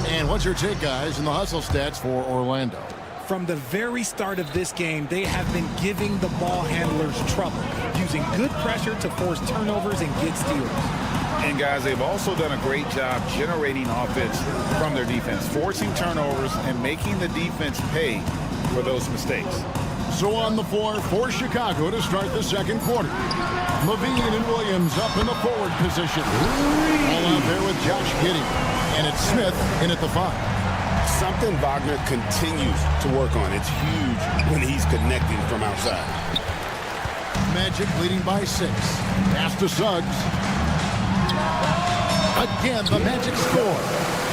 And what's your take, guys, in the hustle stats for Orlando? From the very start of this game, they have been giving the ball handlers trouble, using good pressure to force turnovers and get steals. And guys, they've also done a great job generating offense from their defense, forcing turnovers and making the defense pay for those mistakes. So on the floor for Chicago to start the second quarter. Levine and Williams up in the forward position. All out there with Josh Giddey. And it's Smith in at the 5. Something Wagner continues to work on. It's huge when he's connecting from outside. Magic leading by 6. Pass to Suggs. Again, the Magic score.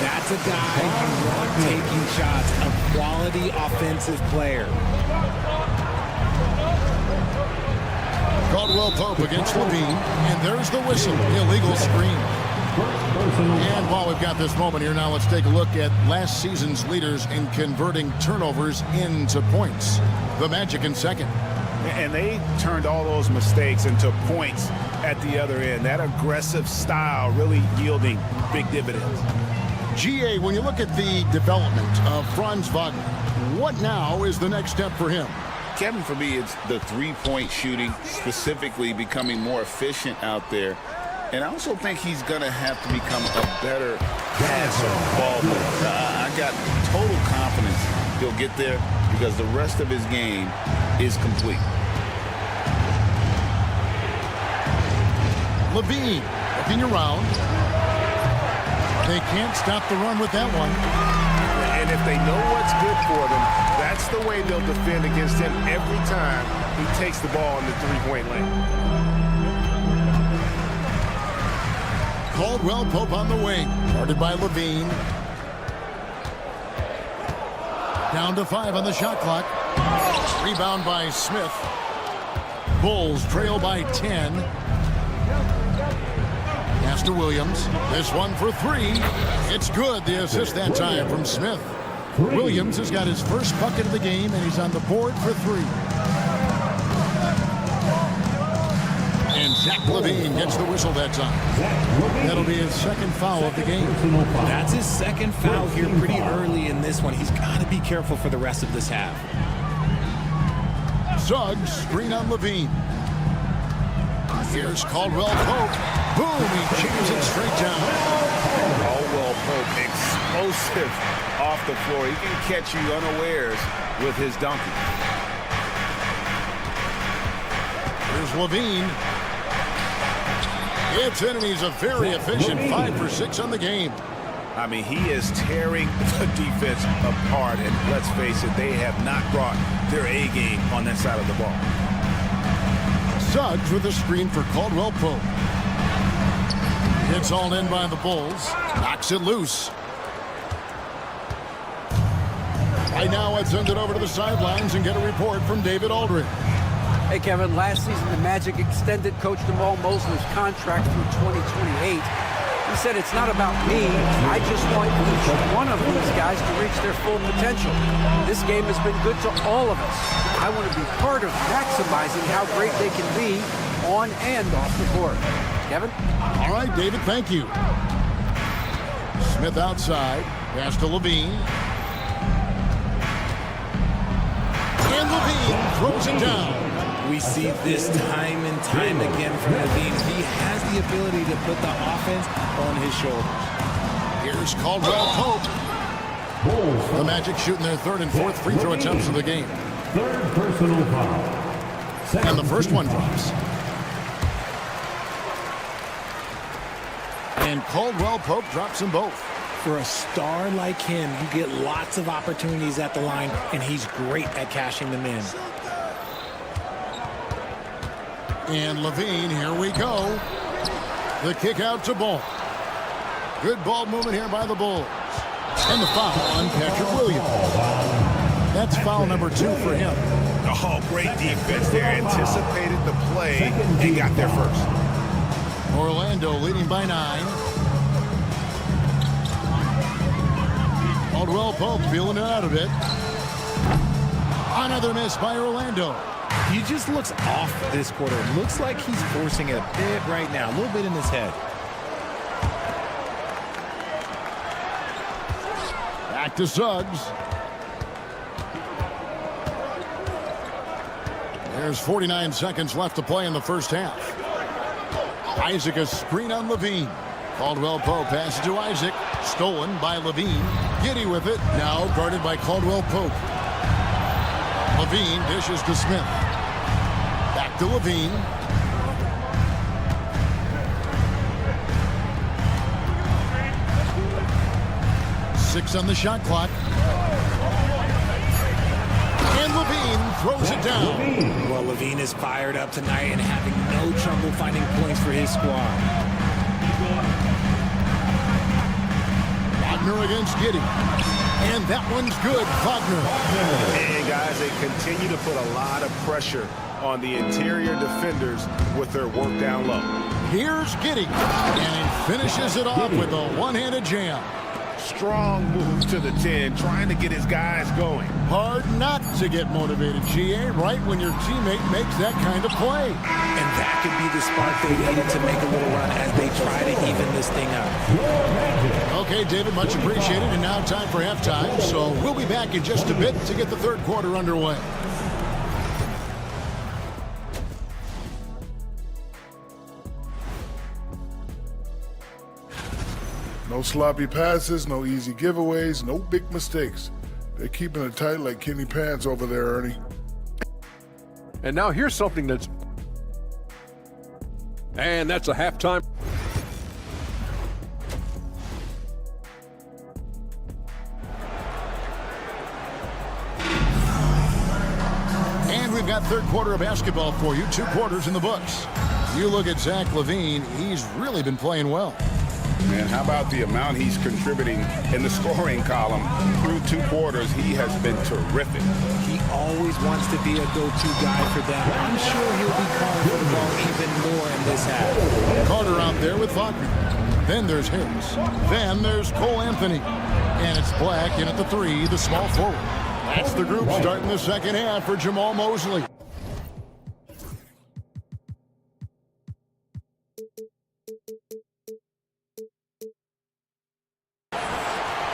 That's a guy you want taking shots, a quality offensive player. Caldwell Pope against Levine, and there's the whistle. Illegal screen. And while we've got this moment here, now let's take a look at last season's leaders in converting turnovers into points. The Magic in second. And they turned all those mistakes into points at the other end. That aggressive style really yielding big dividends. GA, when you look at the development of Franz Wagner, what now is the next step for him? Kevin, for me, it's the three-point shooting, specifically becoming more efficient out there. And I also think he's going to have to become a better passer, ball player. I got total confidence he'll get there because the rest of his game is complete. Levine looking around. They can't stop the run with that one. And if they know what's good for them, that's the way they'll defend against him every time he takes the ball in the three-point lane. Caldwell Pope on the wing. Guarded by Levine. Down to 5 on the shot clock. Rebound by Smith. Bulls trail by 10. Pass to Williams. This one for 3. It's good. The assist that time from Smith. Williams has got his first bucket of the game, and he's on the board for 3. And Zach Levine gets the whistle that time. That'll be his second foul of the game. That's his second foul here pretty early in this one. He's got to be careful for the rest of this half. Suggs, screen on Levine. Here's Caldwell Pope. Boom, he jams it straight down. Caldwell Pope, explosive off the floor. He can catch you unawares with his dunking. Here's Levine. It's in, and he's a very efficient 5 for 6 on the game. I mean, he is tearing the defense apart, and let's face it, they have not brought their A game on that side of the ball. Suggs with a screen for Caldwell Pope. It's all in by the Bulls. Knocks it loose. Right now, I'd send it over to the sidelines and get a report from David Aldridge. Hey, Kevin, last season the Magic extended Coach Jamal Mosley's contract through 2028. He said, it's not about me. I just want each one of these guys to reach their full potential. This game has been good to all of us. I want to be part of maximizing how great they can be on and off the court. Kevin? All right, David, thank you. Smith outside. Pass to Levine. And Levine throws it down. We see this time and time again from Levine. He has the ability to put the offense on his shoulders. Here's Caldwell Pope. The Magic shooting their third and fourth free throw attempts of the game. Third personal foul. And the first one drops. And Caldwell Pope drops them both. For a star like him, you get lots of opportunities at the line, and he's great at cashing them in. And Levine, here we go. The kick out to Ball. Good ball movement here by the Bulls. And the foul on Patrick Williams. That's foul number 2 for him. Oh, great defense there. Anticipated the play and got there first. Orlando leading by 9. Caldwell Pope feeling it out a bit. Another miss by Orlando. He just looks off this quarter. Looks like he's forcing it a bit right now. A little bit in his head. Back to Suggs. There's 49 seconds left to play in the first half. Isaac a screen on Levine. Caldwell Pope passes to Isaac. Stolen by Levine. Giddy with it. Now guarded by Caldwell Pope. Levine dishes to Smith. Back to Levine. Six on the shot clock. And Levine throws it down. Well, Levine is fired up tonight and having no trouble finding points for his squad. Wagner against Giddy. And that one's good. Wagner. And guys, they continue to put a lot of pressure on the interior defenders with their work down low. Here's Giddy. And he finishes it off with a one-handed jam. Strong move to the 10, trying to get his guys going. Hard not to get motivated, GA, right when your teammate makes that kind of play. And that could be the spark they needed to make a little run as they try to even this thing up. Okay, David, much appreciated. And now time for halftime. So we'll be back in just a bit to get the third quarter underway. No sloppy passes, no easy giveaways, no big mistakes. They're keeping it tight like Kenny Pants over there, Ernie. And now here's something that's... And that's a halftime. And we've got third quarter of basketball for you. 2 quarters in the books. You look at Zach LaVine, he's really been playing well. Man, how about the amount he's contributing in the scoring column? Through 2 quarters, he has been terrific. He always wants to be a go-to guy for them. I'm sure he'll be calling for the ball even more in this half. Carter out there with Wagner. Then there's Harris. Then there's Cole Anthony. And it's Black in at the 3, the small forward. That's the group starting the second half for Jamal Mosley.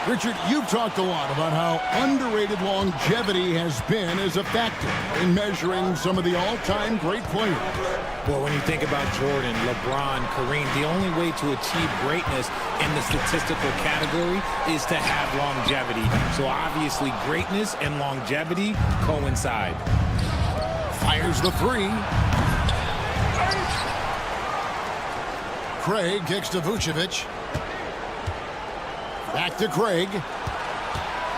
Richard, you've talked a lot about how underrated longevity has been as a factor in measuring some of the all-time great players. Well, when you think about Jordan, LeBron, Kareem, the only way to achieve greatness in the statistical category is to have longevity. So obviously greatness and longevity coincide. Fires the 3. Craig kicks to Vucevic. Back to Craig.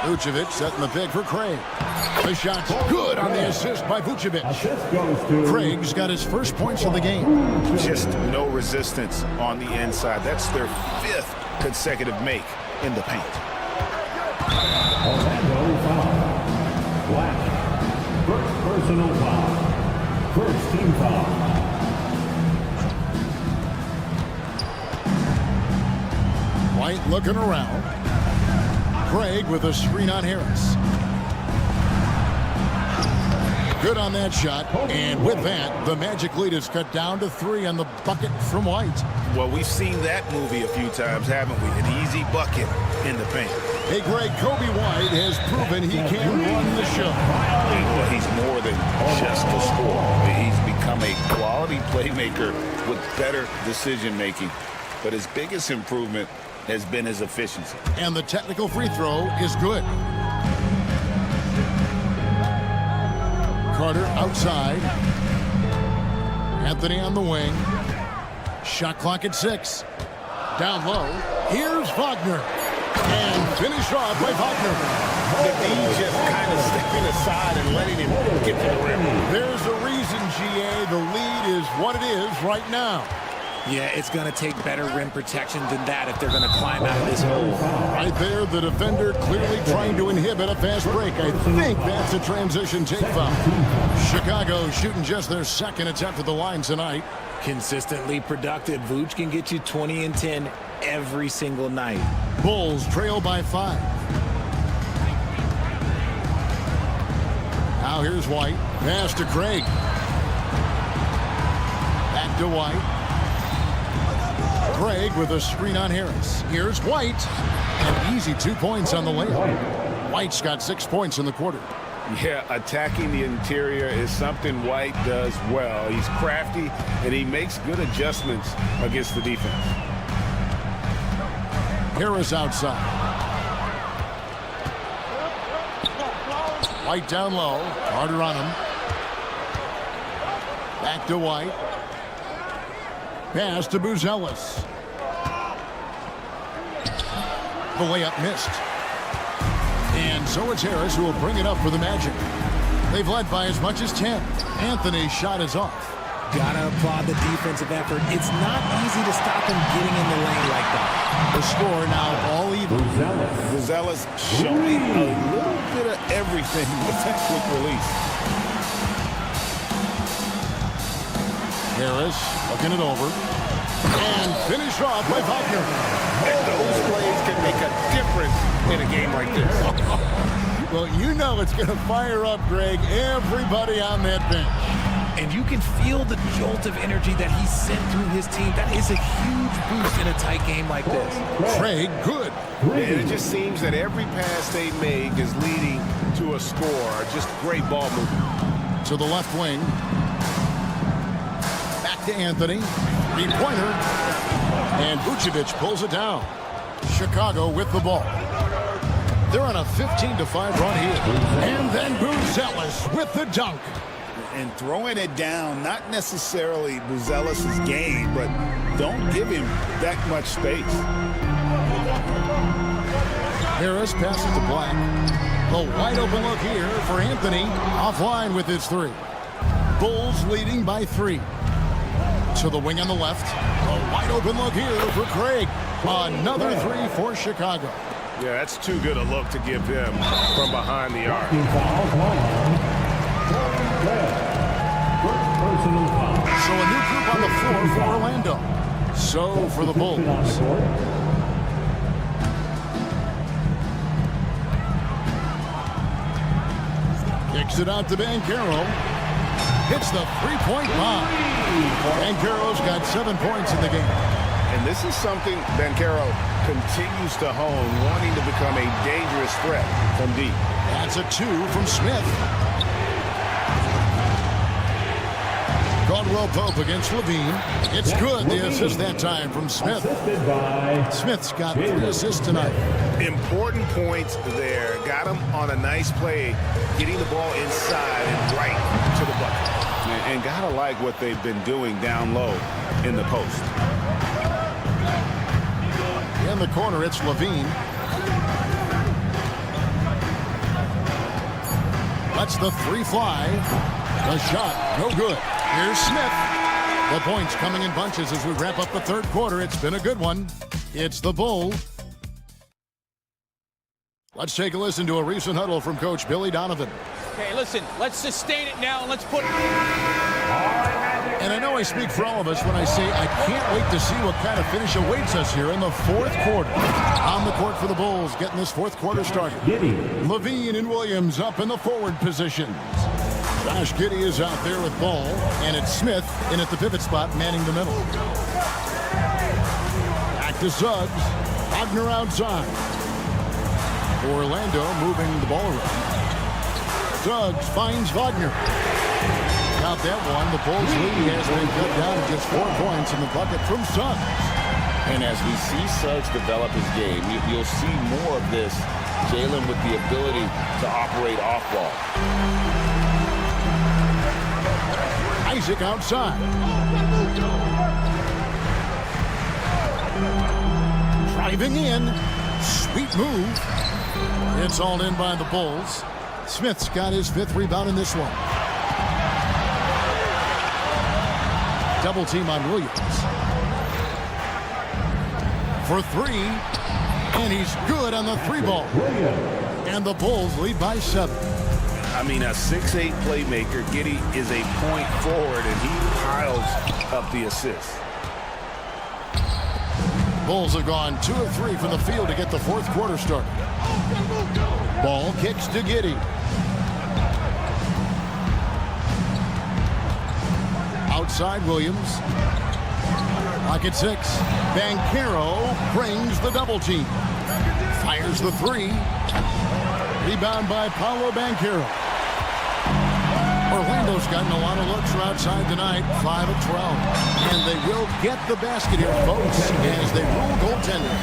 Vucevic setting the pick for Craig. The shot's good on the assist by Vucevic. Craig's got his first points of the game. Just no resistance on the inside. That's their 5th consecutive make in the paint. Orlando foul. Black. First personal foul. First team foul. White looking around. Craig with a screen on Harris. Good on that shot. And with that, the Magic lead is cut down to 3 on the bucket from White. Well, we've seen that movie a few times, haven't we? An easy bucket in the paint. Hey, Greg, Kobe White has proven he can run the show. Well, he's more than just a scorer. He's become a quality playmaker with better decision-making. But his biggest improvement has been his efficiency. And the technical free throw is good. Carter outside. Anthony on the wing. Shot clock at 6. Down low. Here's Wagner. And finished off by Wagner. He's just kind of stepping aside and letting him get to the rim. There's a reason, GA. The lead is what it is right now. Yeah, it's going to take better rim protection than that if they're going to climb out of this hole. Right there, the defender clearly trying to inhibit a fast break. I think that's a transition take foul. Chicago shooting just their 2nd attempt at the line tonight. Consistently productive. Vooch can get you 20 and 10 every single night. Bulls trail by 5. Now here's White. Pass to Craig. Back to White. Craig with a screen on Harris. Here's White. An easy 2 points on the layup. White's got 6 points in the quarter. Yeah, attacking the interior is something White does well. He's crafty, and he makes good adjustments against the defense. Harris outside. White down low. Carter on him. Back to White. Pass to Buzelis. The layup missed. And so it's Harris who will bring it up for the Magic. They've led by as much as 10. Anthony's shot is off. Gotta applaud the defensive effort. It's not easy to stop him getting in the lane like that. The score now all even. Buzelis showing a little bit of everything with that quick release. Harris looking it over. And finished off by Wagner. And those plays can make a difference in a game like this. Well, you know it's going to fire up, Greg, everybody on that bench. And you can feel the jolt of energy that he sent through his team. That is a huge boost in a tight game like this. Craig, good. And it just seems that every pass they make is leading to a score. Just great ball movement. To the left wing. Back to Anthony. Three-pointer. And Vucevic pulls it down. Chicago with the ball. They're on a 15-5 run here. And then Buzelis with the dunk. And throwing it down, not necessarily Buzelis' game, but don't give him that much space. Harris passes to Black. A wide open look here for Anthony. Offline with his 3. Bulls leading by 3. To the wing on the left. A wide open look here for Craig. Another 3 for Chicago. Yeah, that's too good a look to give them from behind the arc. So a new group on the floor for Orlando. So for the Bulls. Kicks it out to Banchero. Hits the three-point line. Banchero's got 7 points in the game. And this is something Banchero continues to hone, wanting to become a dangerous threat from deep. That's a 2 from Smith. Caldwell Pope against Levine. It's good. The assist that time from Smith. Smith's got 3 assists tonight. Important points there. Got him on a nice play, getting the ball inside and right to the bucket. And gotta like what they've been doing down low in the post. In the corner, it's Levine. Lets the three fly. The shot, no good. Here's Smith. The points coming in bunches as we wrap up the third quarter. It's been a good one. It's the Bull. Let's take a listen to a recent huddle from Coach Billy Donovan. Okay, listen, let's sustain it now and let's put it. And I know I speak for all of us when I say I can't wait to see what kind of finish awaits us here in the fourth quarter. On the court for the Bulls, getting this fourth quarter started. Levine and Williams up in the forward positions. Josh Giddey is out there with ball, and it's Smith in at the pivot spot, manning the middle. Back to Suggs. Wagner outside. Orlando moving the ball around. Suggs finds Wagner. Got that one. The Bulls lead has been cut down to just 4 points in the bucket from Suggs. And as we see Suggs develop his game, you'll see more of this. Jalen with the ability to operate off ball. Isaac outside. Driving in. Sweet move. It's all in by the Bulls. Smith's got his 5th rebound in this one. Double team on Williams. For 3. And he's good on the 3-ball. And the Bulls lead by 7. I mean, a 6'8 playmaker. Giddey is a point forward, and he piles up the assists. Bulls have gone 2 of 3 from the field to get the fourth quarter started. Ball kicks to Giddey. Outside Williams. Lock at 6. Banchero brings the double team. Fires the 3. Rebound by Paolo Banchero. Orlando's gotten a lot of looks from outside tonight, 5 of 12. And they will get the basket here, folks, as they rule goaltending.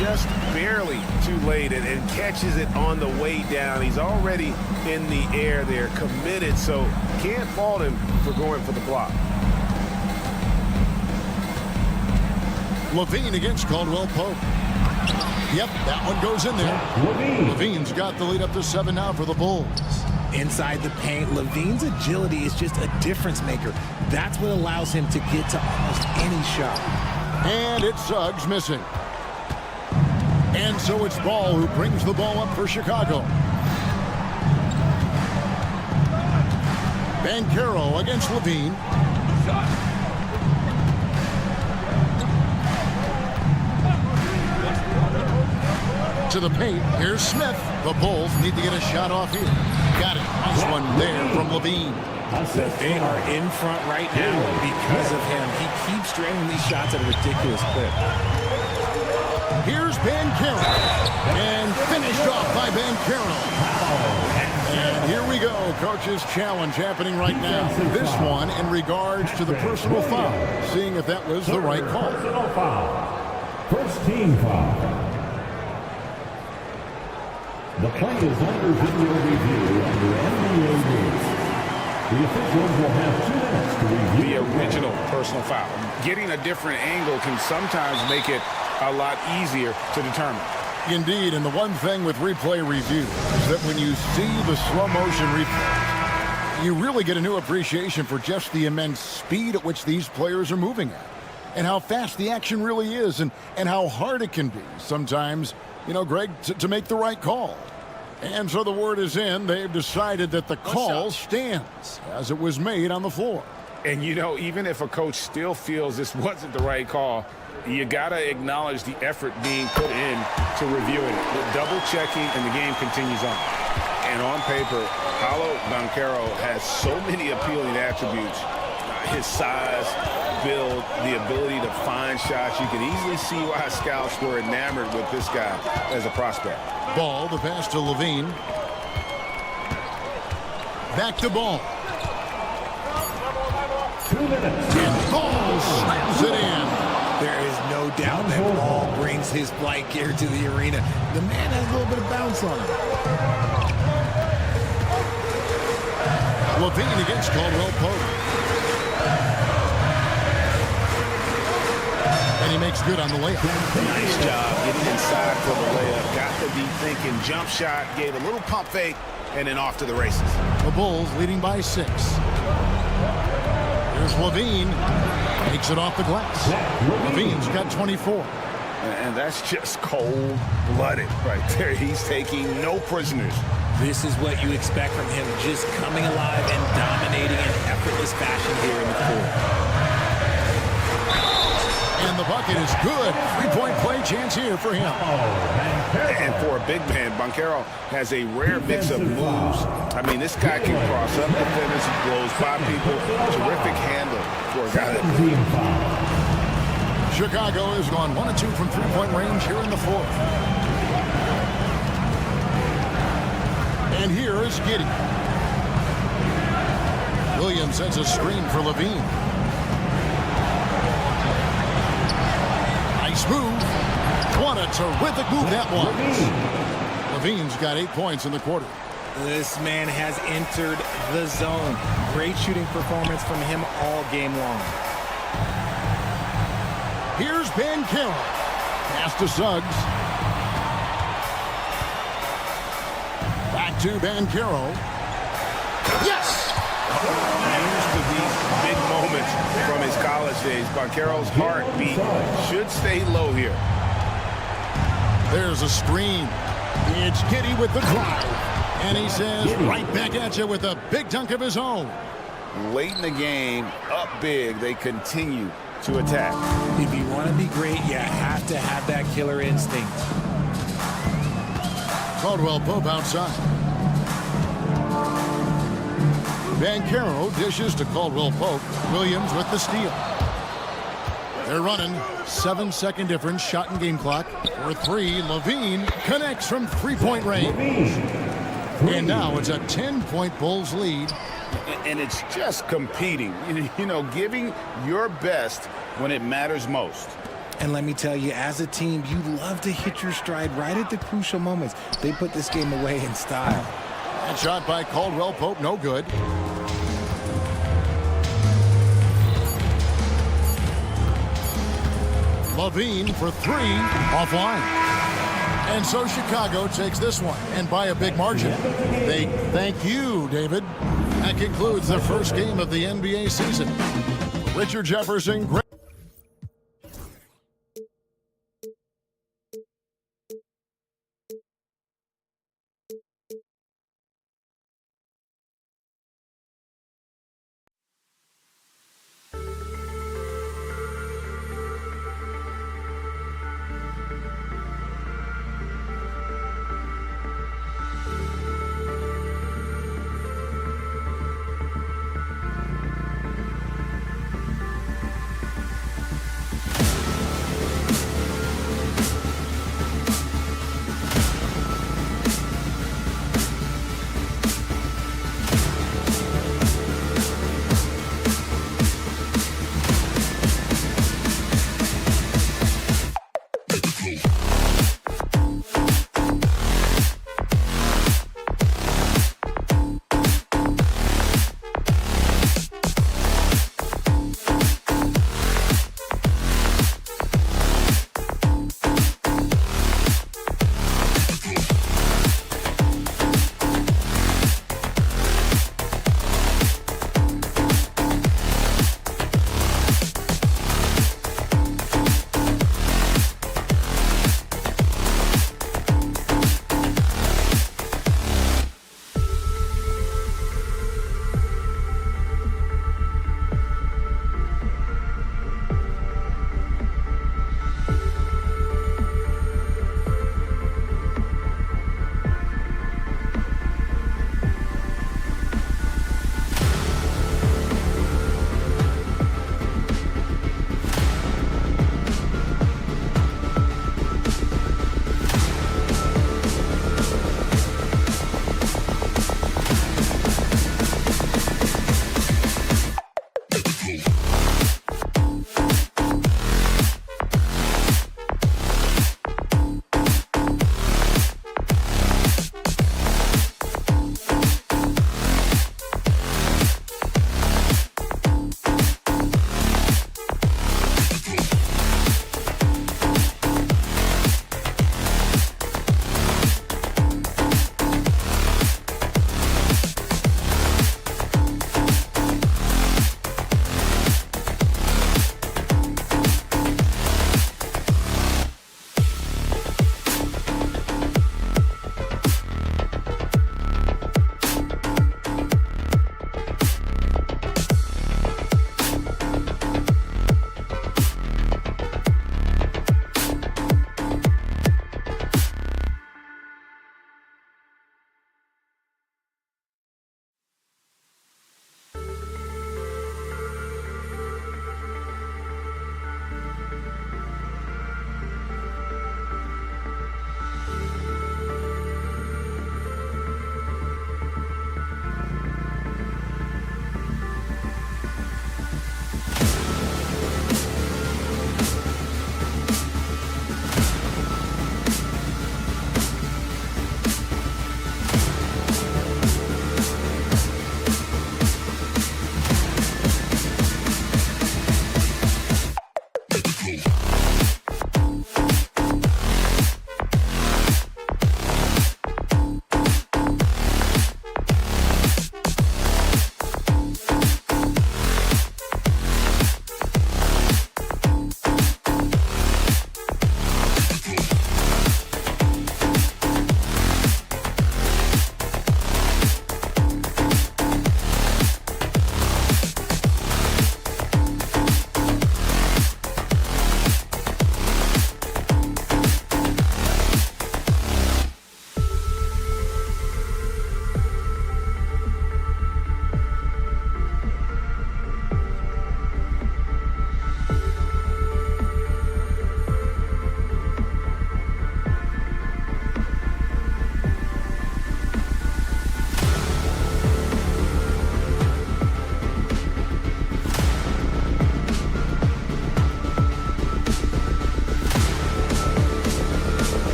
Just barely too late and catches it on the way down. He's already in the air there, committed, so can't fault him for going for the block. Levine against Caldwell Pope. Yep, that one goes in there. Levine's got the lead up to 7 now for the Bulls. Inside the paint, Levine's agility is just a difference maker. That's what allows him to get to almost any shot. And it's Suggs missing. And so it's Ball who brings the ball up for Chicago. Banchero against Levine. To the paint. Here's Smith. The Bulls need to get a shot off here. Got it. Nice one there from Levine. They are in front right now because of him. He keeps draining these shots at a ridiculous clip. Here's Banchero. And finished off by Banchero. And here we go. Coach's challenge happening right now. This one in regards to the personal foul. Seeing if that was the right call. Personal foul. First team foul. The play is under video review under NBA rules. The officials will have 2 minutes to review the original personal foul. Getting a different angle can sometimes make it a lot easier to determine. Indeed, and the one thing with replay review is that when you see the slow motion replay, you really get a new appreciation for just the immense speed at which these players are moving at, and how fast the action really is, and how hard it can be sometimes, you know, Greg, to make the right call. And so the word is in. They've decided that the call stands as it was made on the floor. And, you know, even if a coach still feels this wasn't the right call, you got to acknowledge the effort being put in to reviewing it. The double-checking, and the game continues on. And on paper, Paolo Banchero has so many appealing attributes. His size, build, the ability to find shots. You can easily see why scouts were enamored with this guy as a prospect. Ball, the pass to Levine. Back to Ball. 2 minutes. And Ball slams it in. There is no doubt that Ball brings his flight gear to the arena. The man has a little bit of bounce on him. Levine against Caldwell Pope. And he makes good on the layup. Nice job getting inside for the layup. Got to be thinking jump shot, gave a little pump fake, and then off to the races. The Bulls leading by 6. Here's Levine. Takes it off the glass. Levine's got 24. And that's just cold-blooded right there. He's taking no prisoners. This is what you expect from him, just coming alive and dominating in effortless fashion here in the court. And the bucket is good. 3-point play chance here for him. And for a big man, Banchero has a rare mix of moves. I mean, this guy can cross up defenders, he blows by people. Terrific handle for a guy that... Chicago has gone 1 of 2 from 3-point range here in the fourth. And here is Giddey. Williams sends a screen for Levine. Nice move. What a terrific move that was. Levine's got 8 points in the quarter. This man has entered the zone. Great shooting performance from him all game long. Here's Banchero. Pass to Suggs. Back to Banchero. Yes! Used to these big moments from his college days. Banchero's heartbeat should stay low here. There's a screen. It's Giddey with the drive. And he says, right back at you with a big dunk of his own. Late in the game, up big, they continue to attack. If you want to be great, you have to have that killer instinct. Caldwell Pope outside. Banchero dishes to Caldwell Pope. Williams with the steal. They're running. 7-second difference. Shot and game clock. For 3, Levine connects from 3-point range. And now it's a 10-point Bulls lead. And it's just competing, you know, giving your best when it matters most. And let me tell you, as a team, you love to hit your stride right at the crucial moments. They put this game away in style. That shot by Caldwell Pope, no good. Levine for 3, offline. And so Chicago takes this one, and by a big margin. Thank you, David. That concludes the first game of the NBA season. Richard Jefferson.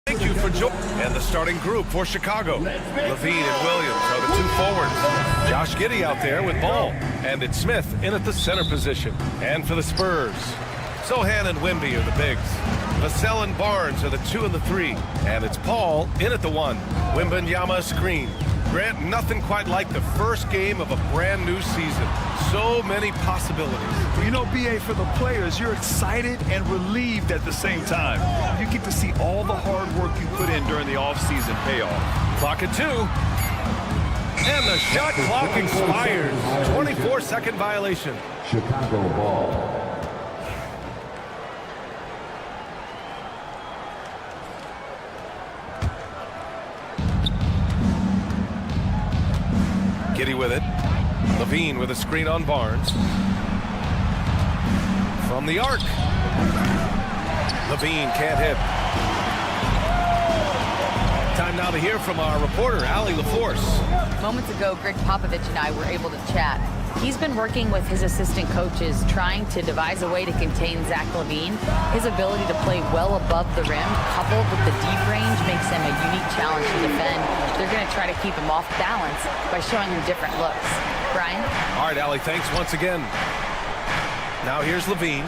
Thank you for joining. And the starting group for Chicago. Levine and Williams are the two forwards. Josh Giddey out there with ball. And it's Smith in at the center position. And for the Spurs, Sohan and Wemby are the bigs. Vassell and Barnes are the 2 and the 3. And it's Paul in at the 1. Wembanyama screen. Grant, nothing quite like the first game of a brand new season. So many possibilities. You know, BA, for the players, you're excited and relieved at the same time. You get to see all the hard work you put in during the offseason pay off. Clock at 2. And the shot clock expires. 24-second violation. Chicago ball. Giddey with it. Levine with a screen on Barnes. From the arc. Levine can't hit. Time now to hear from our reporter, Allie LaForce. Moments ago, Greg Popovich and I were able to chat. He's been working with his assistant coaches, trying to devise a way to contain Zach LaVine. His ability to play well above the rim, coupled with the deep range, makes him a unique challenge to defend. They're going to try to keep him off balance by showing him different looks. Brian? All right, Allie, thanks once again. Now here's Levine.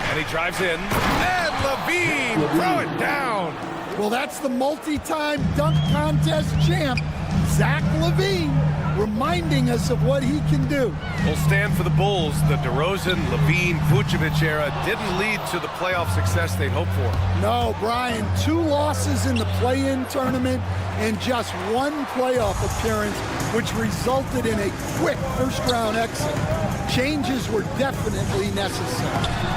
And he drives in. And Levine, throw it down. Well, that's the multi-time dunk contest champ, Zach LaVine, reminding us of what he can do. Will stand for the Bulls. The DeRozan, Levine, Vucevic era didn't lead to the playoff success they'd hoped for. No, Brian, 2 losses in the play-in tournament and just 1 playoff appearance, which resulted in a quick first-round exit. Changes were definitely necessary.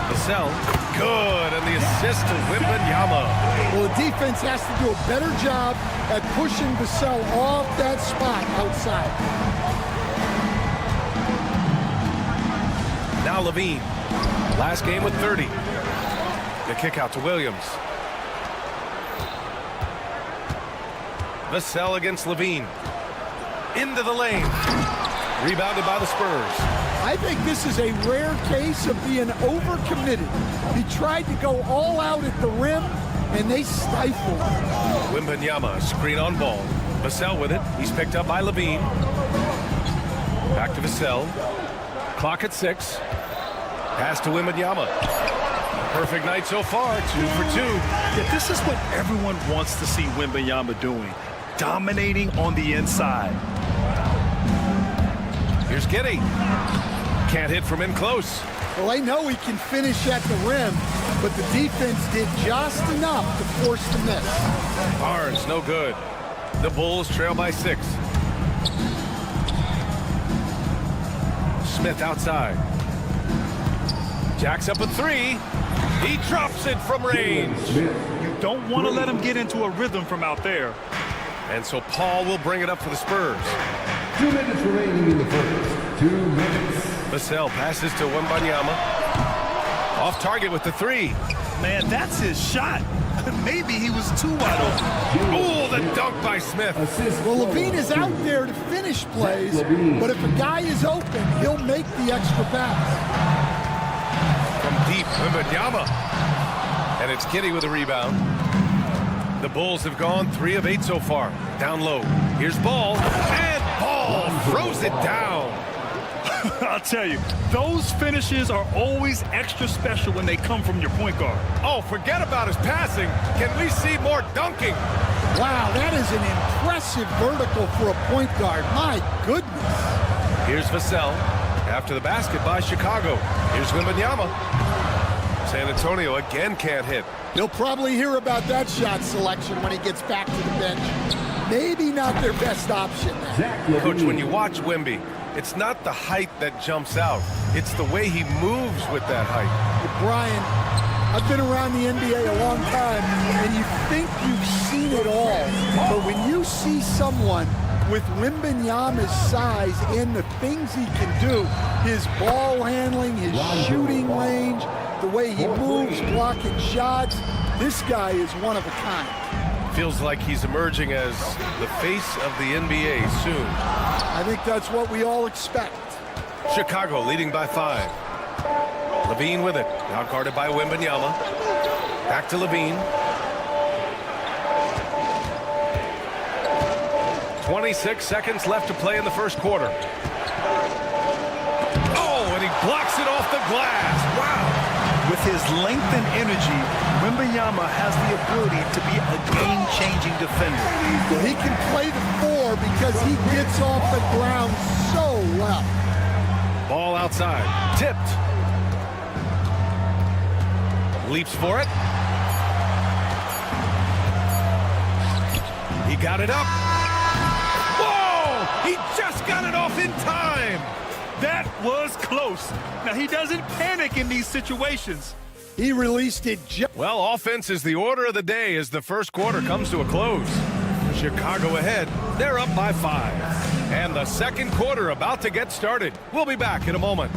Vassell, good, and the assist to Wembanyama. Well, the defense has to do a better job at pushing Vassell off that spot outside. Now Levine, last game with 30. The kick out to Williams. Vassell against Levine. Into the lane. Rebounded by the Spurs. I think this is a rare case of being overcommitted. He tried to go all out at the rim, and they stifled him. Wembanyama, screen on ball. Vassell with it. He's picked up by Levine. Back to Vassell. Clock at 6. Pass to Wembanyama. Perfect night so far, 2 for 2. Yeah, this is what everyone wants to see Wembanyama doing, dominating on the inside. Here's Giddey. Can't hit from in close. Well, they know he can finish at the rim, but the defense did just enough to force the miss. Barnes, no good. The Bulls trail by 6. Smith outside. Jacks up a 3. He drops it from range. You don't want to let him get into a rhythm from out there. And so Paul will bring it up for the Spurs. 2 minutes remaining in the first. 2 minutes. Vassell passes to Wembanyama. Off target with the 3. Man, that's his shot. Maybe he was too wide open. Oh, the dunk by Smith. Well, Levine is out there to finish plays, but if a guy is open, he'll make the extra pass. From deep, Wembanyama. And it's Giddey with a rebound. The Bulls have gone 3 of 8 so far. Down low. Here's Ball. And Ball throws it down. I'll tell you, those finishes are always extra special when they come from your point guard. Oh, forget about his passing. Can we see more dunking? Wow, that is an impressive vertical for a point guard. My goodness. Here's Vassell. After the basket by Chicago. Here's Wembanyama. San Antonio again can't hit. He'll probably hear about that shot selection when he gets back to the bench. Maybe not their best option. Coach, when you watch Wemby, it's not the height that jumps out. It's the way he moves with that height. But Brian, I've been around the NBA a long time, and you think you've seen it all. But when you see someone with Wembanyama's size and the things he can do, his ball handling, his shooting range, the way he moves, blocking shots, this guy is one of a kind. Feels like he's emerging as the face of the NBA soon. I think that's what we all expect. Chicago leading by 5. Levine with it. Now guarded by Wembanyama. Back to Levine. 26 seconds left to play in the first quarter. Oh, and he blocks it off the glass. Wow. With his length and energy, Wembanyama has the ability to be a game-changing defender. Well, he can play the 4 because he gets off the ground so well. Ball outside. Tipped. Leaps for it. He got it up. Whoa! He just got it off in time. That was close. Now, he doesn't panic in these situations. He released it well, offense is the order of the day as the first quarter comes to a close. Chicago ahead. They're up by 5. And the second quarter about to get started. We'll be back in a moment.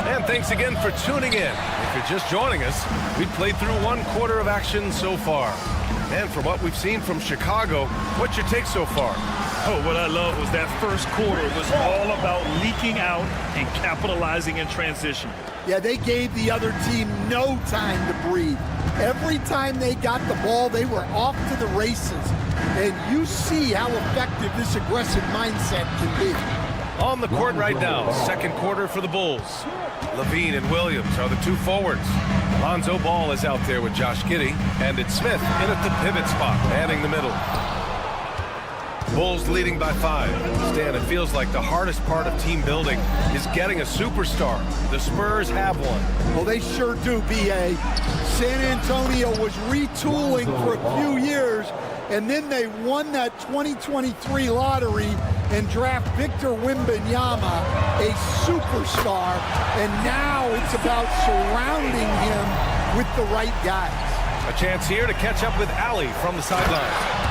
And thanks again for tuning in. If you're just joining us, we've played through 1 quarter of action so far. And from what we've seen from Chicago, what's your take so far? Oh, what I love was that first quarter was all about leaking out and capitalizing in transition. Yeah, they gave the other team no time to breathe. Every time they got the ball, they were off to the races. And you see how effective this aggressive mindset can be. On the court right now, second quarter for the Bulls. Levine and Williams are the 2 forwards. Lonzo Ball is out there with Josh Giddey, and it's Smith in at the pivot spot, manning the middle. Bulls leading by 5. Stan, it feels like the hardest part of team building is getting a superstar. The Spurs have one. Well, they sure do, B.A. San Antonio was retooling for a few years, and then they won that 2023 lottery and draft Victor Wembanyama, a superstar, and now it's about surrounding him with the right guys. A chance here to catch up with Allie from the sideline.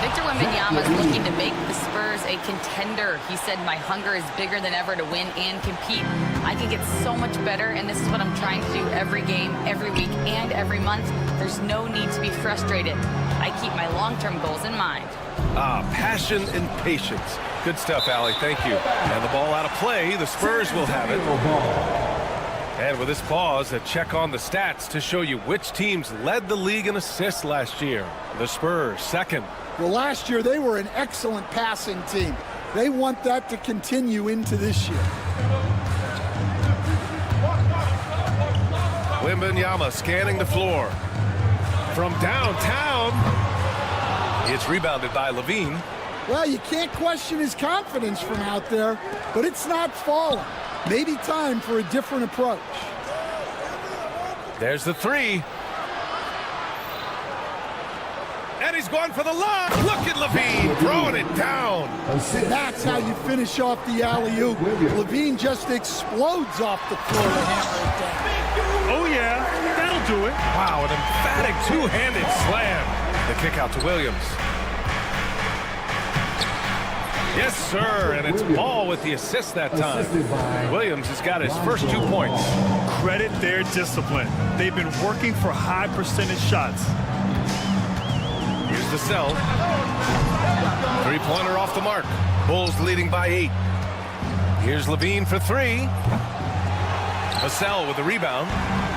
Victor Wembanyama is looking to make the Spurs a contender. He said, my hunger is bigger than ever to win and compete. I can get so much better, and this is what I'm trying to do every game, every week, and every month. There's no need to be frustrated. I keep my long-term goals in mind. Passion and patience. Good stuff, Allie. Thank you. And the ball out of play. The Spurs will have it. And with this pause, a check on the stats to show you which teams led the league in assists last year. The Spurs, second. Well, last year they were an excellent passing team. They want that to continue into this year. Wembanyama scanning the floor. From downtown, it's rebounded by Levine. Well, you can't question his confidence from out there, but it's not falling. Maybe time for a different approach. There's the 3. And he's going for the lob. Look at Levine throwing it down. That's how you finish off the alley-oop. Levine just explodes off the floor to hammer it down. Oh, yeah, that'll do it. Wow, an emphatic 2-handed slam. The kick out to Williams. Yes, sir, and it's Ball with the assist that time. Williams has got his first 2 points. Credit their discipline. They've been working for high percentage shots. Here's the cell. 3-pointer off the mark. Bulls leading by 8. Here's Levine for 3. Vassell with the rebound.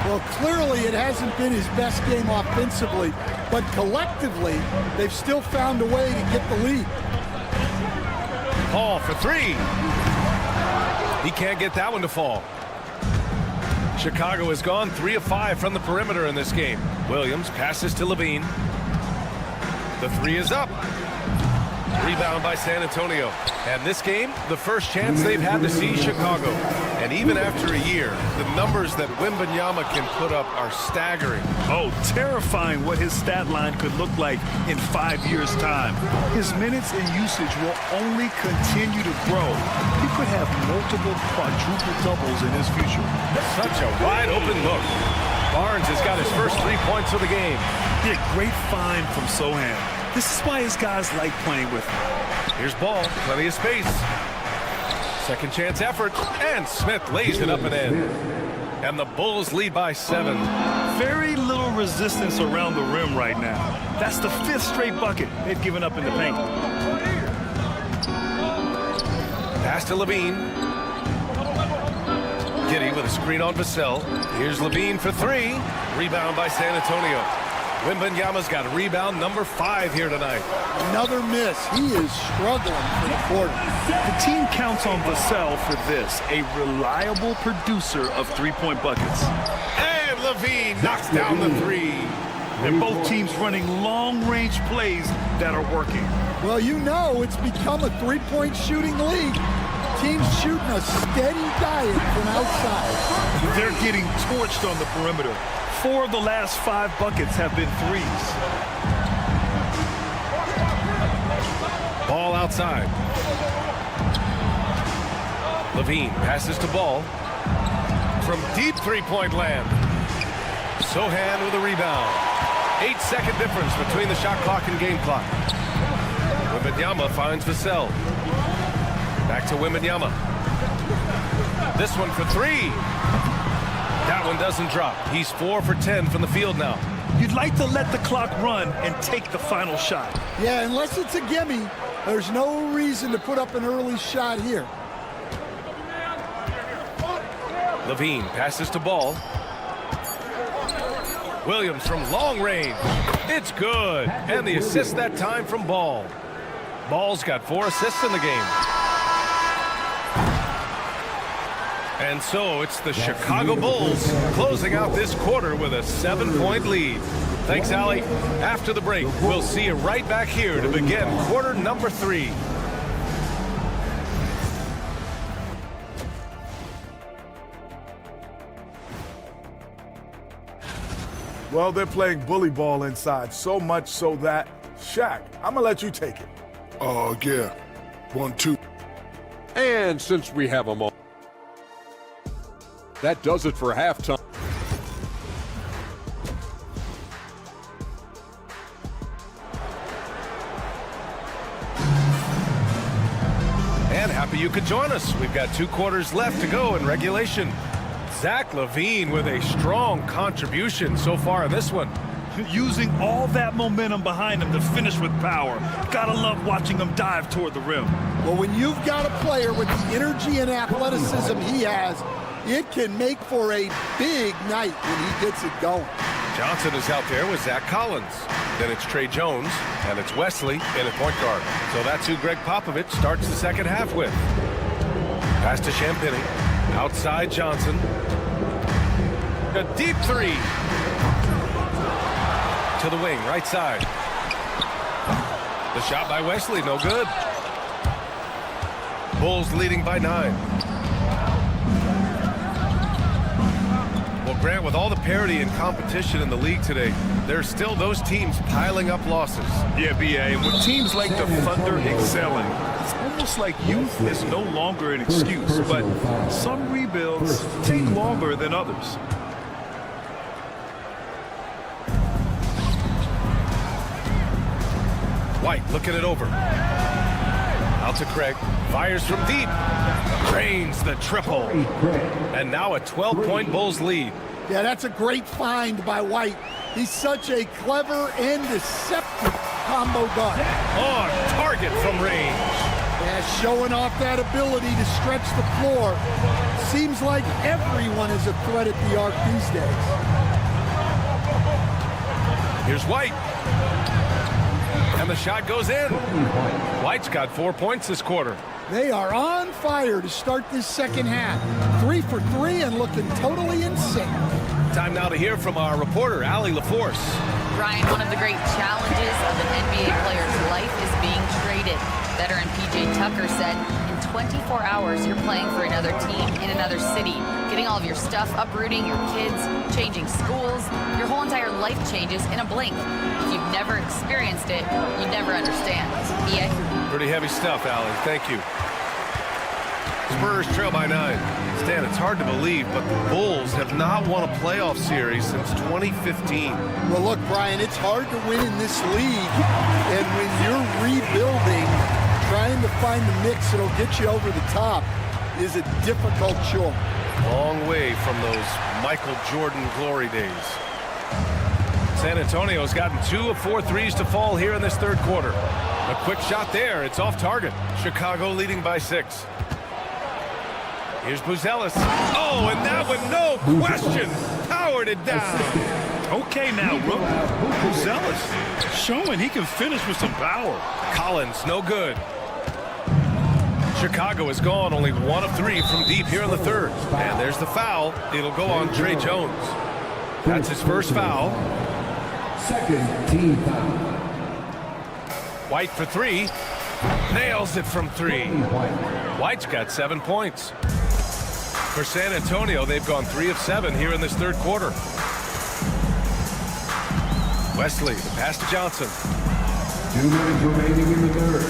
Well, clearly it hasn't been his best game offensively, but collectively, they've still found a way to get the lead. Paul for 3. He can't get that one to fall. Chicago has gone 3 of 5 from the perimeter in this game. Williams passes to Levine. The 3 is up. Rebound by San Antonio. And this game, the first chance they've had to see Chicago. And even after a year, the numbers that Wembanyama can put up are staggering. Oh, terrifying what his stat line could look like in 5 years' time. His minutes and usage will only continue to grow. He could have multiple quadruple doubles in his future. Such a wide open look. Barnes has got his first 3 points of the game. Yeah, great find from Sohan. This is why his guys like playing with him. Here's Ball, plenty of space. Second chance effort, and Smith lays it up and in. And the Bulls lead by 7. Very little resistance around the rim right now. That's the 5th straight bucket they've given up in the paint. Pass to Levine. Giddy with a screen on Vassell. Here's Levine for three. Rebound by San Antonio. Wembanyama's got rebound number 5 here tonight. Another miss. He is struggling for the quarter. The team counts on Vassell for this, a reliable producer of three-point buckets. And Levine knocks down the 3. And both teams running long-range plays that are working. Well, you know it's become a three-point shooting league. Teams shooting a steady diet from outside. They're getting torched on the perimeter. 4 of the last 5 buckets have been threes. Ball outside. Levine passes to Ball. From deep three-point land. Sohan with a rebound. 8-second difference between the shot clock and game clock. Wembanyama finds Vassell. Back to Wembanyama. This one for 3. That one doesn't drop. He's 4 for 10 from the field now. You'd like to let the clock run and take the final shot. Yeah, unless it's a gimme, there's no reason to put up an early shot here. Levine passes to Ball. Williams from long range. It's good. And the assist that time from Ball. Ball's got 4 assists in the game. And so it's the Chicago Bulls closing out this quarter with a 7-point lead. Thanks, Allie. After the break, we'll see you right back here to begin quarter number 3. Well, they're playing bully ball inside, so much so that, Shaq, I'm going to let you take it. Oh, yeah. 1-2. And since we have them all, that does it for halftime. And happy you could join us. We've got 2 quarters left to go in regulation. Zach LaVine with a strong contribution so far in this one. Using all that momentum behind him to finish with power. Gotta love watching him dive toward the rim. Well, when you've got a player with the energy and athleticism he has, it can make for a big night when he gets it going. Johnson is out there with Zach Collins. Then it's Trey Jones, and it's Wesley in at point guard. So that's who Greg Popovich starts the second half with. Pass to Champagny. Outside Johnson. A deep 3. To the wing, right side. The shot by Wesley, no good. Bulls leading by 9. Well, Grant, with all the parity and competition in the league today, there's still those teams piling up losses. Yeah, B.A., and with teams like the Thunder excelling, it's almost like youth is no longer an excuse, but some rebuilds take longer than others. White looking it over. Out to Craig. Fires from deep. Drains the triple. And now a 12-point Bulls lead. Yeah, that's a great find by White. He's such a clever and deceptive combo guard. On target from range. Yeah, showing off that ability to stretch the floor. Seems like everyone is a threat at the arc these days. Here's White. And the shot goes in. White's got 4 points this quarter. They are on fire to start this second half. 3 for 3 and looking totally insane. Time now to hear from our reporter, Allie LaForce. Ryan, one of the great challenges of an NBA player's life is being traded. Veteran P.J. Tucker said, in 24 hours, you're playing for another team in another city, getting all of your stuff, uprooting your kids, changing schools. Your whole entire life changes in a blink. If you've never experienced it, you never understand. EA? Pretty heavy stuff, Allie. Thank you. Spurs trail by 9. Stan, it's hard to believe, but the Bulls have not won a playoff series since 2015. Well, look, Brian, it's hard to win in this league. And when you're rebuilding, trying to find the mix that'll get you over the top is a difficult chore. Long way from those Michael Jordan glory days. San Antonio's gotten 2 of 4 threes to fall here in this third quarter. A quick shot there. It's off target. Chicago leading by 6. Here's Buzelis. Oh, and that one, no question, powered it down. Okay now, Buzelis showing he can finish with some power. Collins, no good. Chicago is gone, only 1 of 3 from deep here in the third. And there's the foul. It'll go on Trey Jones. That's his first foul. Second team foul. White for 3. Nails it from 3. White's got 7 points. For San Antonio, they've gone 3 of 7 here in this third quarter. Wesley, the pass to Johnson. 2 minutes remaining in the third.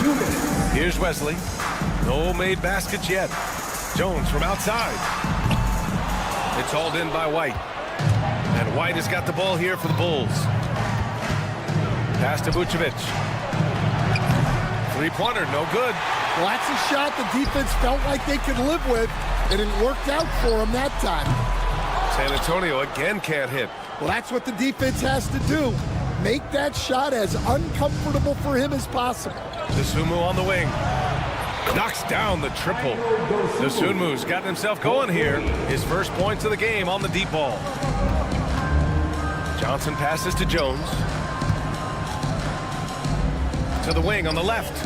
2 minutes. Here's Wesley. No made baskets yet. Jones from outside. It's hauled in by White. And White has got the ball here for the Bulls. Pass to Vucevic. Three-pointer, no good. Well, that's a shot the defense felt like they could live with, and it worked out for them that time. San Antonio again can't hit. Well, that's what the defense has to do. Make that shot as uncomfortable for him as possible. Dosunmu on the wing. Knocks down the triple. Dosunmu's gotten himself going here. His first points of the game on the deep ball. Johnson passes to Jones. To the wing on the left.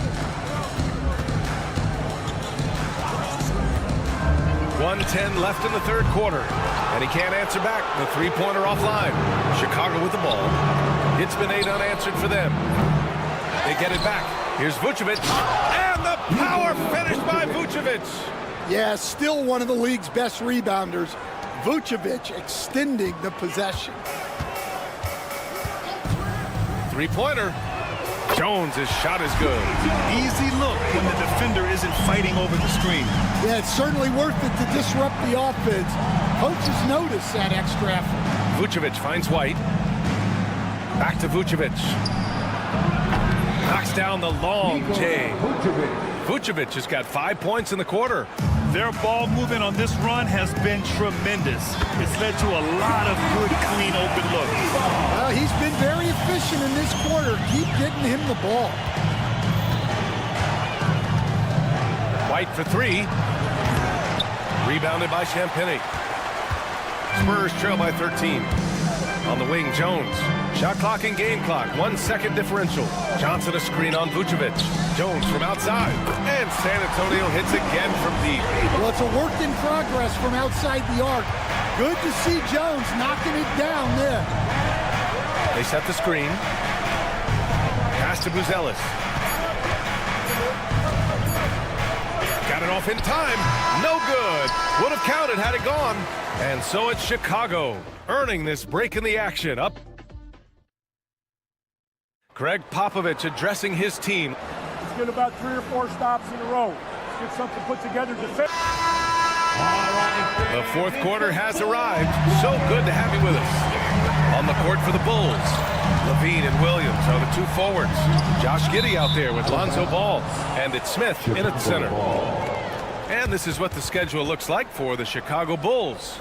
1:10 left in the third quarter. And he can't answer back. The three-pointer offline. Chicago with the ball. It's been 8 unanswered for them. They get it back. Here's Vucevic. And the power finish by Vucevic. Yeah, still one of the league's best rebounders. Vucevic extending the possession. Three-pointer. Jones' shot is good. Easy look when the defender isn't fighting over the screen. Yeah, it's certainly worth it to disrupt the offense. Coaches notice that extra effort. Vucevic finds White. Back to Vucevic. Knocks down the long J. Vucevic has got 5 points in the quarter. Their ball movement on this run has been tremendous. It's led to a lot of good, clean, open looks. Well, he's been very efficient in this quarter. Keep getting him the ball. White for 3. Rebounded by Champagnie. Spurs trail by 13. On the wing, Jones. Shot clock and game clock. 1 second differential. Johnson a screen on Vucevic. Jones from outside. And San Antonio hits again from deep. Well, it's a work in progress from outside the arc. Good to see Jones knocking it down there. They set the screen. Pass to Buzelis. Got it off in time. No good. Would have counted had it gone. And so it's Chicago earning this break in the action. Up. Greg Popovich addressing his team. Let's get about 3 or 4 stops in a row. Let's get something put together. The fourth quarter has arrived. So good to have you with us. On the court for the Bulls, Levine and Williams are the 2 forwards. Josh Giddey out there with Lonzo Ball. And it's Smith in at center. And this is what the schedule looks like for the Chicago Bulls.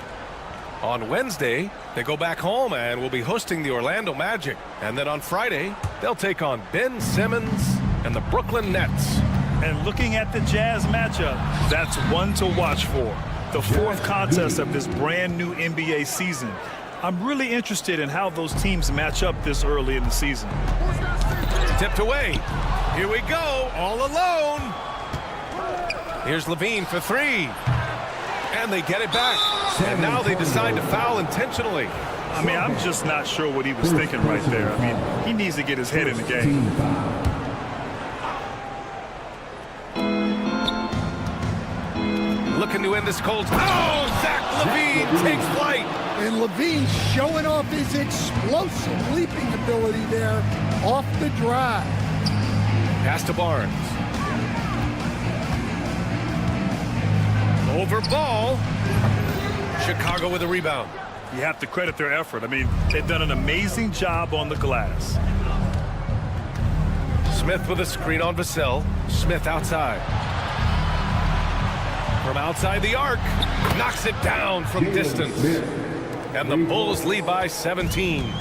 On Wednesday, they go back home and will be hosting the Orlando Magic. And then on Friday, they'll take on Ben Simmons and the Brooklyn Nets. And looking at the Jazz matchup, that's one to watch for. The 4th contest of this brand new NBA season. I'm really interested in how those teams match up this early in the season. Tipped away. Here we go, all alone. Here's Levine for 3. And they get it back. And now they decide to foul intentionally. I mean, I'm just not sure what he was thinking right there. I mean, he needs to get his head in the game. Looking to end this cold. Oh, Zach Levine takes flight. And Levine showing off his explosive leaping ability there off the drive. Pass to Barnes. Over ball. Chicago with a rebound. You have to credit their effort. I mean, they've done an amazing job on the glass. Smith with a screen on Vassell. Smith outside. From outside the arc. Knocks it down from distance. And the Bulls lead by 17.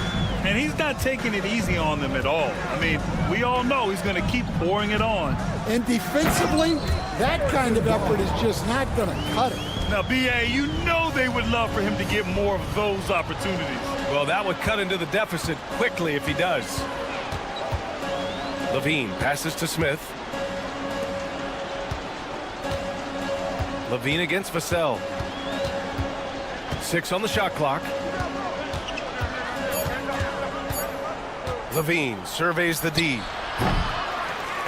And he's not taking it easy on them at all. I mean, we all know he's going to keep pouring it on. And defensively, that kind of effort is just not going to cut it. Now, B.A., you know they would love for him to get more of those opportunities. Well, that would cut into the deficit quickly if he does. Levine passes to Smith. Levine against Vassell. 6 on the shot clock. Levine surveys the D.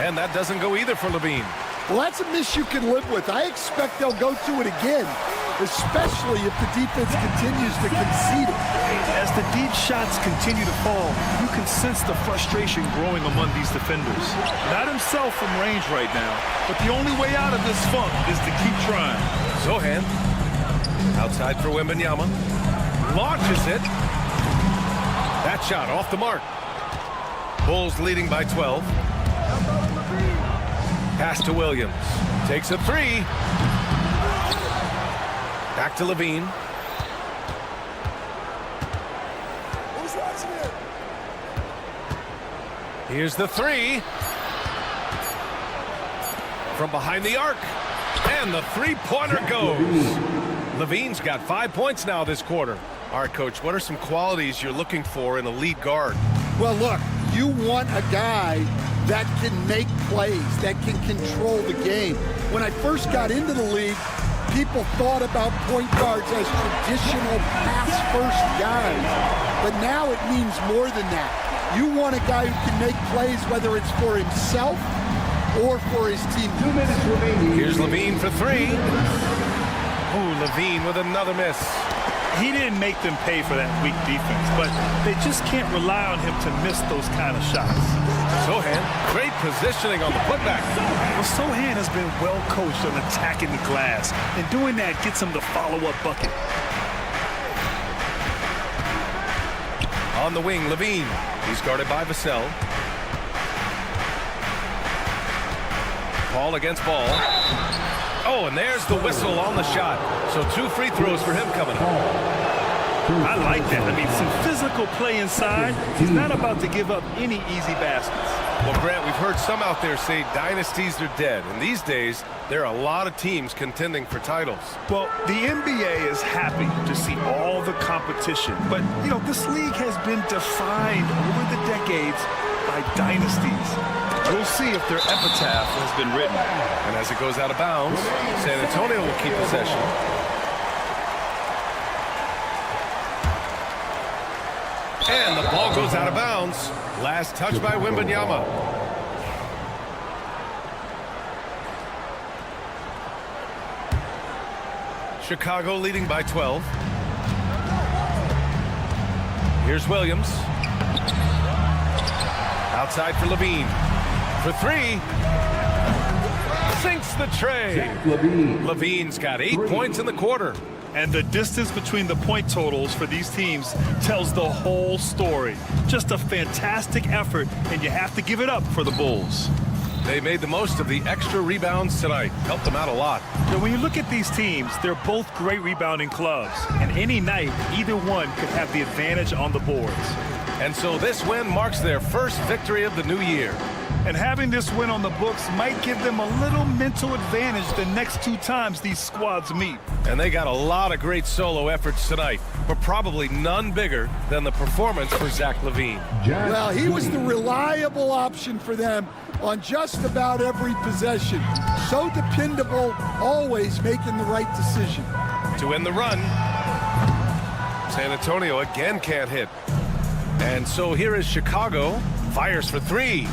And that doesn't go either for Levine. Well, that's a miss you can live with. I expect they'll go to it again, especially if the defense continues to concede it. As the deep shots continue to fall, you can sense the frustration growing among these defenders. Not himself from range right now, but the only way out of this funk is to keep trying. Zohan outside for Wembanyama. Launches it. That shot off the mark. Bulls leading by 12. Pass to Williams. Takes a 3. Back to Levine. Here's the 3. From behind the arc. And the three-pointer goes. Levine's got 5 points now this quarter. All right, Coach, what are some qualities you're looking for in a lead guard? Well, look, you want a guy that can make plays, that can control the game. When I first got into the league, people thought about point guards as traditional pass-first guys. But now it means more than that. You want a guy who can make plays, whether it's for himself or for his team. 2 minutes remaining. Here's Levine for 3. Oh, Levine with another miss. He didn't make them pay for that weak defense, but they just can't rely on him to miss those kind of shots. Zohan, great positioning on the putback. Well, Zohan has been well coached on attacking the glass, and doing that gets him the follow-up bucket. On the wing, Levine. He's guarded by Vassell. Ball against ball. Oh, and there's the whistle on the shot. So 2 free throws for him coming up. I like that. I mean, some physical play inside. He's not about to give up any easy baskets. Well, Grant, we've heard some out there say dynasties are dead. And these days, there are a lot of teams contending for titles. Well, the NBA is happy to see all the competition. But, you know, this league has been defined over the decades by dynasties. We'll see if their epitaph has been written. And as it goes out of bounds, San Antonio will keep possession. And the ball goes out of bounds. Last touch by Wembanyama. Chicago leading by 12. Here's Williams. Outside for Levine. For 3. Sinks the tray. Levine's got 8 points in the quarter. And the distance between the point totals for these teams tells the whole story. Just a fantastic effort, and you have to give it up for the Bulls. They made the most of the extra rebounds tonight. Helped them out a lot. So when you look at these teams, they're both great rebounding clubs. And any night, either one could have the advantage on the boards. And so this win marks their first victory of the new year. And having this win on the books might give them a little mental advantage the next 2 times these squads meet. And they got a lot of great solo efforts tonight, but probably none bigger than the performance for Zach LaVine. Well, he was the reliable option for them on just about every possession. So dependable, always making the right decision. To end the run, San Antonio again can't hit. And so here is Chicago, fires for 3.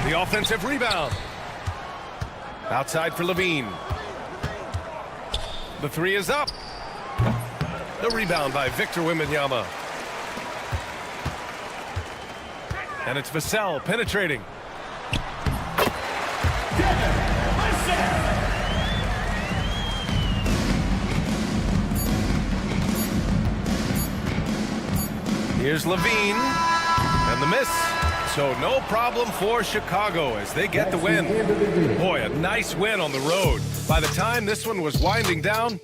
The offensive rebound. Outside for Levine. The 3 is up. The rebound by Victor Wembanyama. And it's Vassell penetrating. Here's Levine. And the miss. So no problem for Chicago as they get the win. Boy, a nice win on the road. By the time this one was winding down,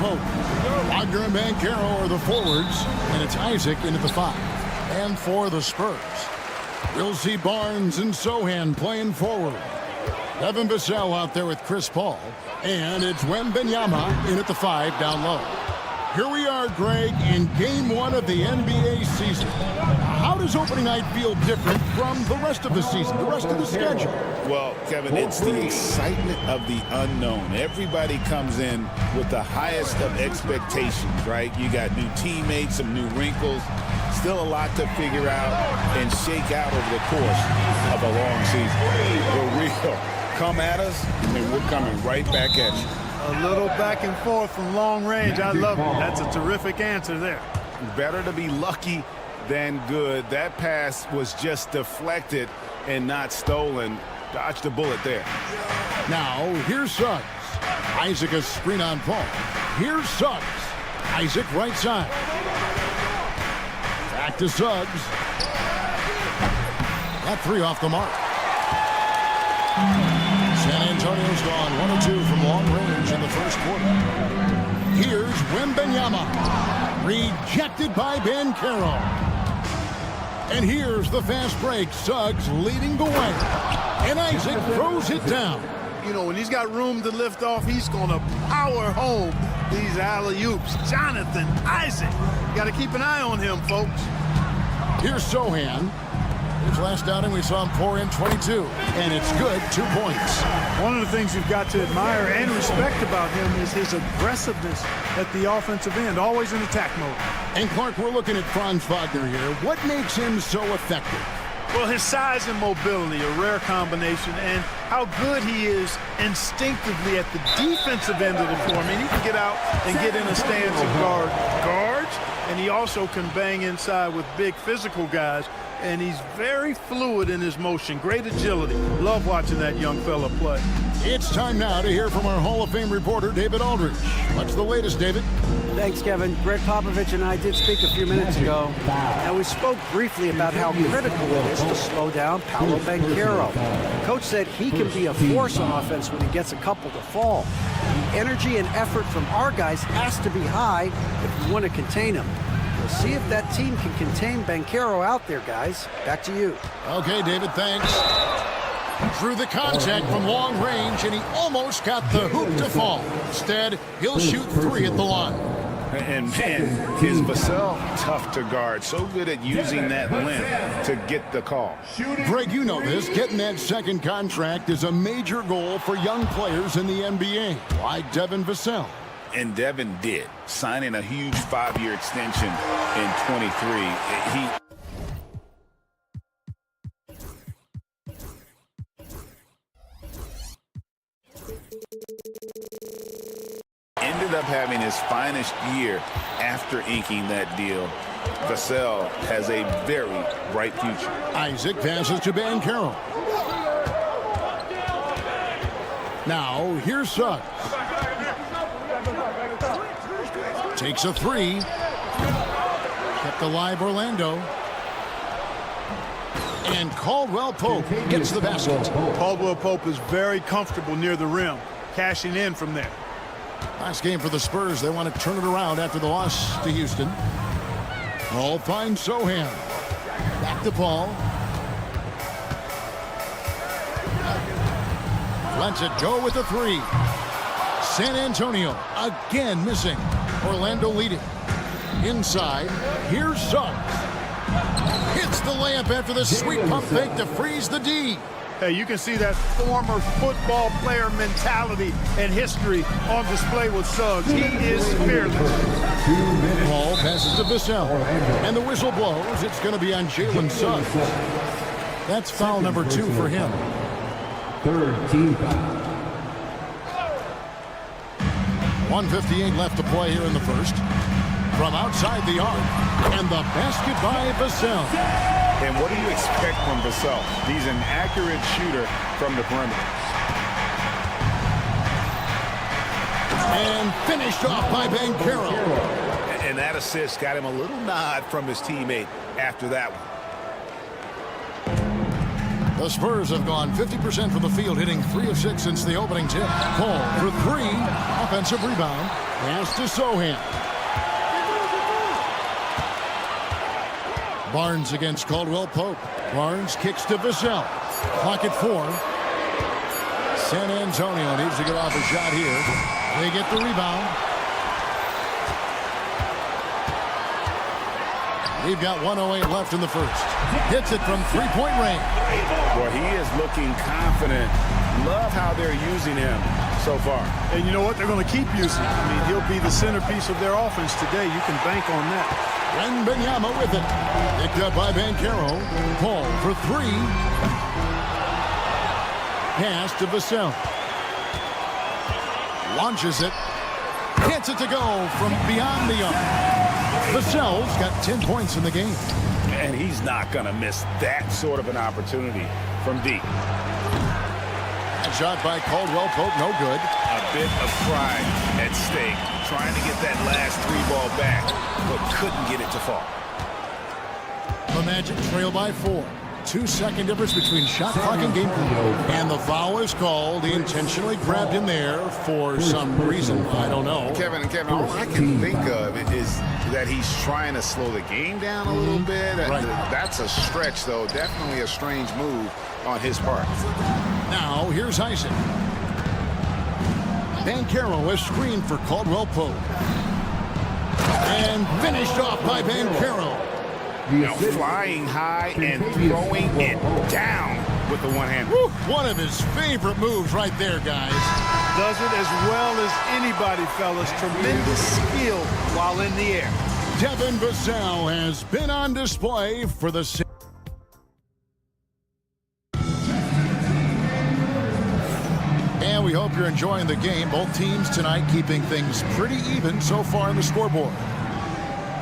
Pope. Wagner and Banchero are the forwards, and it's Isaac in at the 5. And for the Spurs, we'll see Barnes and Sohan playing forward. Devin Vassell out there with Chris Paul. And it's Wembanyama in at the 5 down low. Here we are, Greg, in Game 1 of the NBA season. How does opening night feel different from the rest of the season, the rest of the schedule? Well, Kevin, it's the excitement of the unknown. Everybody comes in with the highest of expectations, right? You got new teammates, some new wrinkles, still a lot to figure out and shake out over the course of a long season. For real, come at us, and we're coming right back at you. A little back and forth from long range. I love it. That's a terrific answer there. Better to be lucky than good. That pass was just deflected and not stolen. Dodged a bullet there. Now, here's Suggs. Isaac a screen on Paul. Here's Suggs. Isaac right side. Back to Suggs. That 3 off the mark. San Antonio's gone 1 of 2 from long range in the first quarter. Here's Wembanyama. Rejected by Banchero. And here's the fast break. Suggs leading the way. And Isaac throws it down. You know, when he's got room to lift off, he's going to power home these alley-oops. Jonathan Isaac. Got to keep an eye on him, folks. Here's Sohan. His last outing, we saw him pour in 22. And it's good, 2 points. One of the things you've got to admire and respect about him is his aggressiveness at the offensive end, always in attack mode. And Clark, we're looking at Franz Wagner here. What makes him so effective? Well, his size and mobility, a rare combination, and how good he is instinctively at the defensive end of the floor. I mean, he can get out and get in a stance and guard guards, and he also can bang inside with big physical guys, and he's very fluid in his motion. Great agility. Love watching that young fella play. It's time now to hear from our Hall of Fame reporter, David Aldridge. What's the latest, David? Thanks, Kevin. Greg Popovich and I did speak a few minutes ago, and we spoke briefly about how critical it is to slow down Paolo Banchero. Coach said he can be a force on offense when he gets a couple to fall. The energy and effort from our guys has to be high if we want to contain him. We'll see if that team can contain Banchero out there, guys. Back to you. Okay, David, thanks. Through the contact from long range, and he almost got the hoop to fall. Instead, he'll shoot 3 at the line. And man, is Vassell tough to guard. So good at using that length to get the call. Greg, you know this. Getting that second contract is a major goal for young players in the NBA, like Devin Vassell. And Devin did, signing a huge 5-year extension in 23. He ended up having his finest year after inking that deal. Vassell has a very bright future. Isaac passes to Banchero. Now, here's Suggs. Takes a 3. Kept alive Orlando. And Caldwell Pope gets the basket. Caldwell Pope is very comfortable near the rim, cashing in from there. Last game for the Spurs. They want to turn it around after the loss to Houston. Paul finds Sohan. Back to Paul. Lets it go with the 3. San Antonio again missing. Orlando leading. Inside, here's Suggs. Hits the layup after the sweet pump fake to freeze the D. Hey, you can see that former football player mentality and history on display with Suggs. He is fearless. Paul passes to Vassell. And the whistle blows. It's going to be on Jalen Suggs. That's foul number 2 for him. Third team foul. 1:58 left to play here in the first. From outside the arc. And the basket by Vassell. And what do you expect from Vassell? He's an accurate shooter from the perimeter. And finished off by Banchero. And that assist got him a little nod from his teammate after that one. The Spurs have gone 50% from the field, hitting 3 of 6 since the opening tip. Cole for 3. Offensive rebound. Pass to Sohan. Barnes against Caldwell Pope. Barnes kicks to Vassell. Clock at 4. San Antonio needs to get off a shot here. They get the rebound. We've got 1:08 left in the first. Hits it from three-point range. Boy, he is looking confident. Love how they're using him so far. And you know what? They're going to keep using him. I mean, he'll be the centerpiece of their offense today. You can bank on that. Wembanyama with it. Picked up by Banchero. Paul for 3. Pass to Vassell. Launches it. Gets it to go from beyond the arc. Vassell's got 10 points in the game. And he's not going to miss that sort of an opportunity from deep. That shot by Caldwell Pope, no good. A bit of pride at stake, trying to get that last 3-ball back, but couldn't get it to fall. The Magic trail by 4. 2-second difference between shot clock and game clock. And the foul is called. He intentionally grabbed him there for some reason. I don't know. Kevin, all I can think of is that he's trying to slow the game down a little bit. Right. That's a stretch, though. Definitely a strange move on his part. Now, here's Isaac. Banchero is screened for Caldwell Pope. And finished off by Banchero. Now flying high and throwing it down with the one-hand. One of his favorite moves right there, guys. Does it as well as anybody, fellas. Tremendous skill while in the air. Devin Vassell has been on display for the... And we hope you're enjoying the game. Both teams tonight keeping things pretty even so far in the scoreboard.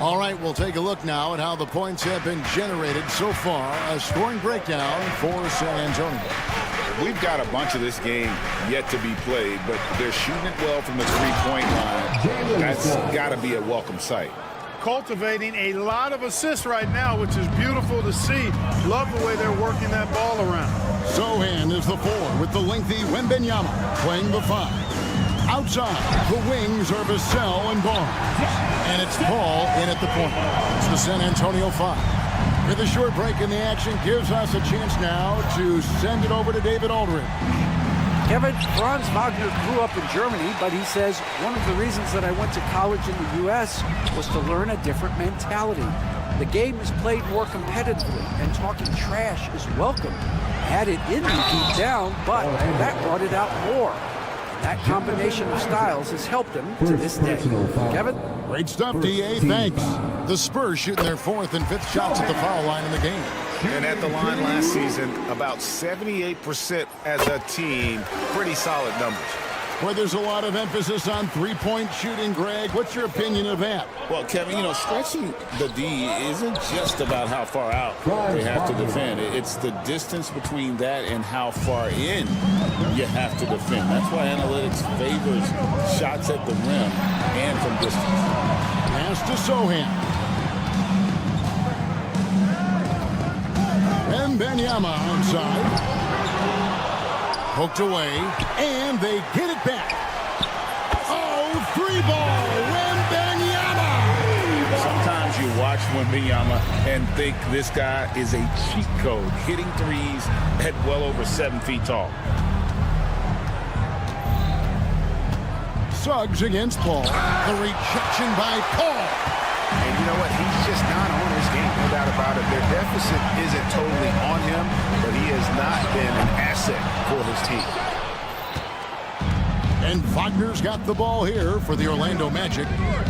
All right, we'll take a look now at how the points have been generated so far. A scoring breakdown for San Antonio. We've got a bunch of this game yet to be played, but they're shooting it well from the three-point line. That's got to be a welcome sight. Cultivating a lot of assists right now, which is beautiful to see. Love the way they're working that ball around. Sohan is the 4 with the lengthy Wembanyama playing the 5. Outside, the wings are Vassell and Barnes. And it's Paul in at the point. It's the San Antonio 5. With a short break in the action, gives us a chance now to send it over to David Aldridge. Kevin, Franz Wagner grew up in Germany, but he says one of the reasons that I went to college in the U.S. was to learn a different mentality. The game is played more competitively, and talking trash is welcome. Had it in me deep down, but that brought it out more. That combination of styles has helped him to this day. Kevin? Great stuff, D.A. Thanks. The Spurs shooting their 4th and 5th shots at the foul line in the game. And at the line last season, about 78% as a team. Pretty solid numbers. Where there's a lot of emphasis on three-point shooting, Greg. What's your opinion of that? Well, Kevin, stretching the D isn't just about how far out they have to defend. It's the distance between that and how far in you have to defend. That's why analytics favors shots at the rim and from distance. Pass to Sohan. Wembanyama onside. Poked away, and they get it back. Oh, 3-ball, Wembanyama! Sometimes you watch Wembanyama and think this guy is a cheat code, hitting threes at well over 7 feet tall. Suggs against Paul. The rejection by Paul. And you know what? He's just not on his game, no doubt about it. Their deficit isn't totally on him, but he has not been an asset for his team. And Wagner's got the ball here for the Orlando Magic.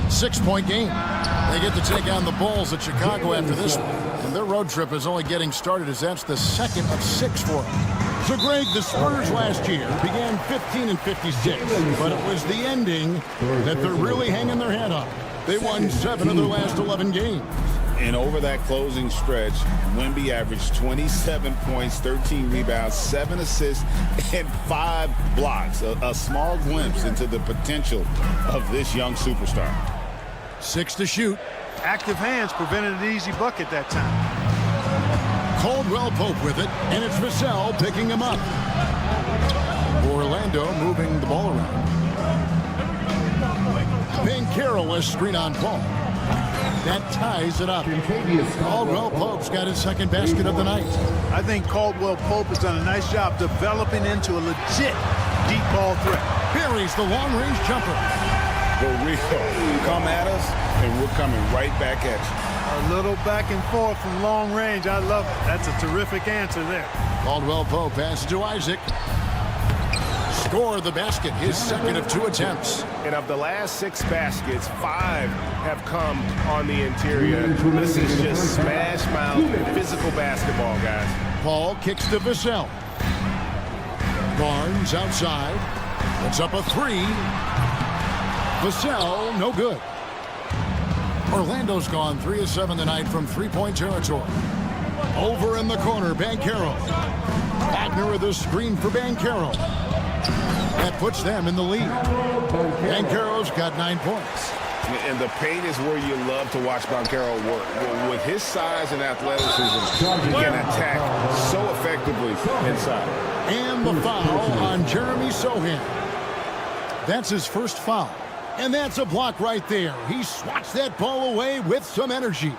6-point game. They get to take on the Bulls at Chicago after this one. And their road trip is only getting started as that's the 2nd of 6 for them. So, Greg, the Spurs last year began 15-56, but it was the ending that they're really hanging their head on. They won 7 of their last 11 games. And over that closing stretch, Wemby averaged 27 points, 13 rebounds, 7 assists, and 5 blocks. A small glimpse into the potential of this young superstar. 6 to shoot. Active hands prevented an easy bucket that time. Caldwell Pope with it, and it's Vassell picking him up. Orlando moving the ball around. Banchero a screen on Paul. That ties it up. Caldwell Pope's got his second basket of the night. I think Caldwell Pope has done a nice job developing into a legit deep ball threat. Buries the long-range jumper. The real come at us, and we're coming right back at you. A little back and forth from long range. I love it. That's a terrific answer there. Caldwell Pope passes to Isaac. Score the basket, his second of 2 attempts. And of the last 6 baskets, 5 have come on the interior. This is just smash mouth physical basketball, guys. Paul kicks to Vassell. Barnes outside. Puts up a 3. Vassell, no good. Orlando's gone 3 of 7 tonight from 3-point territory. Over in the corner, Banchero. Wagner with a screen for Banchero. That puts them in the lead. Banchero's got 9 points. And the paint is where you love to watch Banchero work. With his size and athleticism, he can attack so effectively inside. And the foul on Jeremy Sohan. That's his first foul. And that's a block right there. He swats that ball away with some energy.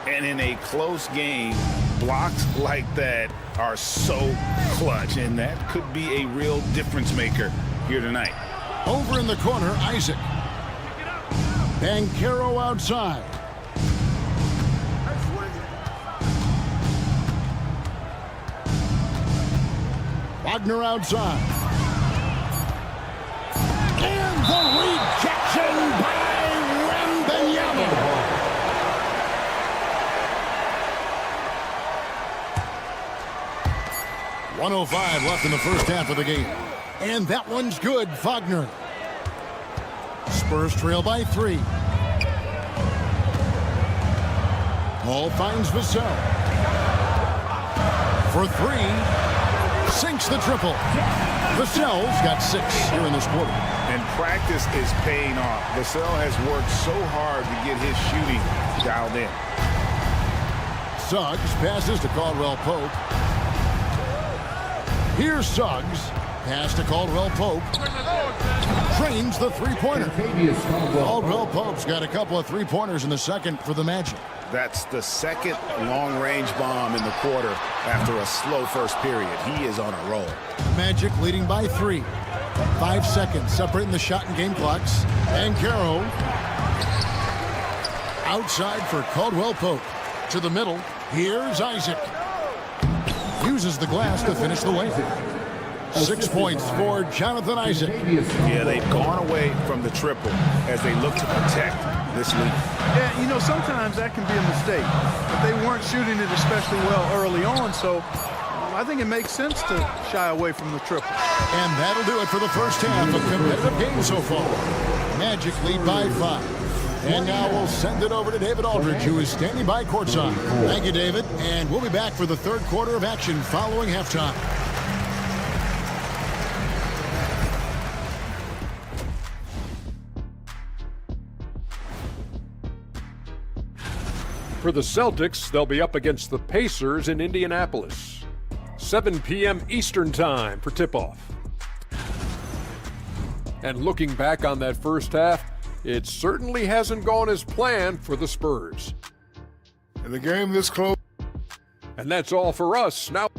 And in a close game, blocks like that are so clutch. And that could be a real difference maker here tonight. Over in the corner, Isaac. Banchero outside. Wagner outside. And the rejection by Wembanyama. .105 left in the first half of the game. And that one's good, Wagner. Spurs trail by 3. Paul finds Vassell. For 3. Sinks the triple. Vassell's got 6 here in this quarter. And practice is paying off. Vassell has worked so hard to get his shooting dialed in. Suggs passes to Caldwell Pope. Here's Suggs. Pass to Caldwell Pope. Trains the 3-pointer. Caldwell Pope's got a couple of 3-pointers in the second for the Magic. That's the second long-range bomb in the quarter after a slow first period. He is on a roll. Magic leading by 3. 5 seconds separating the shot and game clocks. Banchero outside for Caldwell Pope. To the middle. Here's Isaac. Uses the glass to finish the way. 6 points for Jonathan Isaac. Yeah, they've gone away from the triple as they look to protect this lead. Yeah, you know, sometimes that can be a mistake. But they weren't shooting it especially well early on, so I think it makes sense to shy away from the triple. And that'll do it for the first half. A competitive game so far. Magic lead by 5. And now we'll send it over to David Aldridge, who is standing by courtside. Thank you, David. And we'll be back for the third quarter of action following halftime. For the Celtics, they'll be up against the Pacers in Indianapolis. 7 p.m. Eastern time for tip-off. And looking back on that first half, it certainly hasn't gone as planned for the Spurs. In a game this close. And that's all for us. Now.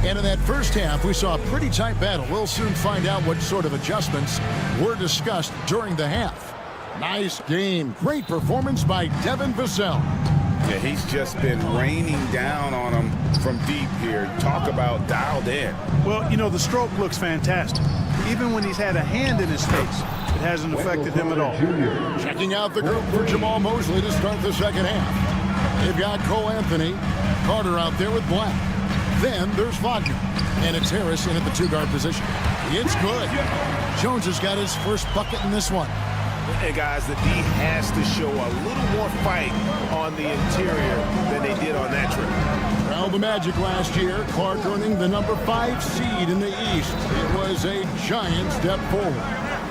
And in that first half, we saw a pretty tight battle. We'll soon find out what sort of adjustments were discussed during the half. Nice game. Great performance by Devin Vassell. Yeah, he's just been raining down on him from deep here. Talk about dialed in. Well, you know, the stroke looks fantastic. Even when he's had a hand in his face, it hasn't affected him at all. Checking out the group for Jamal Mosley to start the second half. They've got Cole Anthony, Carter out there with Black. Then there's Wagner, and it's Harris in at the 2-guard position. It's good. Jones has got his first bucket in this one. And guys, the D has to show a little more fight on the interior than they did on that trip. Well, the Magic last year, Clark earning the number 5 seed in the East. It was a giant step forward.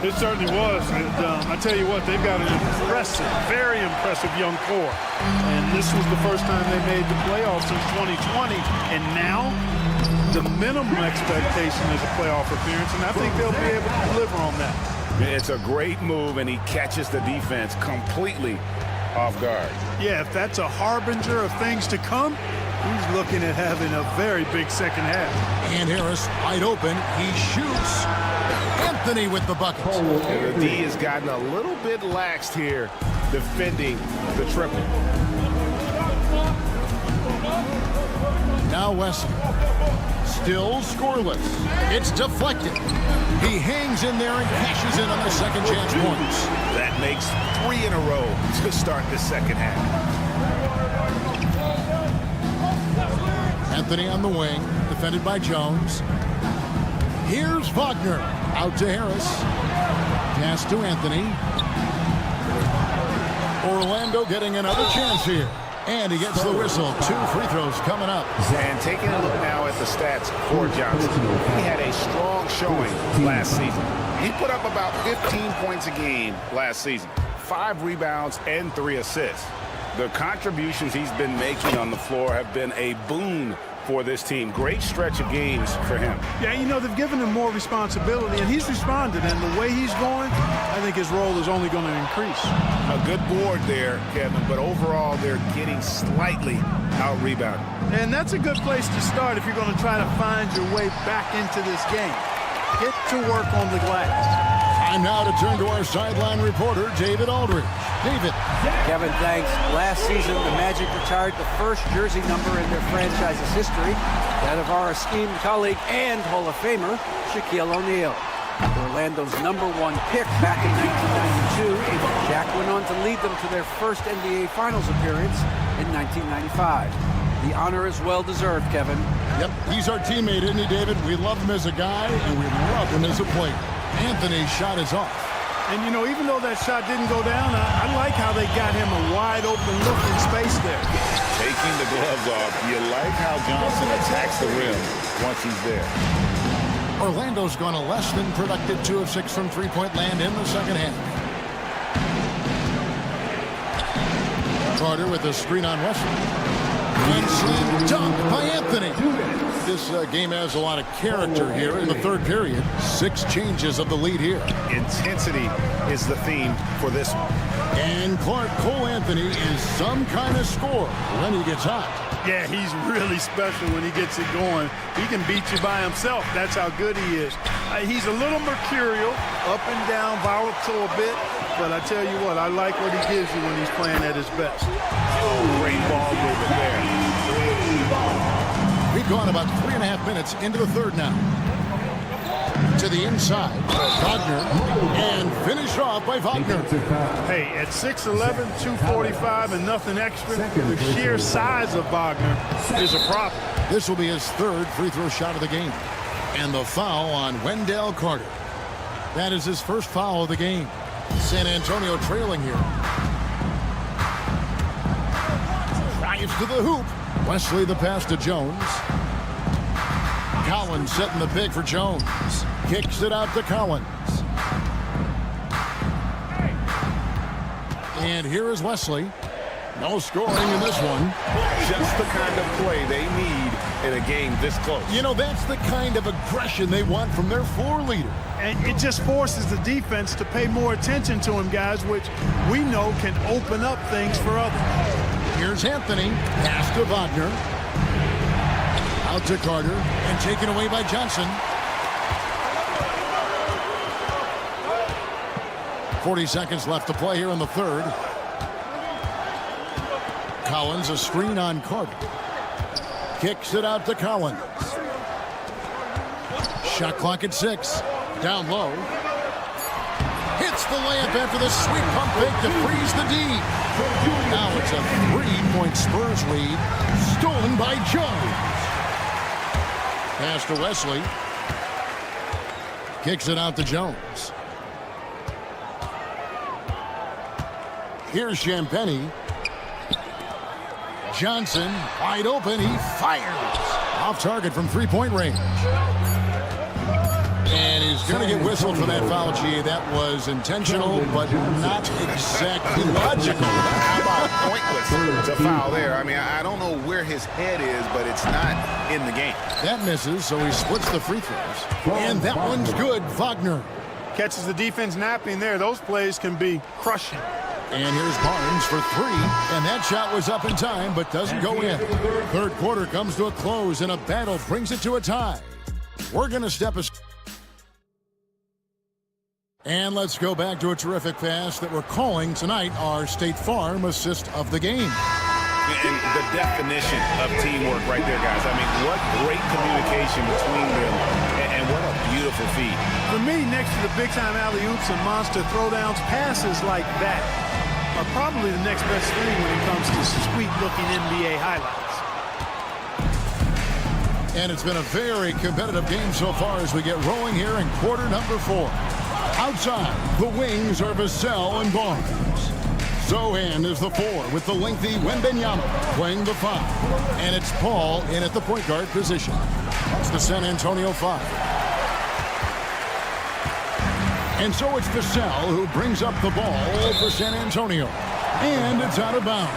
It certainly was. And I tell you what, they've got an impressive, very impressive young core. And this was the first time they made the playoffs since 2020. And now the minimum expectation is a playoff appearance, and I think they'll be able to deliver on that. It's a great move, and he catches the defense completely off guard. Yeah, if that's a harbinger of things to come, he's looking at having a very big second half. And Harris wide open. He shoots. Anthony with the bucket. And the D has gotten a little bit laxed here defending the triple. Now Wesley. Still scoreless. It's deflected. He hangs in there and cashes in on the second chance points. That makes 3 in a row to start the second half. Anthony on the wing, defended by Jones. Here's Wagner. Out to Harris. Pass to Anthony. Orlando getting another chance here. And he gets the whistle. 2 free throws coming up. And taking a look now at the stats for Johnson. He had a strong showing last season. He put up about 15 points a game last season. 5 rebounds and 3 assists. The contributions he's been making on the floor have been a boon for this team. Great stretch of games for him. Yeah, you know, they've given him more responsibility, and he's responded. And the way he's going, I think his role is only going to increase. A good board there, Kevin, but overall they're getting slightly out-rebounded. And that's a good place to start if you're going to try to find your way back into this game. Get to work on the glass. Time now to turn to our sideline reporter, David Aldridge. David. Kevin, thanks. Last season, the Magic retired the first jersey number in their franchise's history, that of our esteemed colleague and Hall of Famer, Shaquille O'Neal. Orlando's #1 pick back in 1992, Shaq went on to lead them to their first NBA Finals appearance in 1995. The honor is well-deserved, Kevin. Yep, he's our teammate, isn't he, David? We love him as a guy, and we love him as a player. Anthony's shot is off. And, you know, even though that shot didn't go down, I like how they got him a wide-open look in space there. Taking the gloves off, you like how Johnson attacks the rim once he's there. Orlando's gone a less than productive 2 of 6 from three-point land in the second half. Carter with a screen on Wesley. And slam dunk by Anthony. This game has a lot of character here in the third period. 6 changes of the lead here. Intensity is the theme for this one. And Clark Cole Anthony is some kind of scorer when he gets hot. Yeah, he's really special when he gets it going. He can beat you by himself. That's how good he is. He's a little mercurial, up and down, volatile a bit. But I tell you what, I like what he gives you when he's playing at his best. Great ball movement there. We've gone about 3.5 minutes into the third now. To the inside, Wagner, and finished off by Wagner. Hey, at 6'11", 245, and nothing extra, the sheer size of Wagner is a problem. This will be his 3rd free throw shot of the game. And the foul on Wendell Carter. That is his first foul of the game. San Antonio trailing here. Drives to the hoop. Wesley the pass to Jones. Collins setting the pick for Jones. Kicks it out to Collins. And here is Wesley. No scoring in this one. Just the kind of play they need in a game this close. You know, that's the kind of aggression they want from their floor leader. And it just forces the defense to pay more attention to him, guys, which we know can open up things for others. Here's Anthony. Pass to Wagner. Out to Carter. And taken away by Johnson. 40 seconds left to play here in the third. Collins, a screen on Carter. Kicks it out to Collins. Shot clock at 6. Down low. Hits the layup after the sweet pump fake to freeze the D. Now it's a 3-point Spurs lead. Stolen by Jones. Pass to Wesley. Kicks it out to Jones. Here's Champagny. Johnson, wide open, he fires. Off target from 3-point range. And his Going to get whistled for that foul, G. That was intentional, but not exactly logical. How about pointless to foul there? I mean, I don't know where his head is, but it's not in the game. That misses, so he splits the free throws. And that one's good, Wagner. Catches the defense napping there. Those plays can be crushing. And here's Barnes for three, and that shot was up in time, but doesn't go in. Third quarter comes to a close, and a battle brings it to a tie. We're going to step aside. And let's go back to a terrific pass that we're calling tonight our State Farm assist of the game. And the definition of teamwork right there, guys. I mean, what great communication between them, and what a beautiful feed. For me, next to the big-time alley-oops and monster throwdowns, passes like that are probably the next best thing when it comes to sweet-looking NBA highlights. And it's been a very competitive game so far as we get rolling here in quarter number 4. Outside, the wings are Vassell and Barnes. Sohan is the 4 with the lengthy Wembanyama playing the 5. And it's Paul in at the point guard position. It's the San Antonio 5. And so it's Vassell who brings up the ball for San Antonio. And it's out of bounds.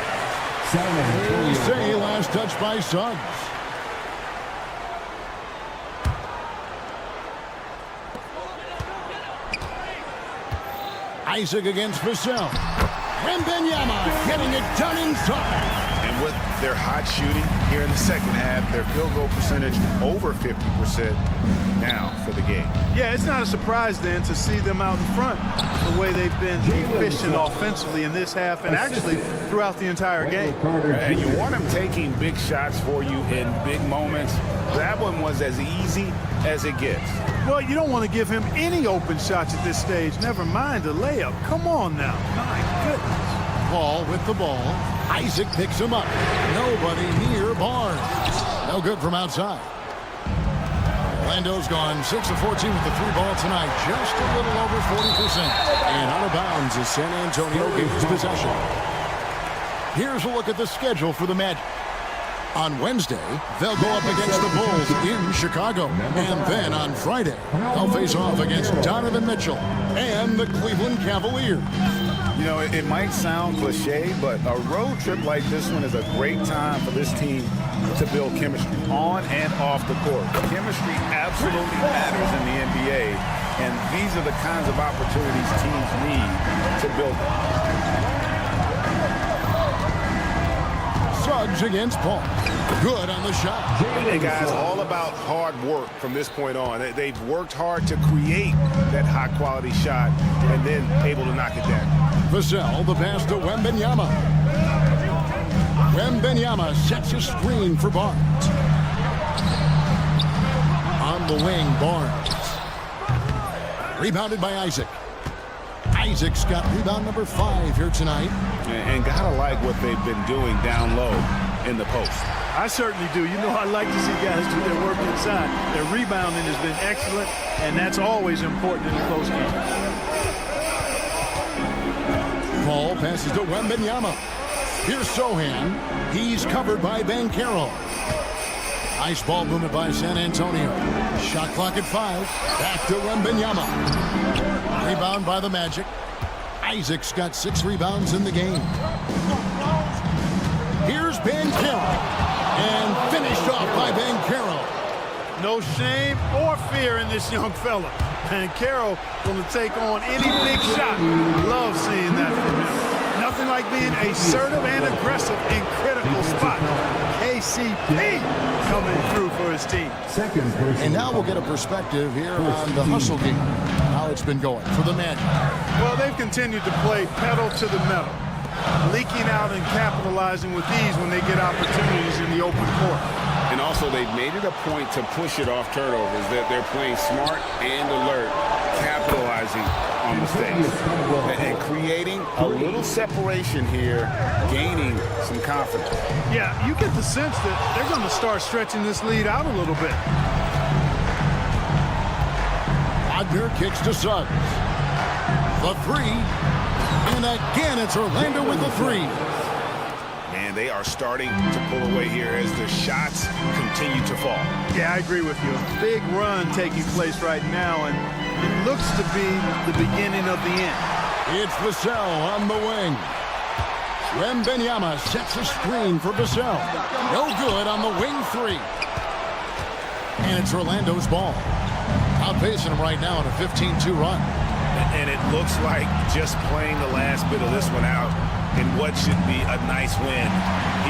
Say last touch by Suggs. Isaac against Vassell. Wembanyama getting it done inside. And with their hot shooting here in the second half, their field goal percentage over 50% now for the game. Yeah, it's not a surprise then to see them out in front the way they've been efficient offensively in this half and actually throughout the entire game. And you want them taking big shots for you in big moments. That one was as easy as it gets. Well, you don't want to give him any open shots at this stage. Never mind the layup. Come on now. My goodness. Paul with the ball. Isaac picks him up. Nobody near Barnes. No good from outside. Orlando's gone 6 of 14 with the 3 ball tonight. Just a little over 40%. And out of bounds as San Antonio gains possession. Here's a look at the schedule for the Magic. On Wednesday, they'll go up against the Bulls in Chicago. And then on Friday, they'll face off against Donovan Mitchell and the Cleveland Cavaliers. You know, it might sound cliche, but a road trip like this one is a great time for this team to build chemistry on and off the court. Chemistry absolutely matters in the NBA, and these are the kinds of opportunities teams need to build them. Suggs against Paul. Good on the shot. Hey, guys, all about hard work from this point on. They've worked hard to create that high-quality shot and then able to knock it down. Vassell, the pass to Wembanyama. Wembanyama sets a screen for Barnes. On the wing, Barnes. Rebounded by Isaac. Isaac's got rebound number 5 here tonight. And gotta like what they've been doing down low in the post. I certainly do. You know, I like to see guys do their work inside. Their rebounding has been excellent, and that's always important in a close game. Paul passes to Wembanyama. Here's Sohan. He's covered by Banchero. Nice ball movement by San Antonio. Shot clock at 5. Back to Wembanyama. Rebound by the Magic. Isaac's got 6 rebounds in the game. Here's Banchero. And finished off by Banchero. No shame or fear in this young fella. Banchero going to take on any big shot. Love seeing that from him. Nothing like being assertive and aggressive in critical spots. KCP coming through for his team. And now we'll get a perspective here on the hustle game. How it's been going for the Magic. Well, they've continued to play pedal to the metal, leaking out and capitalizing with ease when they get opportunities in the open court. And also, they've made it a point to push it off turnovers. They're playing smart and alert, capitalizing on mistakes, and creating a little separation here, gaining some confidence. Yeah, you get the sense that they're going to start stretching this lead out a little bit. Wagner kicks to Suggs. The 3. And again, it's Orlando with the 3. And they are starting to pull away here as the shots continue to fall. Yeah, I agree with you. A big run taking place right now, and It looks to be the beginning of the end. It's Vassell on the wing. Wembanyama sets a screen for Vassell. No good on the wing three. And it's Orlando's ball. Outpacing him right now on a 15-2 run. And it looks like just playing the last bit of this one out in what should be a nice win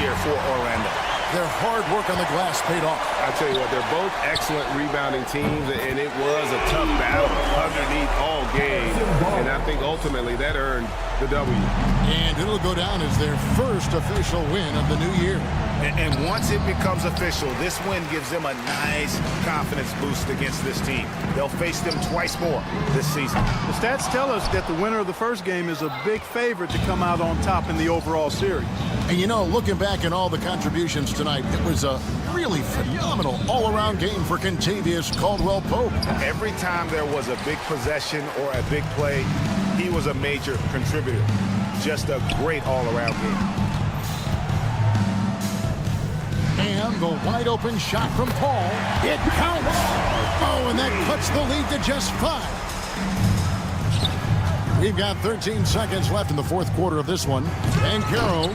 here for Orlando. Their hard work on the glass paid off. I tell you what, they're both excellent rebounding teams, and it was a tough battle underneath all game. And I think ultimately that earned the W. And it'll go down as their first official win of the new year. And once it becomes official, this win gives them a nice confidence boost against this team. They'll face them twice more this season. The stats tell us that the winner of the first game is a big favorite to come out on top in the overall series. And you know, looking back at all the contributions tonight, it was a really phenomenal all-around game for Kentavious Caldwell-Pope. Every time there was a big possession or a big play, he was a major contributor. Just a great all-around game. And the wide-open shot from Paul. It counts. Oh, and that cuts the lead to just 5. We've got 13 seconds left in the fourth quarter of this one. Banchero.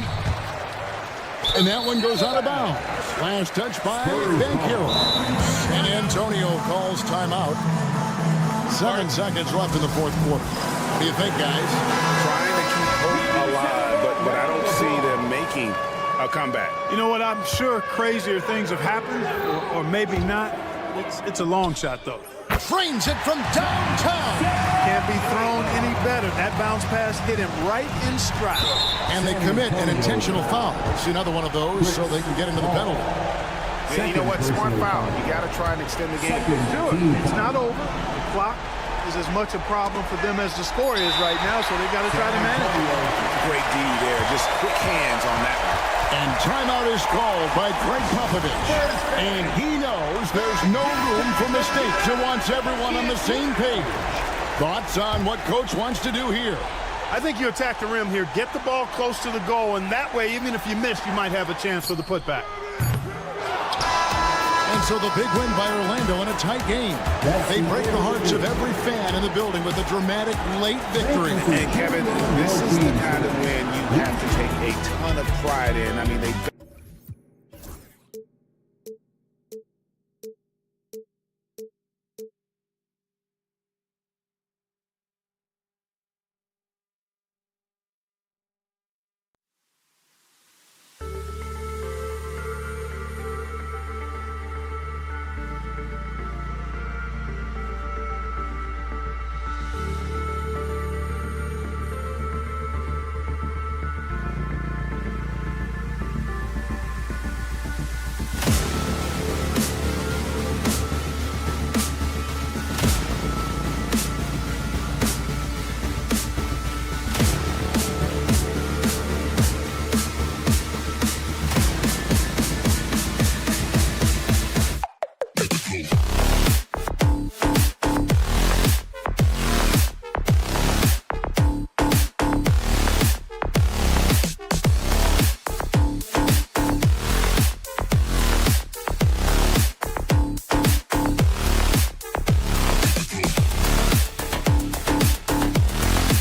And that one goes out of bounds. Last touch by Banchero. San Antonio calls timeout. 7 seconds left in the fourth quarter. What do you think, guys? Trying to keep hope alive, but I don't see them making a comeback. You know what? I'm sure crazier things have happened, or maybe not. It's a long shot, though. Frames it from downtown. Can't be thrown any better. That bounce pass hit him right in stride. And they commit an intentional foul. See another one of those so they can get into the penalty. Yeah, you know what? Smart foul. You got to try and extend the game. Do it. It's not over. The clock is as much a problem for them as the score is right now, so they got to try to manage it. Great D there. Just quick hands on that one. And timeout is called by Greg Popovich. And he knows there's no room for mistakes and wants everyone on the same page. Thoughts on what Coach wants to do here? I think you attack the rim here, get the ball close to the goal, and that way, even if you miss, you might have a chance for the putback. And so the big win by Orlando in a tight game. They break the hearts of every fan in the building with a dramatic late victory. And Kevin, this is the kind of win you have to take a ton of pride in. I mean, they